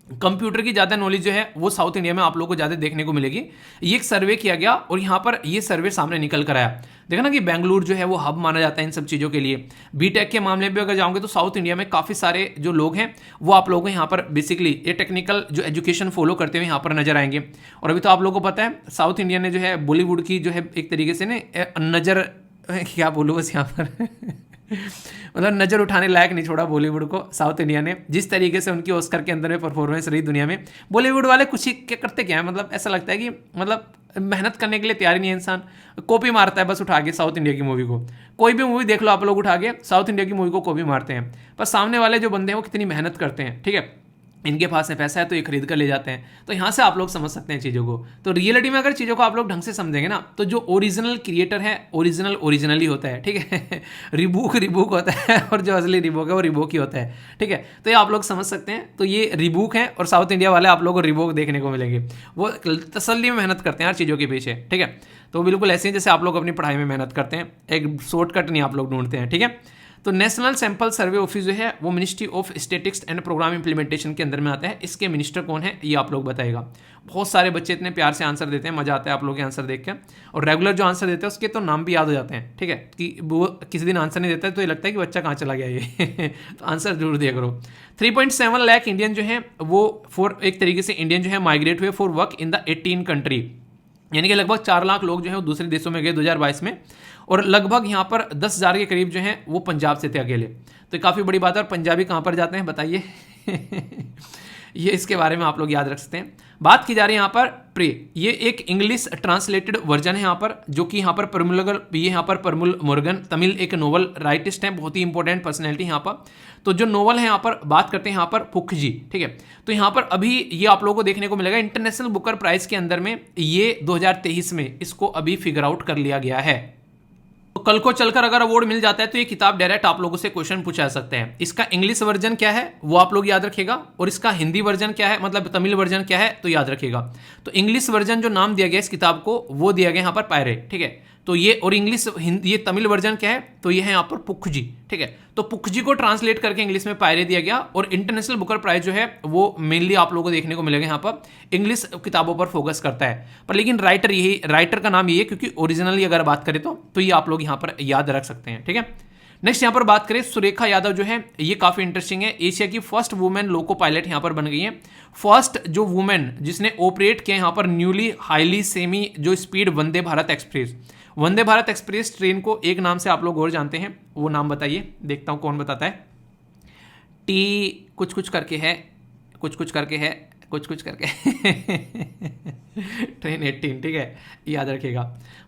कंप्यूटर की ज़्यादा नॉलेज जो है वो साउथ इंडिया में आप लोगों को ज़्यादा देखने को मिलेगी। ये एक सर्वे किया गया और यहाँ पर ये सर्वे सामने निकल कर आया। देखा ना कि बेंगलुरु जो है वो हब माना जाता है इन सब चीज़ों के लिए। बीटेक के मामले में अगर जाओगे तो साउथ इंडिया में काफ़ी सारे जो लोग हैं वो आप लोगों को यहाँ पर बेसिकली ये टेक्निकल जो एजुकेशन फॉलो करते हुए यहाँ पर नजर आएंगे। और अभी तो आप लोगों को पता है साउथ इंडिया ने जो है बॉलीवुड की जो है एक तरीके से नज़र, क्या बोलूँ बस यहाँ पर मतलब नज़र उठाने लायक नहीं छोड़ा बॉलीवुड को साउथ इंडिया ने। जिस तरीके से उनकी ऑस्कर के अंदर में परफॉर्मेंस रही दुनिया में, बॉलीवुड वाले कुछ ही क्या करते क्या है, मतलब ऐसा लगता है कि मतलब मेहनत करने के लिए तैयार ही नहीं है इंसान, कॉपी मारता है बस उठा के साउथ इंडिया की मूवी को। कोई भी मूवी देख लो आप लोग उठा के साउथ इंडिया की मूवी को कॉपी मारते हैं, पर सामने वाले जो बंदे हैं वो कितनी मेहनत करते हैं। ठीक है, इनके पास में पैसा है तो ये खरीद कर ले जाते हैं। तो यहाँ से आप लोग समझ सकते हैं चीज़ों को। तो रियलिटी में अगर चीज़ों को आप लोग ढंग से समझेंगे ना, तो जो ओरिजिनल क्रिएटर है ओरिजिनल ही होता है। ठीक है रिबूक होता है और जो असली रिबूक है वो रिबूक ही होता है। ठीक है, तो ये आप लोग समझ सकते हैं। तो ये रिबूक है और साउथ इंडिया वाले आप लोग को रिबूक देखने को मिलेंगे। वो तसल्ली में मेहनत करते हैं हर चीज़ों के पीछे। ठीक है, तो बिल्कुल ऐसे ही जैसे आप लोग अपनी पढ़ाई में मेहनत करते हैं, एक शॉर्टकट नहीं आप लोग ढूंढते हैं। ठीक है, तो नेशनल सैंपल सर्वे ऑफिस जो है वो Ministry of Statistics and Programme Implementation के अंदर में आता है। इसके मिनिस्टर कौन है ये आप लोग बताएगा। बहुत सारे बच्चे इतने प्यार से आंसर देते हैं, मजा आता है आप लोग के आंसर देख के, और रेगुलर जो आंसर देते हैं उसके तो नाम भी याद हो जाते हैं। ठीक है, कि वो किसी दिन आंसर नहीं देता है तो ये लगता है कि बच्चा कहाँ चला गया ये तो आंसर जरूर दिया करो। 3.7 लाख इंडियन जो है वो फॉर एक तरीके से इंडियन जो है माइग्रेट हुए for work in the 18 country, यानी कि लगभग 4 लाख लोग जो है वो दूसरे देशों में गए 2022 में, और लगभग यहाँ पर 10,000 के करीब जो हैं वो पंजाब से थे अकेले। तो काफ़ी बड़ी बात है। और पंजाबी कहाँ पर जाते हैं बताइए ये इसके बारे में आप लोग याद रख सकते हैं। बात की जा रही है यहाँ पर प्रे, ये एक इंग्लिश ट्रांसलेटेड वर्जन है यहाँ पर, जो कि यहाँ पर परमुल मुरुगन तमिल एक नोवेल राइटिस्ट हैं, बहुत ही इंपॉर्टेंट पर्सनैलिटी यहाँ पर। तो जो नोवेल है यहाँ पर बात करते हैं यहाँ पर पुखजी। ठीक है, तो यहाँ पर अभी ये आप लोगों को देखने को मिलेगा इंटरनेशनल बुकर प्राइज के अंदर में, ये 2023 में इसको अभी फिगर आउट कर लिया गया है। तो कल को चलकर अगर अवार्ड मिल जाता है तो ये किताब डायरेक्ट आप लोगों से क्वेश्चन पूछा सकते हैं। इसका इंग्लिश वर्जन क्या है वो आप लोग याद रखिएगा, और इसका हिंदी वर्जन क्या है, मतलब तमिल वर्जन क्या है तो याद रखिएगा। तो इंग्लिश वर्जन जो नाम दिया गया इस किताब को वो दिया गया यहाँ पर पायरेट, ठीक है। तो ये और इंग्लिश ये तमिल वर्जन क्या है तो ये है यहाँ पर पुखजी, ठीक है। तो पुखजी को ट्रांसलेट करके इंग्लिश में पायरे दिया गया, और इंटरनेशनल बुकर प्राइज जो है वो मेनली आप लोगों को देखने को मिलेगा यहाँ पर इंग्लिश किताबों पर फोकस करता है। पर लेकिन राइटर का नाम ये है, क्योंकि ओरिजिनली अगर बात करें तो ये आप लोग यहाँ पर याद रख सकते हैं, ठीक है। नेक्स्ट यहाँ पर बात करें सुरेखा यादव जो है ये काफी इंटरेस्टिंग है। एशिया की फर्स्ट वुमेन लोको पायलट यहाँ पर बन गई है। फर्स्ट जो वुमेन जिसने ऑपरेट किया यहाँ पर न्यूली हाईली सेमी जो speed Vande Bharat express. Vande Bharat express train को एक नाम से आप लोग और जानते हैं, वो नाम बताइए, देखता हूं कौन बताता है। टी कुछ कुछ करके है, कुछ कुछ करके है, कुछ कुछ करके ट्रेन 18, ठीक है, याद रखिएगा।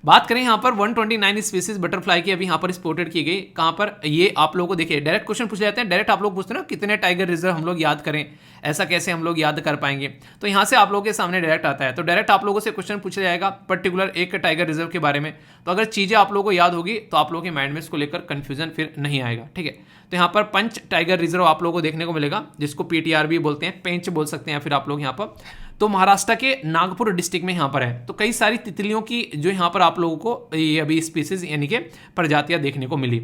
बात करें यहाँ पर 129 स्पीसीज बटरफ्लाई की अभी यहाँ पर स्पॉटेड की गई। कहाँ पर ये आप लोगों को देखिए डायरेक्ट क्वेश्चन पूछ जाते हैं, डायरेक्ट आप लोग पूछते हैं ना कितने टाइगर रिजर्व हम लोग याद करें, ऐसा कैसे हम लोग याद कर पाएंगे। तो यहाँ से आप लोगों के सामने डायरेक्ट आता है, तो डायरेक्ट आप लोगों से क्वेश्चन पूछा जाएगा पर्टिकुलर एक टाइगर रिजर्व के बारे में। तो अगर चीज़ें आप लोगों को याद होगी तो आप लोगों के माइंड में इसको लेकर कन्फ्यूजन फिर नहीं आएगा, ठीक है। तो यहाँ पर पंच टाइगर रिजर्व आप लोगों को देखने को मिलेगा, जिसको पीटीआर भी बोलते हैं, पेंच बोल सकते हैं फिर आप लोग यहाँ पर। तो महाराष्ट्र के नागपुर डिस्ट्रिक्ट में यहाँ पर है। तो कई सारी तितलियों की जो यहाँ पर आप लोगों को ये अभी स्पीसीज यानी कि प्रजातियां देखने को मिली।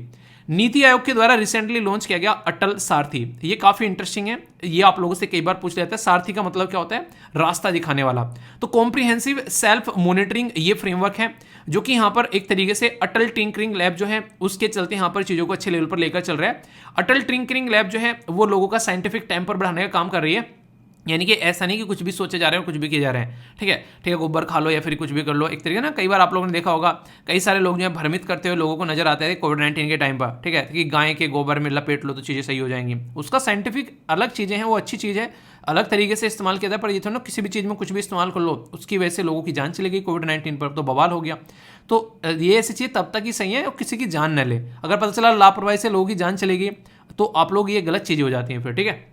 नीति आयोग के द्वारा रिसेंटली लॉन्च किया गया अटल सारथी, ये काफी इंटरेस्टिंग है। ये आप लोगों से कई बार पूछ लेता है, सारथी का मतलब क्या होता है, रास्ता दिखाने वाला। तो कॉम्प्रिहेंसिव सेल्फ मॉनिटरिंग ये फ्रेमवर्क है जो कि यहाँ पर एक तरीके से अटल टिंकरिंग लैब जो है उसके चलते यहाँ पर चीजों को अच्छे लेवल पर लेकर चल रहा है। अटल टिंकरिंग लैब जो है वो लोगों का साइंटिफिक टेम्पर बढ़ाने का काम कर रही है, यानी कि ऐसा नहीं कि कुछ भी सोचे जा रहे हैं कुछ भी किए जा रहे हैं, ठीक है, गोबर खा लो या फिर कुछ भी कर लो। एक तरीके ना कई बार आप लोगों ने देखा होगा कई सारे लोग जो है भ्रमित करते हुए लोगों को नजर आते हैं कोविड-19 के टाइम पर, ठीक है, कि गाय के गोबर में लपेट लो तो चीज़ें सही हो जाएंगी। उसका साइंटिफिक अलग चीज़ें हैं, वो अच्छी चीज़ है, अलग तरीके से इस्तेमाल किया था। पर ये तो ना किसी भी चीज़ में कुछ भी इस्तेमाल कर लो उसकी वजह से लोगों की जान चली गई कोविड-19 पर, तो बवाल हो गया। तो ये ऐसी चीज़ तब तक ही सही है और किसी की जान न ले। अगर पता चला लापरवाही से लोगों की जान चलेगी तो आप लोग ये गलत चीज़ें हो जाती हैं फिर, ठीक है।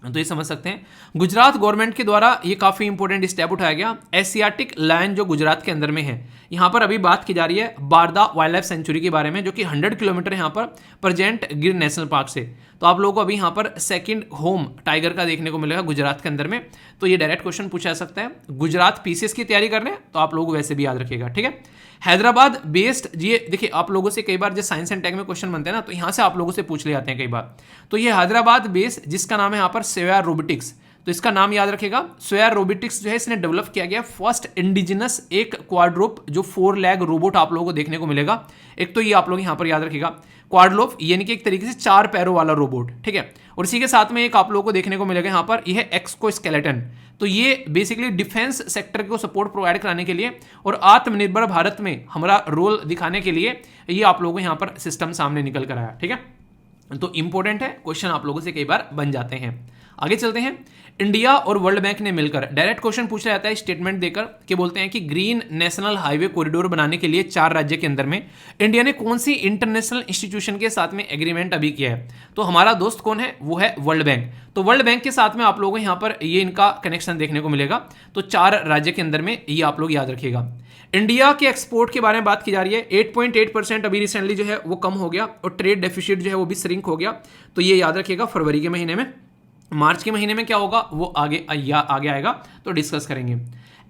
तो ये समझ सकते हैं। गुजरात गवर्नमेंट के द्वारा ये काफी इंपॉर्टेंट स्टेप उठाया गया। एशियाटिक लायन जो गुजरात के अंदर में है, यहाँ पर अभी बात की जा रही है बारदा वाइल्ड लाइफ सेंचुरी के बारे में, जो कि 100 किलोमीटर यहाँ पर प्रेजेंट गिर नेशनल पार्क से। तो आप लोगों को अभी यहाँ पर सेकंड होम टाइगर का देखने को मिलेगा गुजरात के अंदर में। तो ये डायरेक्ट क्वेश्चन पूछा जा सकता है। गुजरात पीसीएस की तैयारी कर रहे हैं तो आप लोग वैसे भी याद रखिएगा, ठीक है। हैदराबाद बेस्ड, ये देखिए आप लोगों से कई बार जो साइंस एंड टेक में क्वेश्चन बनते हैं ना, तो यहाँ से आप लोगों से पूछ ले जाते हैं कई बार। तो ये हैदराबाद बेस्ड जिसका नाम है यहाँ पर स्वेयर रोबोटिक्स, तो इसका नाम याद रखेगा। स्वेयर रोबोटिक्स जो है इसने डेवलप किया गया फर्स्ट इंडिजिनस एक क्वाड्रोप जो 4 लेग रोबोट आप लोगों को देखने को मिलेगा। एक तो ये आप लोग यहाँ पर याद रखिएगा क्वाड्रोप, यानी कि एक तरीके से 4 पैरों वाला रोबोट, ठीक है। और इसी के साथ में एक आप लोगों को देखने को मिलेगा यहाँ पर यह एक्सोस्केलेटन। तो ये बेसिकली डिफेंस सेक्टर को सपोर्ट प्रोवाइड कराने के लिए और आत्मनिर्भर भारत में हमारा रोल दिखाने के लिए ये आप लोगों को यहाँ पर सिस्टम सामने निकल कर आया, ठीक है। तो इंपॉर्टेंट है, क्वेश्चन आप लोगों से कई बार बन जाते हैं। आगे चलते हैं। इंडिया और वर्ल्ड बैंक ने मिलकर डायरेक्ट क्वेश्चन पूछा जाता है स्टेटमेंट देकर कि बोलते हैं कि ग्रीन नेशनल हाईवे कॉरिडोर बनाने के लिए 4 राज्य के अंदर में इंडिया ने कौन सी इंटरनेशनल इंस्टीट्यूशन के साथ में एग्रीमेंट अभी किया है। तो हमारा दोस्त कौन है, वो है वर्ल्ड बैंक। तो वर्ल्ड बैंक के साथ में आप लोगों को यहाँ पर ये इनका कनेक्शन देखने को मिलेगा। तो 4 राज्य के अंदर में ये आप लोग याद रखिएगा। इंडिया के एक्सपोर्ट के बारे में बात की जा रही है। 8.8% अभी रिसेंटली जो है वो कम हो गया और ट्रेड डेफिसिट जो है वो भी श्रिंक हो गया। तो ये याद रखिएगा फरवरी के महीने में। मार्च के महीने में क्या होगा वो आगे आएगा तो डिस्कस करेंगे।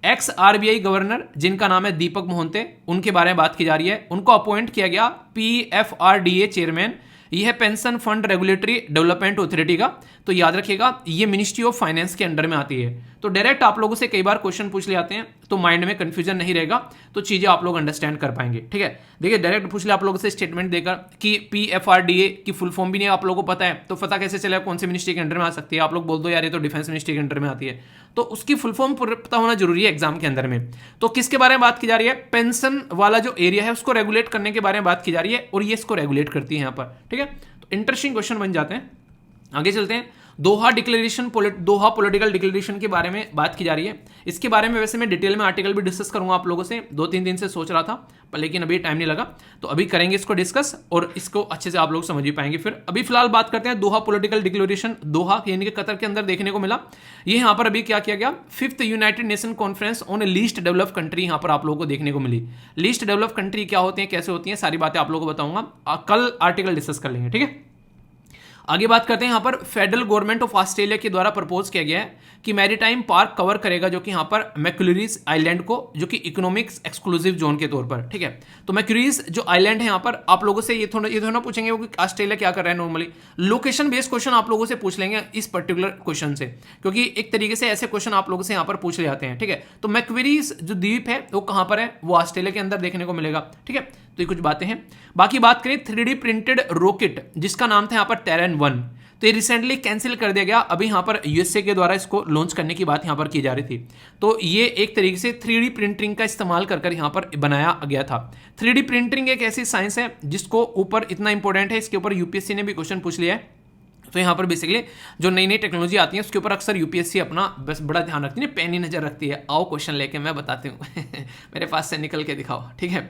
एक्स आरबीआई गवर्नर जिनका नाम है दीपक मोहंते, उनके बारे में बात की जा रही है। उनको अपॉइंट किया गया पीएफआरडीए चेयरमैन, ये है pension fund regulatory development authority का। तो याद रखिएगा ये मिनिस्ट्री ऑफ फाइनेंस के अंडर में आती है। तो डायरेक्ट आप लोगों से कई बार क्वेश्चन पूछ ले आते हैं तो माइंड में कंफ्यूजन नहीं रहेगा, तो चीजें आप लोग अंडरस्टैंड कर पाएंगे, ठीक है। देखिए डायरेक्ट पूछ ले आप लोगों से स्टेटमेंट देकर कि पीएफआरडीए की फुल फॉर्म भी नहीं आप लोगों को पता है, तो पता कैसे चलेगा कौन सी मिनिस्ट्री के अंडर में आ सकती है। आप लोग बोल दो यार ये तो डिफेंस मिनिस्ट्री के अंडर में आती है, तो उसकी फुल फॉर्म पता होना जरूरी है एग्जाम के अंदर में। तो किसके बारे में बात की जा रही है, पेंशन वाला जो एरिया है उसको रेगुलेट करने के बारे में बात की जा रही है और ये इसको रेगुलेट करती है यहाँ पर, ठीक है। तो इंटरेस्टिंग क्वेश्चन बन जाते हैं। आगे चलते हैं। दोहा डिक्लेरेशन, दोहा पॉलिटिकल डिक्लेरेशन के बारे में बात की जा रही है। इसके बारे में वैसे मैं डिटेल में आर्टिकल भी डिस्कस करूंगा आप लोगों से, 2-3 दिन से सोच रहा था, पर लेकिन अभी टाइम नहीं लगा, तो अभी करेंगे इसको डिस्कस और इसको अच्छे से आप लोग समझ भी पाएंगे। फिर अभी फिलहाल बात करते हैं दोहा पॉलिटिकल डिक्लेरेशन। दोहा यानी कि कतर के अंदर देखने को मिला। ये यहाँ पर अभी क्या किया गया, 5th United nation conference on least develop country यहाँ पर आप लोगों को देखने को मिली। लीस्ट डेवलप कंट्री क्या होती है, कैसे होती है, सारी बातें आप लोगों को बताऊंगा, कल आर्टिकल डिस्कस कर लेंगे, ठीक है। आगे बात करते हैं, यहाँ पर फेडरल गवर्नमेंट ऑफ ऑस्ट्रेलिया के द्वारा प्रपोज किया गया है कि मैरीटाइम पार्क कवर करेगा, जो कि यहाँ पर मैक्यूरीज आइलैंड को, जो कि इकोनॉमिक्स एक्सक्लूसिव जोन के तौर पर, ठीक है। तो मैक्यूरीज जो आइलैंड है यहाँ पर आप लोगों से ये थोड़ा पूछेंगे वो कि ऑस्ट्रेलिया क्या कर रहा है। नॉर्मली लोकेशन बेस्ड क्वेश्चन आप लोगों से पूछ लेंगे इस पर्टिकुलर क्वेश्चन से, क्योंकि एक तरीके से ऐसे क्वेश्चन आप लोगों से यहाँ पर पूछ ले जाते हैं, ठीक है। तो मैक्यूरीज जो द्वीप है वो कहाँ पर है, वो ऑस्ट्रेलिया के अंदर देखने को मिलेगा, ठीक है। तो ये कुछ बातें हैं। बाकी बात करें 3D प्रिंटेड रॉकेट जिसका नाम था यहाँ पर टेरन 1, तो ये रिसेंटली कैंसिल कर दिया गया। अभी यहाँ पर यूएसए के द्वारा इसको लॉन्च करने की बात यहाँ पर की जा रही थी। तो ये एक तरीके से 3D प्रिंटिंग का इस्तेमाल कर यहाँ पर बनाया गया था। 3D प्रिंटिंग एक ऐसी साइंस है जिसको ऊपर इतना इंपॉर्टेंट है, इसके ऊपर यूपीएससी ने भी क्वेश्चन पूछ लिया है। तो यहाँ पर बेसिकली जो नई नई टेक्नोलॉजी आती है उसके ऊपर अक्सर यूपीएससी अपना बस बड़ा ध्यान रखती है, पैनी नजर रखती है। आओ क्वेश्चन लेके मैं बताती हूँ मेरे पास से निकल के दिखाओ, ठीक है।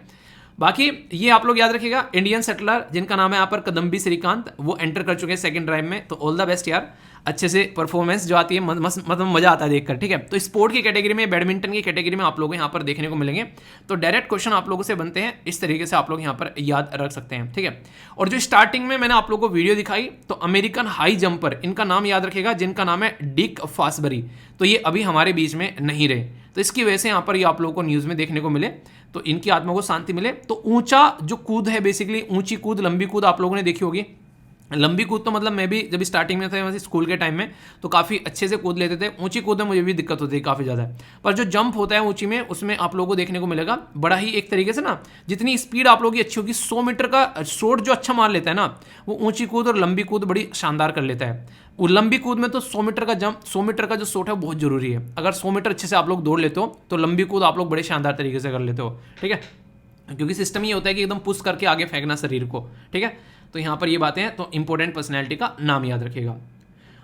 बाकी ये आप लोग याद रखिएगा, इंडियन सेटलर जिनका नाम है यहाँ पर कदम्बी श्रीकांत, वो एंटर कर चुके हैं सेकंड ड्राइव में। तो ऑल द बेस्ट यार, अच्छे से परफॉर्मेंस जो आती है मतलब मजा आता है देखकर, ठीक है। तो स्पोर्ट की कैटेगरी में, बैडमिंटन की कैटेगरी में आप लोग यहाँ पर देखने को मिलेंगे। तो डायरेक्ट क्वेश्चन आप लोगों से बनते हैं, इस तरीके से आप लोग यहाँ पर याद रख सकते हैं, ठीक है। और जो स्टार्टिंग में मैंने आप लोगों को वीडियो दिखाई, तो अमेरिकन हाई जंपर, इनका नाम याद रखिएगा, जिनका नाम है डिक फॉसबरी। तो ये अभी हमारे बीच में नहीं रहे, तो इसकी वजह से यहाँ पर ये आप लोगों को न्यूज़ में देखने को मिले। तो इनकी आत्मा को शांति मिले। तो ऊंचा जो कूद है, बेसिकली ऊंची कूद, लंबी कूद आप लोगों ने देखी होगी। लंबी कूद तो मतलब मैं भी जब स्टार्टिंग में था स्कूल के टाइम में तो काफ़ी अच्छे से कूद लेते थे। ऊंची कूद में मुझे भी दिक्कत होती है काफ़ी ज़्यादा, पर जो जंप होता है ऊंची में, उसमें आप लोगों को देखने को मिलेगा बड़ा ही एक तरीके से ना, जितनी स्पीड आप लोगों की अच्छी होगी, 100 मीटर का शॉट जो अच्छा मार लेता है ना, वो ऊंची कूद और लंबी कूद बड़ी शानदार कर लेता है। वो लंबी कूद में तो 100 मीटर का जंप, 100 मीटर का जो शॉट है बहुत जरूरी है। अगर 100 मीटर अच्छे से आप लोग दौड़ लेते हो तो लंबी कूद आप लोग बड़े शानदार तरीके से कर लेते हो, ठीक है। क्योंकि सिस्टम ये होता है कि एकदम पुश करके आगे फेंकना शरीर को, ठीक है। तो यहाँ पर ये बातें हैं। तो इंपॉर्टेंट पर्सनैलिटी का नाम याद रखिएगा।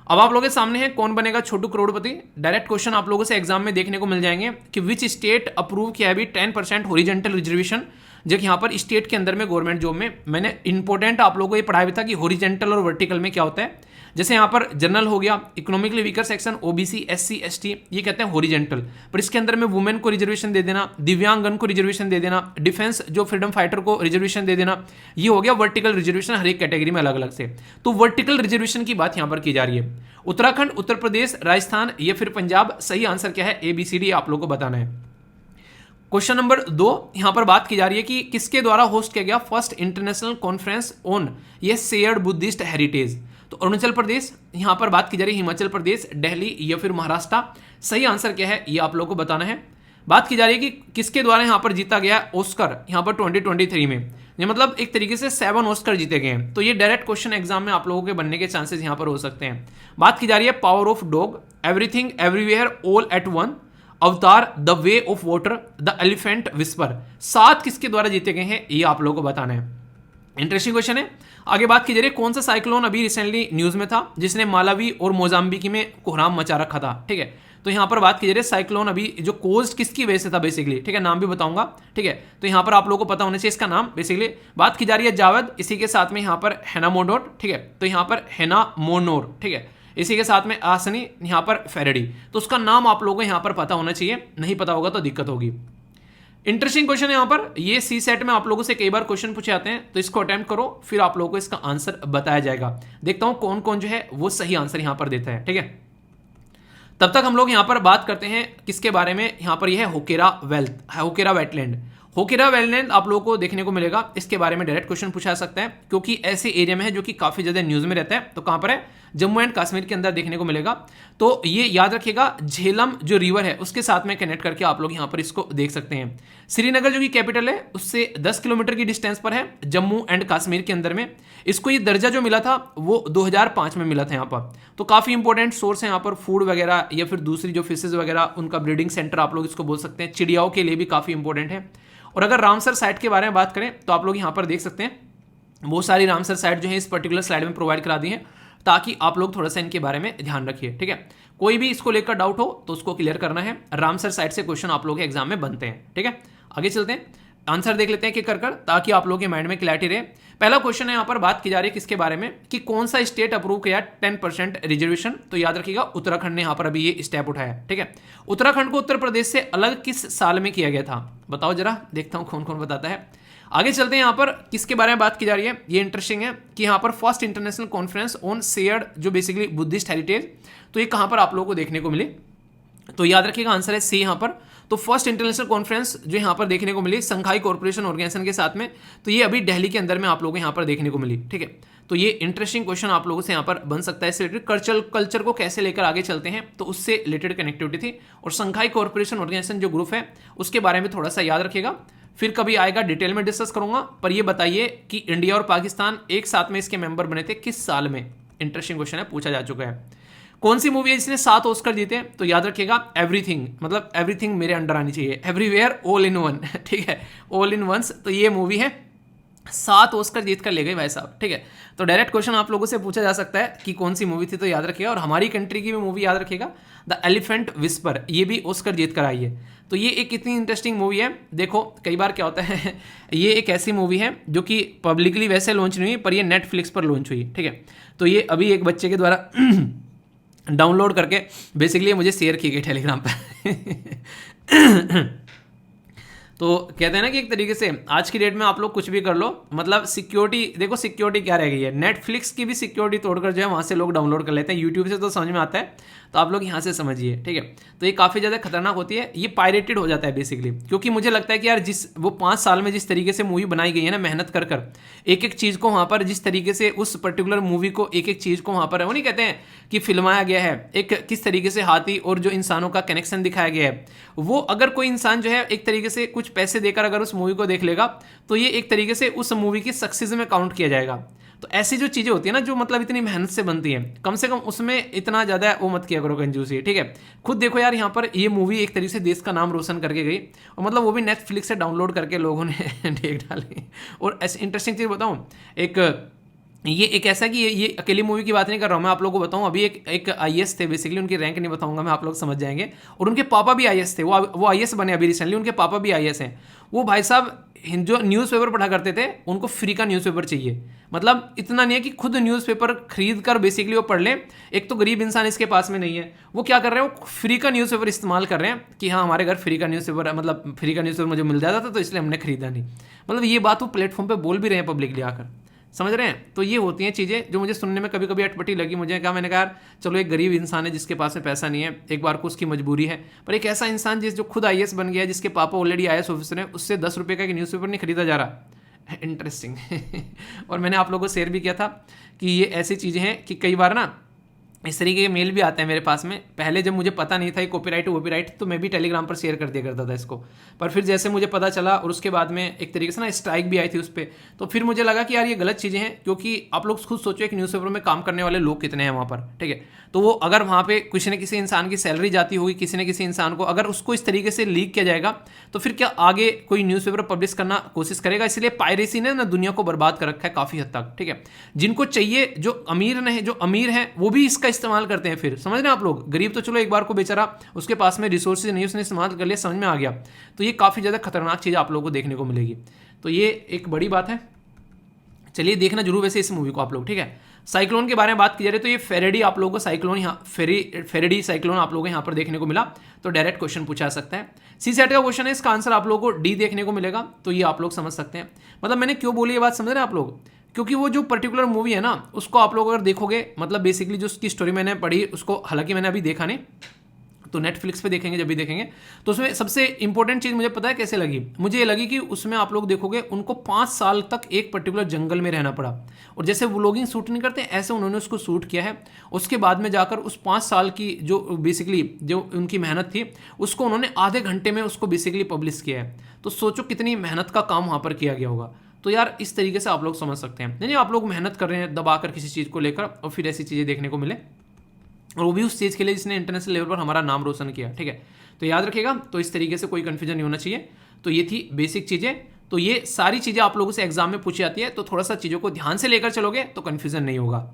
अब आप लोगों के सामने है कौन बनेगा छोटू करोड़पति। डायरेक्ट क्वेश्चन आप लोगों से एग्जाम में देखने को मिल जाएंगे कि विच स्टेट अप्रूव किया है अभी 10% हॉरिजॉन्टल रिजर्वेशन। जब यहाँ पर स्टेट के अंदर में गवर्नमेंट जॉब में, मैंने इंपॉर्टेंट आप लोगों को ये पढ़ाया भी था कि हॉरिजॉन्टल और वर्टिकल में क्या होता है। जैसे यहाँ पर जनरल हो गया, economically weaker section, OBC, SC, ST, ये कहते हैं हॉरिजॉन्टल, पर इसके अंदर में वुमेन को रिजर्वेशन दे देना, दिव्यांगन को रिजर्वेशन दे देना, डिफेंस जो फ्रीडम फाइटर को रिजर्वेशन दे देना, ये हो गया वर्टिकल रिजर्वेशन हर एक कैटेगरी में अलग अलग से। तो वर्टिकल रिजर्वेशन की बात यहाँ पर की जा रही है। उत्तराखंड, उत्तर प्रदेश, राजस्थान या फिर पंजाब, सही आंसर क्या है, ABCD आप लोग को बताना है। क्वेश्चन नंबर 2 यहां पर बात की जा रही है कि किसके द्वारा होस्ट किया गया फर्स्ट इंटरनेशनल कॉन्फ्रेंस ऑन ये शेयर्ड बुद्धिस्ट हेरिटेज। तो अरुणाचल प्रदेश, यहां पर बात की जा रही है हिमाचल प्रदेश, दिल्ली या फिर महाराष्ट्र। सही आंसर क्या है ये आप लोगों को बताना है। बात की जा रही है कि किसके द्वारा यहां पर जीता गया ऑस्कर, यहां पर 2023 में, ये मतलब एक तरीके से 7 ऑस्कर जीते गए हैं। तो ये डायरेक्ट क्वेश्चन एग्जाम में आप लोगों के बनने के चांसेस यहां पर हो सकते हैं। बात की जा रही है Power of Dog, Everything Everywhere All at Once, Avatar, The Way of Water, The Elephant Whisper. 7 किसके द्वारा जीते गए हैं ये आप लोगों को बताना है। इंटरेस्टिंग क्वेश्चन है। आगे बात की जा रही है कौन सा साइक्लोन अभी रिसेंटली न्यूज में था जिसने मालावी और मोजाम्बिक में कोहराम मचा रखा था, ठीक है। तो यहां पर बात की जा रही है साइक्लोन अभी जो कोज किसकी वजह से था बेसिकली, ठीक है, नाम भी बताऊंगा, ठीक है। तो यहां पर आप लोगों को पता होना चाहिए इसका नाम। बेसिकली बात की जा रही है जावद, इसी के साथ में यहां पर हेनामोडोट, ठीक है। तो यहां पर हेनामोनोर, ठीक है, इसी के साथ में आसनी, यहां पर फेरेडी। तो उसका नाम आप लोगों को यहां पर पता होना चाहिए, नहीं पता होगा तो दिक्कत होगी। इंटरेस्टिंग क्वेश्चन है यहां पर, ये सी सेट में आप लोगों से कई बार क्वेश्चन पूछे जाते हैं, तो इसको अटेम्प्ट करो, फिर आप लोगों को इसका आंसर बताया जाएगा। देखता हूं कौन कौन जो है वो सही आंसर यहां पर देता है, ठीक है। तब तक हम लोग यहां पर बात करते हैं किसके बारे में, यहां पर यह है होकेरा वेटलैंड। होकेरा वेटलैंड आप लोगों को देखने को मिलेगा, इसके बारे में डायरेक्ट क्वेश्चन पूछा जा सकता है क्योंकि ऐसे एरिया में है जो कि काफी ज्यादा न्यूज में रहता है। तो कहां पर है, जम्मू एंड कश्मीर के अंदर देखने को मिलेगा। तो ये याद रखिएगा, झेलम जो रिवर है उसके साथ में कनेक्ट करके आप लोग यहां पर इसको देख सकते हैं। श्रीनगर जो कि कैपिटल है उससे 10 किलोमीटर की डिस्टेंस पर है, जम्मू एंड कश्मीर के अंदर में। इसको ये दर्जा जो मिला था वो 2005 में मिला था यहाँ पर। तो काफी इंपॉर्टेंट सोर्स है यहाँ पर, फूड वगैरह या फिर दूसरी जो फिशेज वगैरह उनका ब्रीडिंग सेंटर आप लोग इसको बोल सकते हैं, चिड़ियाओं के लिए भी काफी इंपॉर्टेंट है। और अगर रामसर साइट के बारे में बात करें तो आप लोग यहाँ पर देख सकते हैं बहुत सारी रामसर साइट जो है इस पर्टिकुलर स्लाइड में प्रोवाइड करा दी है। ताकि आप लोग थोड़ा सा इनके बारे में ध्यान रखिए, ठीक है। कोई भी इसको लेकर डाउट हो तो उसको क्लियर करना है। रामसर साइड से क्वेश्चन आप लोग के एग्जाम में बनते हैं, ठीक है। आगे चलते हैं, आंसर देख लेते हैं कि कर ताकि आप लोगों के माइंड में क्लैरिटी रहे। पहला क्वेश्चन है, यहाँ पर बात की जा रही है किसके बारे में, कि कौन सा स्टेट अप्रूव किया 10% रिजर्वेशन। तो याद रखिएगा उत्तराखंड ने यहाँ पर अभी ये स्टेप उठाया, ठीक है। उत्तराखंड को उत्तर प्रदेश से अलग किस साल में किया गया था, बताओ जरा, देखता हूँ कौन कौन बताता है। आगे चलते हैं, यहाँ पर किसके बारे में बात की जा रही है, ये इंटरेस्टिंग है कि यहाँ पर first international conference on shared जो बेसिकली बुद्धिस्ट हेरिटेज, तो ये कहाँ पर आप लोगों को देखने को मिली। तो याद रखिएगा आंसर है सी यहाँ पर। तो फर्स्ट इंटरनेशनल कॉन्फ्रेंस जो यहाँ पर देखने को मिली शंघाई कॉर्पोरेशन ऑर्गेनाइजेशन के साथ में, तो ये अभी दिल्ली के अंदर में आप लोगों को यहाँ पर देखने को मिली, ठीक है। तो ये इंटरेस्टिंग क्वेश्चन आप लोगों से यहाँ पर बन सकता है। इससे रिलेटेड कल्चर को कैसे लेकर आगे चलते हैं, तो उससे रिलेटेड कनेक्टिविटी थी। और शंघाई कॉर्पोरेशन ऑर्गेनाइजेशन जो ग्रुप है उसके बारे में थोड़ा सा याद रखिएगा, फिर कभी आएगा डिटेल में डिस्कस करूंगा। पर ये बताइए कि इंडिया और पाकिस्तान एक साथ में इसके मेंबर बने थे किस साल में, इंटरेस्टिंग क्वेश्चन है, पूछा जा चुका है। कौन सी मूवी है जिसने 7 ऑस्कर जीते, तो याद रखिएगा एवरीथिंग, मतलब एवरीथिंग मेरे अंडर आनी चाहिए, एवरीवेयर ऑल इन वन, ठीक है, ऑल इन वंस। तो ये मूवी है 7 ऑस्कर जीत कर ले गई भाई साहब, ठीक है। तो डायरेक्ट क्वेश्चन आप लोगों से पूछा जा सकता है कि कौन सी मूवी थी, तो याद रखिएगा। और हमारी कंट्री की भी मूवी याद रखिएगा, द एलिफेंट विस्पर, ये भी ऑस्कर जीत कर आई है। तो ये एक कितनी इंटरेस्टिंग मूवी है। देखो कई बार क्या होता है ये एक ऐसी मूवी है जो कि पब्लिकली वैसे लॉन्च नहीं हुई, पर ये नेटफ्लिक्स पर लॉन्च हुई, ठीक है। तो ये अभी एक बच्चे के द्वारा डाउनलोड करके बेसिकली मुझे शेयर की गई टेलीग्राम पर तो कहते हैं ना कि एक तरीके से आज की डेट में आप लोग कुछ भी कर लो, मतलब सिक्योरिटी, देखो सिक्योरिटी क्या रह गई है, नेटफ्लिक्स की भी सिक्योरिटी तोड़कर जो है वहाँ से लोग डाउनलोड कर लेते हैं। यूट्यूब से तो समझ में आता है, तो आप लोग यहाँ से समझिए, ठीक है। तो ये काफ़ी ज़्यादा खतरनाक होती है, ये पायरेटेड हो जाता है बेसिकली। क्योंकि मुझे लगता है कि यार जिस वो 5 साल में जिस तरीके से मूवी बनाई गई है ना, मेहनत कर कर एक एक चीज़ को वहाँ पर, जिस तरीके से उस पर्टिकुलर मूवी को एक एक चीज़ को वहाँ पर, वो नहीं कहते हैं कि फिल्माया गया है, एक किस तरीके से हाथी और जो इंसानों का कनेक्शन दिखाया गया है, वो अगर कोई इंसान जो है एक तरीके से कुछ पैसे देकर अगर उस मूवी को देख लेगा, तो ये एक तरीके से उस मूवी की सक्सेस में काउंट किया जाएगा। तो ऐसी जो चीज़ें होती है ना, जो मतलब इतनी मेहनत से बनती है, कम से कम उसमें इतना ज़्यादा वो मत किया करो कंजूसी, ठीक है। खुद देखो यार, यहाँ पर ये मूवी एक तरीके से देश का नाम रोशन करके गई, और मतलब वो भी नेटफ्लिक्स से डाउनलोड करके लोगों ने देख डाली। और ऐसी इंटरेस्टिंग चीज़ बताऊँ, ये एक ऐसा कि ये अकेली मूवी की बात नहीं कर रहा हूँ मैं, आप लोगों को बताऊँ। अभी एक आईएएस थे, बेसिकली उनकी रैंक नहीं बताऊंगा मैं, आप लोग समझ जाएंगे। और उनके पापा भी आईएएस थे, वो आईएएस बने अभी रिसेंटली, उनके पापा भी आईएएस हैं। वो भाई साहब जो न्यूज़पेपर पढ़ा करते थे, उनको फ्री का न्यूज़पेपर चाहिए। मतलब इतना नहीं है कि खुद न्यूज़पेपर खरीद कर बेसिकली वो पढ़ लें, एक तो गरीब इंसान इसके पास में नहीं है, वो क्या कर रहे हैं, वो फ्री का न्यूज़पेपर इस्तेमाल कर रहे हैं कि हाँ हमारे घर फ्री का न्यूज़पेपर, मतलब फ्री का न्यूज़पेपर मुझे मिल जाता था तो इसलिए हमने खरीदा नहीं। मतलब ये बात वो प्लेटफॉर्म पर बोल भी रहे हैं पब्लिकली आकर, समझ रहे हैं। तो ये होती हैं चीज़ें जो मुझे सुनने में कभी कभी अटपटी लगी। मैंने कहा यार चलो एक गरीब इंसान है जिसके पास में पैसा नहीं है, एक बार को उसकी मजबूरी है, पर एक ऐसा इंसान जो खुद आईएएस बन गया है, जिसके पापा ऑलरेडी आईएएस ऑफिसर हैं, उससे 10 रुपये का एक न्यूज़पेपर नहीं खरीदा जा रहा। इंटरेस्टिंग और मैंने आप लोगों को शेयर भी किया था कि ये ऐसी चीज़ें हैं कि कई बार ना इस तरीके के मेल भी आते हैं मेरे पास में। पहले जब मुझे पता नहीं था ये कॉपीराइट तो मैं भी टेलीग्राम पर शेयर कर दिया करता था इसको, पर फिर जैसे मुझे पता चला और उसके बाद में एक तरीके से ना स्ट्राइक भी आई थी उस पर, तो फिर मुझे लगा कि यार ये गलत चीज़ें हैं। क्योंकि आप लोग खुद सोचो एक न्यूज़पेपर में काम करने वाले लोग कितने हैं वहाँ पर, ठीक है। तो वो अगर वहाँ पे किसी न किसी इंसान की सैलरी जाती होगी, किसी न किसी इंसान को, अगर उसको इस तरीके से लीक किया जाएगा, तो फिर क्या आगे कोई न्यूज़पेपर पब्लिश करना कोशिश करेगा। इसलिए पायरेसी ने ना दुनिया को बर्बाद कर रखा है काफ़ी हद तक, ठीक है। जिनको चाहिए, जो अमीर हैं वो भी इसका इस्तेमाल करते हैं। फिर समझ रहे हैं आप लोग, गरीब तो चलो एक बार को बेचारा उसके पास में रिसोर्सेज नहीं, उसने इस्तेमाल कर लिया, समझ में आ गया। तो ये काफ़ी ज़्यादा खतरनाक चीज़ आप लोगों को देखने को मिलेगी। तो ये एक बड़ी बात है, चलिए देखना जरूर वैसे इस मूवी को आप लोग, ठीक है। साइक्लोन के बारे में बात की जा रही है, तो ये फेरेडी आप लोगों को साइक्लोन यहाँ फेरेडी साइक्लोन आप लोगों को यहाँ पर देखने को मिला। तो डायरेक्ट क्वेश्चन पूछा जा सकता है। सी सेट का क्वेश्चन है, इसका आंसर आप लोगों को डी देखने को मिलेगा। तो ये आप लोग समझ सकते हैं। मतलब मैंने क्यों बोली ये बात, समझ रहे हैं आप लोग, क्योंकि वो जो पर्टिकुलर मूवी है ना, उसको आप लोग अगर देखोगे, मतलब बेसिकली जो उसकी स्टोरी मैंने पढ़ी उसको, हालांकि मैंने अभी देखा नहीं, तो नेटफ्लिक्स पे देखेंगे जब भी देखेंगे। तो उसमें सबसे इंपॉर्टेंट चीज़ मुझे पता है कैसे लगी, मुझे ये लगी कि उसमें आप लोग देखोगे उनको 5 साल तक एक पर्टिकुलर जंगल में रहना पड़ा, और जैसे व्लॉगिंग शूट नहीं करते ऐसे उन्होंने उसको शूट किया है। उसके बाद में जाकर उस 5 साल की जो बेसिकली जो उनकी मेहनत थी, उसको उन्होंने आधे घंटे में उसको बेसिकली पब्लिश किया है। तो सोचो कितनी मेहनत का काम वहाँ पर किया गया होगा। तो यार इस तरीके से आप लोग समझ सकते हैं, नहीं आप लोग मेहनत कर रहे हैं दबाकर किसी चीज़ को लेकर, और फिर ऐसी चीज़ें देखने को मिले, और वो भी उस चीज़ के लिए जिसने इंटरनेशनल लेवल पर हमारा नाम रोशन किया, ठीक है। तो याद रखिएगा, तो इस तरीके से कोई कन्फ्यूजन नहीं होना चाहिए। तो ये थी बेसिक चीज़ें। तो ये सारी चीज़ें आप लोगों से एग्जाम में पूछी जाती है, तो थोड़ा सा चीज़ों को ध्यान से लेकर चलोगे तो कन्फ्यूजन नहीं होगा।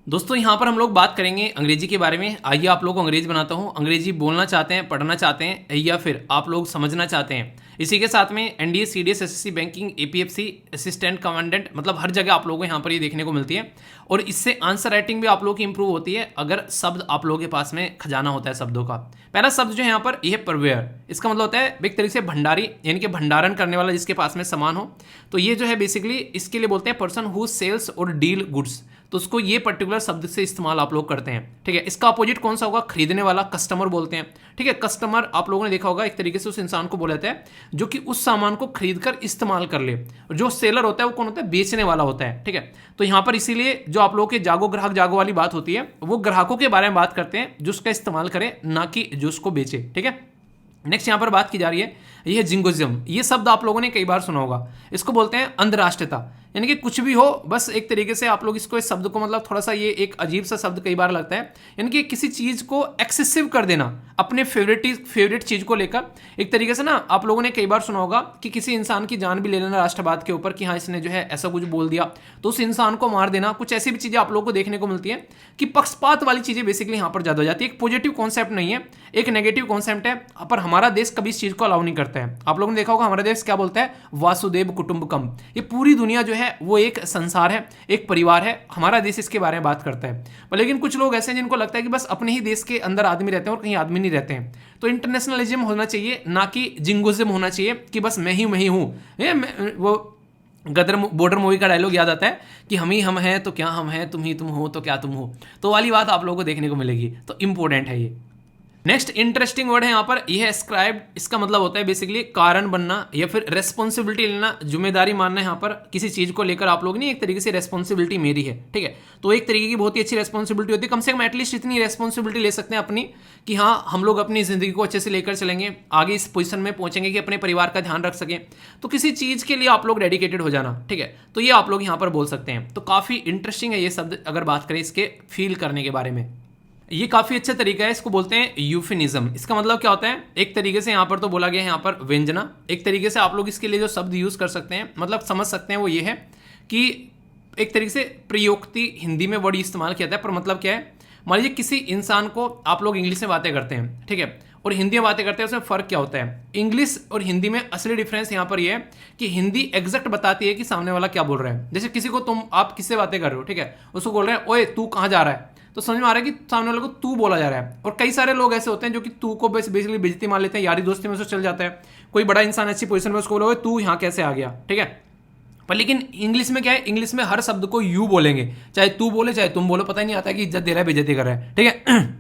दोस्तों यहाँ पर हम लोग बात करेंगे अंग्रेजी के बारे में। आइए आप लोग को अंग्रेजी बनाता हूँ। अंग्रेजी बोलना चाहते हैं, पढ़ना चाहते हैं या फिर आप लोग समझना चाहते हैं, इसी के साथ में NDA, CDS, SSC, banking, APFC, assistant commandant, मतलब हर जगह आप लोगों को यहाँ पर ये देखने को मिलती है। और इससे आंसर राइटिंग भी आप लोगों की इंप्रूव होती है अगर शब्द आप लोगों के पास में खजाना होता है शब्दों का। पहला शब्द जो है यहाँ पर यह है परवेयर। इसका मतलब होता है एक तरीके से भंडारी, यानी कि भंडारण करने वाला, जिसके पास में सामान हो। तो ये जो है बेसिकली इसके लिए बोलते हैं पर्सन हु सेल्स और डील गुड्स। तो उसको ये पर्टिकुलर शब्द से इस्तेमाल आप लोग करते हैं, ठीक है। इसका अपोजिट कौन सा होगा? खरीदने वाला, कस्टमर बोलते हैं, ठीक है। कस्टमर आप लोगों ने देखा होगा एक तरीके से उस इंसान को बोला जाता है जो कि उस सामान को खरीद कर इस्तेमाल कर ले। जो सेलर होता है वो कौन होता है? बेचने वाला होता है, ठीक है। तो यहाँ पर इसीलिए जो आप लोगों के जागो ग्राहक जागो वाली बात होती है, वो ग्राहकों के बारे में बात करते हैं जो उसका इस्तेमाल करे, ना कि जो उसको बेचे, ठीक है। नेक्स्ट यहाँ पर बात की जा रही है, ये है जिंगोइज्म। ये शब्द आप लोगों ने कई बार सुना होगा। इसको बोलते हैं अंधराष्ट्रता, यानी कि कुछ भी हो, बस एक तरीके से आप लोग इसको, इस शब्द को, मतलब थोड़ा सा ये एक अजीब सा शब्द कई बार लगता है, यानी कि किसी चीज़ को एक्सेसिव कर देना अपने फेवरेट चीज़ को लेकर। एक तरीके से ना आप लोगों ने कई बार सुना होगा कि किसी इंसान की जान भी ले लेना राष्ट्रवाद के ऊपर, कि हाँ इसने जो है ऐसा कुछ बोल दिया तो उस इंसान को मार देना। कुछ ऐसी भी चीज़ें आप लोगों को देखने को मिलती है कि पक्षपात वाली चीज़ें बेसिकली यहाँ पर ज़्यादा हो जाती है। एक पॉजिटिव कॉन्सेप्ट नहीं है, एक नेगेटिव कॉन्सेप्ट है, पर हमारा देश कभी इस चीज़ को अलाउ नहीं करता है। आप लोगों ने देखा होगा हमारा देश क्या बोलता है? वासुदेव कुटुंबकम। ये पूरी दुनिया जो है वो एक संसार है, एक परिवार है। हमारा देश इसके बारे में बात करता है। पर लेकिन कुछ लोग ऐसे हैं जिनको लगता है कि बस अपने ही देश के अंदर आदमी रहते हैं और कहीं आदमी नहीं रहते हैं। तो इंटरनेशनलिज्म होना चाहिए, ना कि जिंगोइज्म होना चाहिए कि बस मैं ही हूँ। वो गदर बॉर्डर मूवी का डायलॉग याद आता है कि हम ही हम हैं तो क्या हम हैं, तुम ही तुम हो तो क्या तुम हो। तो वाली बात आप लोगों को देखने को मिलेगी। तो इंपॉर्टेंट है ये। नेक्स्ट इंटरेस्टिंग वर्ड है यहाँ पर, यह है स्क्राइब। इसका मतलब होता है बेसिकली कारण बनना या फिर रेस्पॉन्सिबिलिटी लेना, जिम्मेदारी मानना। यहाँ पर किसी चीज़ को लेकर आप लोग नहीं, एक तरीके से रेस्पॉन्सिबिलिटी मेरी है, ठीक है। तो एक तरीके की बहुत ही अच्छी रेस्पॉन्सिबिलिटी होती है। कम से कम एटलीस्ट इतनी रेस्पॉन्सिबिलिटी ले सकते हैं अपनी कि हाँ हम लोग अपनी ज़िंदगी को अच्छे से लेकर चलेंगे, आगे इस पोजीशन में पहुँचेंगे कि अपने परिवार का ध्यान रख सकें। तो किसी चीज़ के लिए आप लोग डेडिकेटेड हो जाना, ठीक है। तो ये आप लोग यहाँ पर बोल सकते हैं। तो काफ़ी इंटरेस्टिंग है ये शब्द अगर बात करें इसके फील करने के बारे में। ये काफ़ी अच्छा तरीका है, इसको बोलते हैं यूफिनिज्म। इसका मतलब क्या होता है? एक तरीके से यहाँ पर तो बोला गया है यहाँ पर व्यंजना। एक तरीके से आप लोग इसके लिए जो शब्द यूज़ कर सकते हैं, मतलब समझ सकते हैं, वो ये है कि एक तरीके से प्रयोक्ति हिंदी में वर्ड इस्तेमाल किया जाता है, पर मतलब क्या है? मान लीजिए किसी इंसान को आप लोग इंग्लिश में बातें करते हैं, ठीक है, और हिंदी में बातें करते हैं, उसमें फ़र्क क्या होता है? इंग्लिश और हिंदी में असली डिफरेंस यहाँ पर ये है कि हिंदी एग्जैक्ट बताती है कि सामने वाला क्या बोल रहा है। जैसे किसी को आप किससे बातें कर रहे हो, ठीक है, उसको बोल रहे हैं ओए तू कहाँ जा रहा है, तो समझ में आ रहा है कि सामने वाले को तू बोला जा रहा है। और कई सारे लोग ऐसे होते हैं जो कि तू को बेसिकली बेइज्जती मान लेते हैं, यारी दोस्ती में से चल जाता है। कोई बड़ा इंसान अच्छी पोजीशन में, उसको बोलोगे तू यहाँ कैसे आ गया, ठीक है। पर लेकिन इंग्लिश में क्या है? इंग्लिश में हर शब्द को यू बोलेंगे, चाहे तू बोले चाहे तुम बोलो, पता ही नहीं आता कि इज्जत दे रहा है बेइज्जती कर रहा है, ठीक है।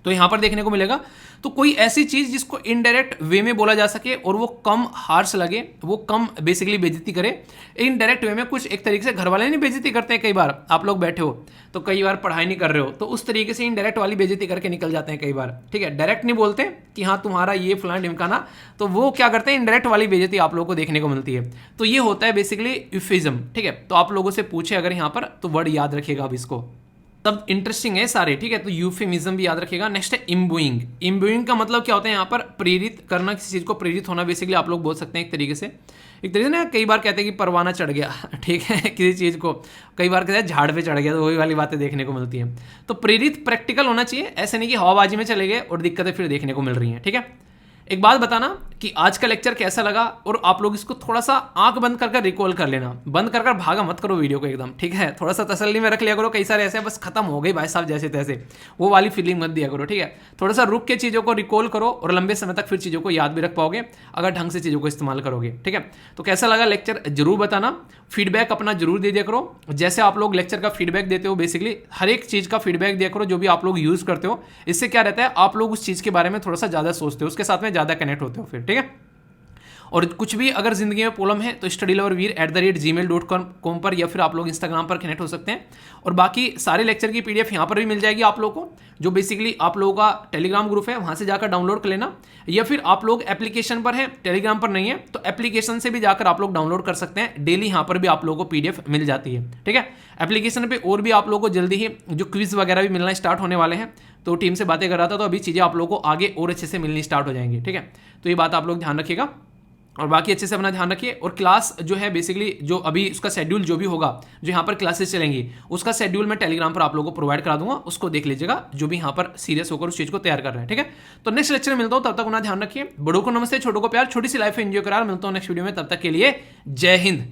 तो यहाँ पर देखने को मिलेगा। तो कोई ऐसी चीज़ जिसको इनडायरेक्ट वे में बोला जा सके और वो कम हार्श लगे, वो कम बेसिकली बेइज्जती करे। इनडायरेक्ट वे में कुछ एक तरीके से घर वाले नहीं बेइज्जती करते हैं, कई बार आप लोग बैठे हो तो कई बार पढ़ाई नहीं कर रहे हो, तो उस तरीके से इनडायरेक्ट वाली बेइज्जती करके निकल जाते हैं कई बार, ठीक है। डायरेक्ट नहीं बोलते कि हाँ तुम्हारा ये फलाना ढिमकाना, तो वो क्या करते हैं? इनडायरेक्ट वाली बेइज्जती आप लोगों को देखने को मिलती है। तो ये होता है बेसिकली यूफिज्म, ठीक है। तो आप लोगों से पूछे अगर यहाँ पर, तो वर्ड याद रखिएगा अब इसको। तब इंटरेस्टिंग है सारे, ठीक है। तो यूफेमिज्म भी याद रखिएगा। नेक्स्ट है इम्बुइंग। इम्बुइंग का मतलब क्या होता है? यहाँ पर प्रेरित करना, किसी चीज़ को प्रेरित होना बेसिकली आप लोग बोल सकते हैं एक तरीके से। ना कई बार कहते हैं कि परवाना चढ़ गया, ठीक है, किसी चीज़ को। कई बार कहते हैं झाड़ पे चढ़ गया, तो वही वाली बातें देखने को मिलती हैं। तो प्रेरित प्रैक्टिकल होना चाहिए, ऐसे नहीं कि हवाबाजी में चले गए और दिक्कतें फिर देखने को मिल रही हैं, ठीक है। एक बात बताना कि आज का लेक्चर कैसा लगा, और आप लोग इसको थोड़ा सा आंख बंद कर रिकॉल कर लेना। बंद कर भागा मत करो वीडियो को एकदम, ठीक है। थोड़ा सा तसल्ली में रख लिया करो। कई सारे ऐसे बस खत्म हो गई भाई साहब जैसे तैसे, वो वाली फीलिंग मत दिया करो, ठीक है। थोड़ा सा रुक के चीज़ों को रिकॉल करो और लंबे समय तक फिर चीज़ों को याद भी रख पाओगे अगर ढंग से चीज़ों को इस्तेमाल करोगे, ठीक है। तो कैसा लगा लेक्चर जरूर बताना। फीडबैक अपना जरूर दे दिया करो। जैसे आप लोग लेक्चर का फीडबैक देते हो, बेसिकली हर एक चीज़ का फीडबैक दिया करो जो भी आप लोग यूज़ करते हो। इससे क्या रहता है? आप लोग उस चीज़ के बारे में थोड़ा सा ज़्यादा सोचते हो, उसके साथ में ज़्यादा कनेक्ट होते हो फिर, ठीक है। और कुछ भी अगर जिंदगी में प्रॉब्लम है तो studyloverveer@gmail.com पर या फिर आप लोग इंस्टाग्राम पर कनेक्ट हो सकते हैं। और बाकी सारे लेक्चर की पीडीएफ यहाँ पर भी मिल जाएगी आप लोगों को, जो बेसिकली आप लोगों का टेलीग्राम ग्रुप है, वहाँ से जाकर डाउनलोड कर लेना। या फिर आप लोग एप्लीकेशन पर हैं, टेलीग्राम पर नहीं है, तो एप्लीकेशन से भी जाकर आप लोग डाउनलोड कर सकते हैं। डेली यहाँ पर भी आप लोगों को पीडीएफ मिल जाती है, ठीक है। एप्लीकेशन पर और भी आप लोगों को जल्दी ही जो क्विज वगैरह भी मिलना स्टार्ट होने वाले हैं। तो टीम से बातें कर रहा था, तो अभी चीज़ें आप लोगों को आगे और अच्छे से मिलनी स्टार्ट हो जाएंगी, ठीक है। तो ये बात आप लोग ध्यान रखिएगा। और बाकी अच्छे से अपना ध्यान रखिए। और क्लास जो है बेसिकली जो अभी उसका शेड्यूल जो भी होगा, जो यहाँ पर क्लासेस चलेंगी, उसका शेड्यूल मैं टेलीग्राम पर आप लोगों को प्रोवाइड करा दूंगा, उसको देख लीजिएगा जो भी यहाँ पर सीरियस होकर उस चीज़ को तैयार कर रहे हैं, ठीक है। तो नेक्स्ट लेक्चर में मिलता हूँ, तब तक अपना ध्यान रखिए। बड़ों को नमस्ते, छोटों को प्यार, छोटी सी लाइफ एंजॉय करा। मिलता हूँ नेक्स्ट वीडियो में, तब तक के लिए जय हिंद।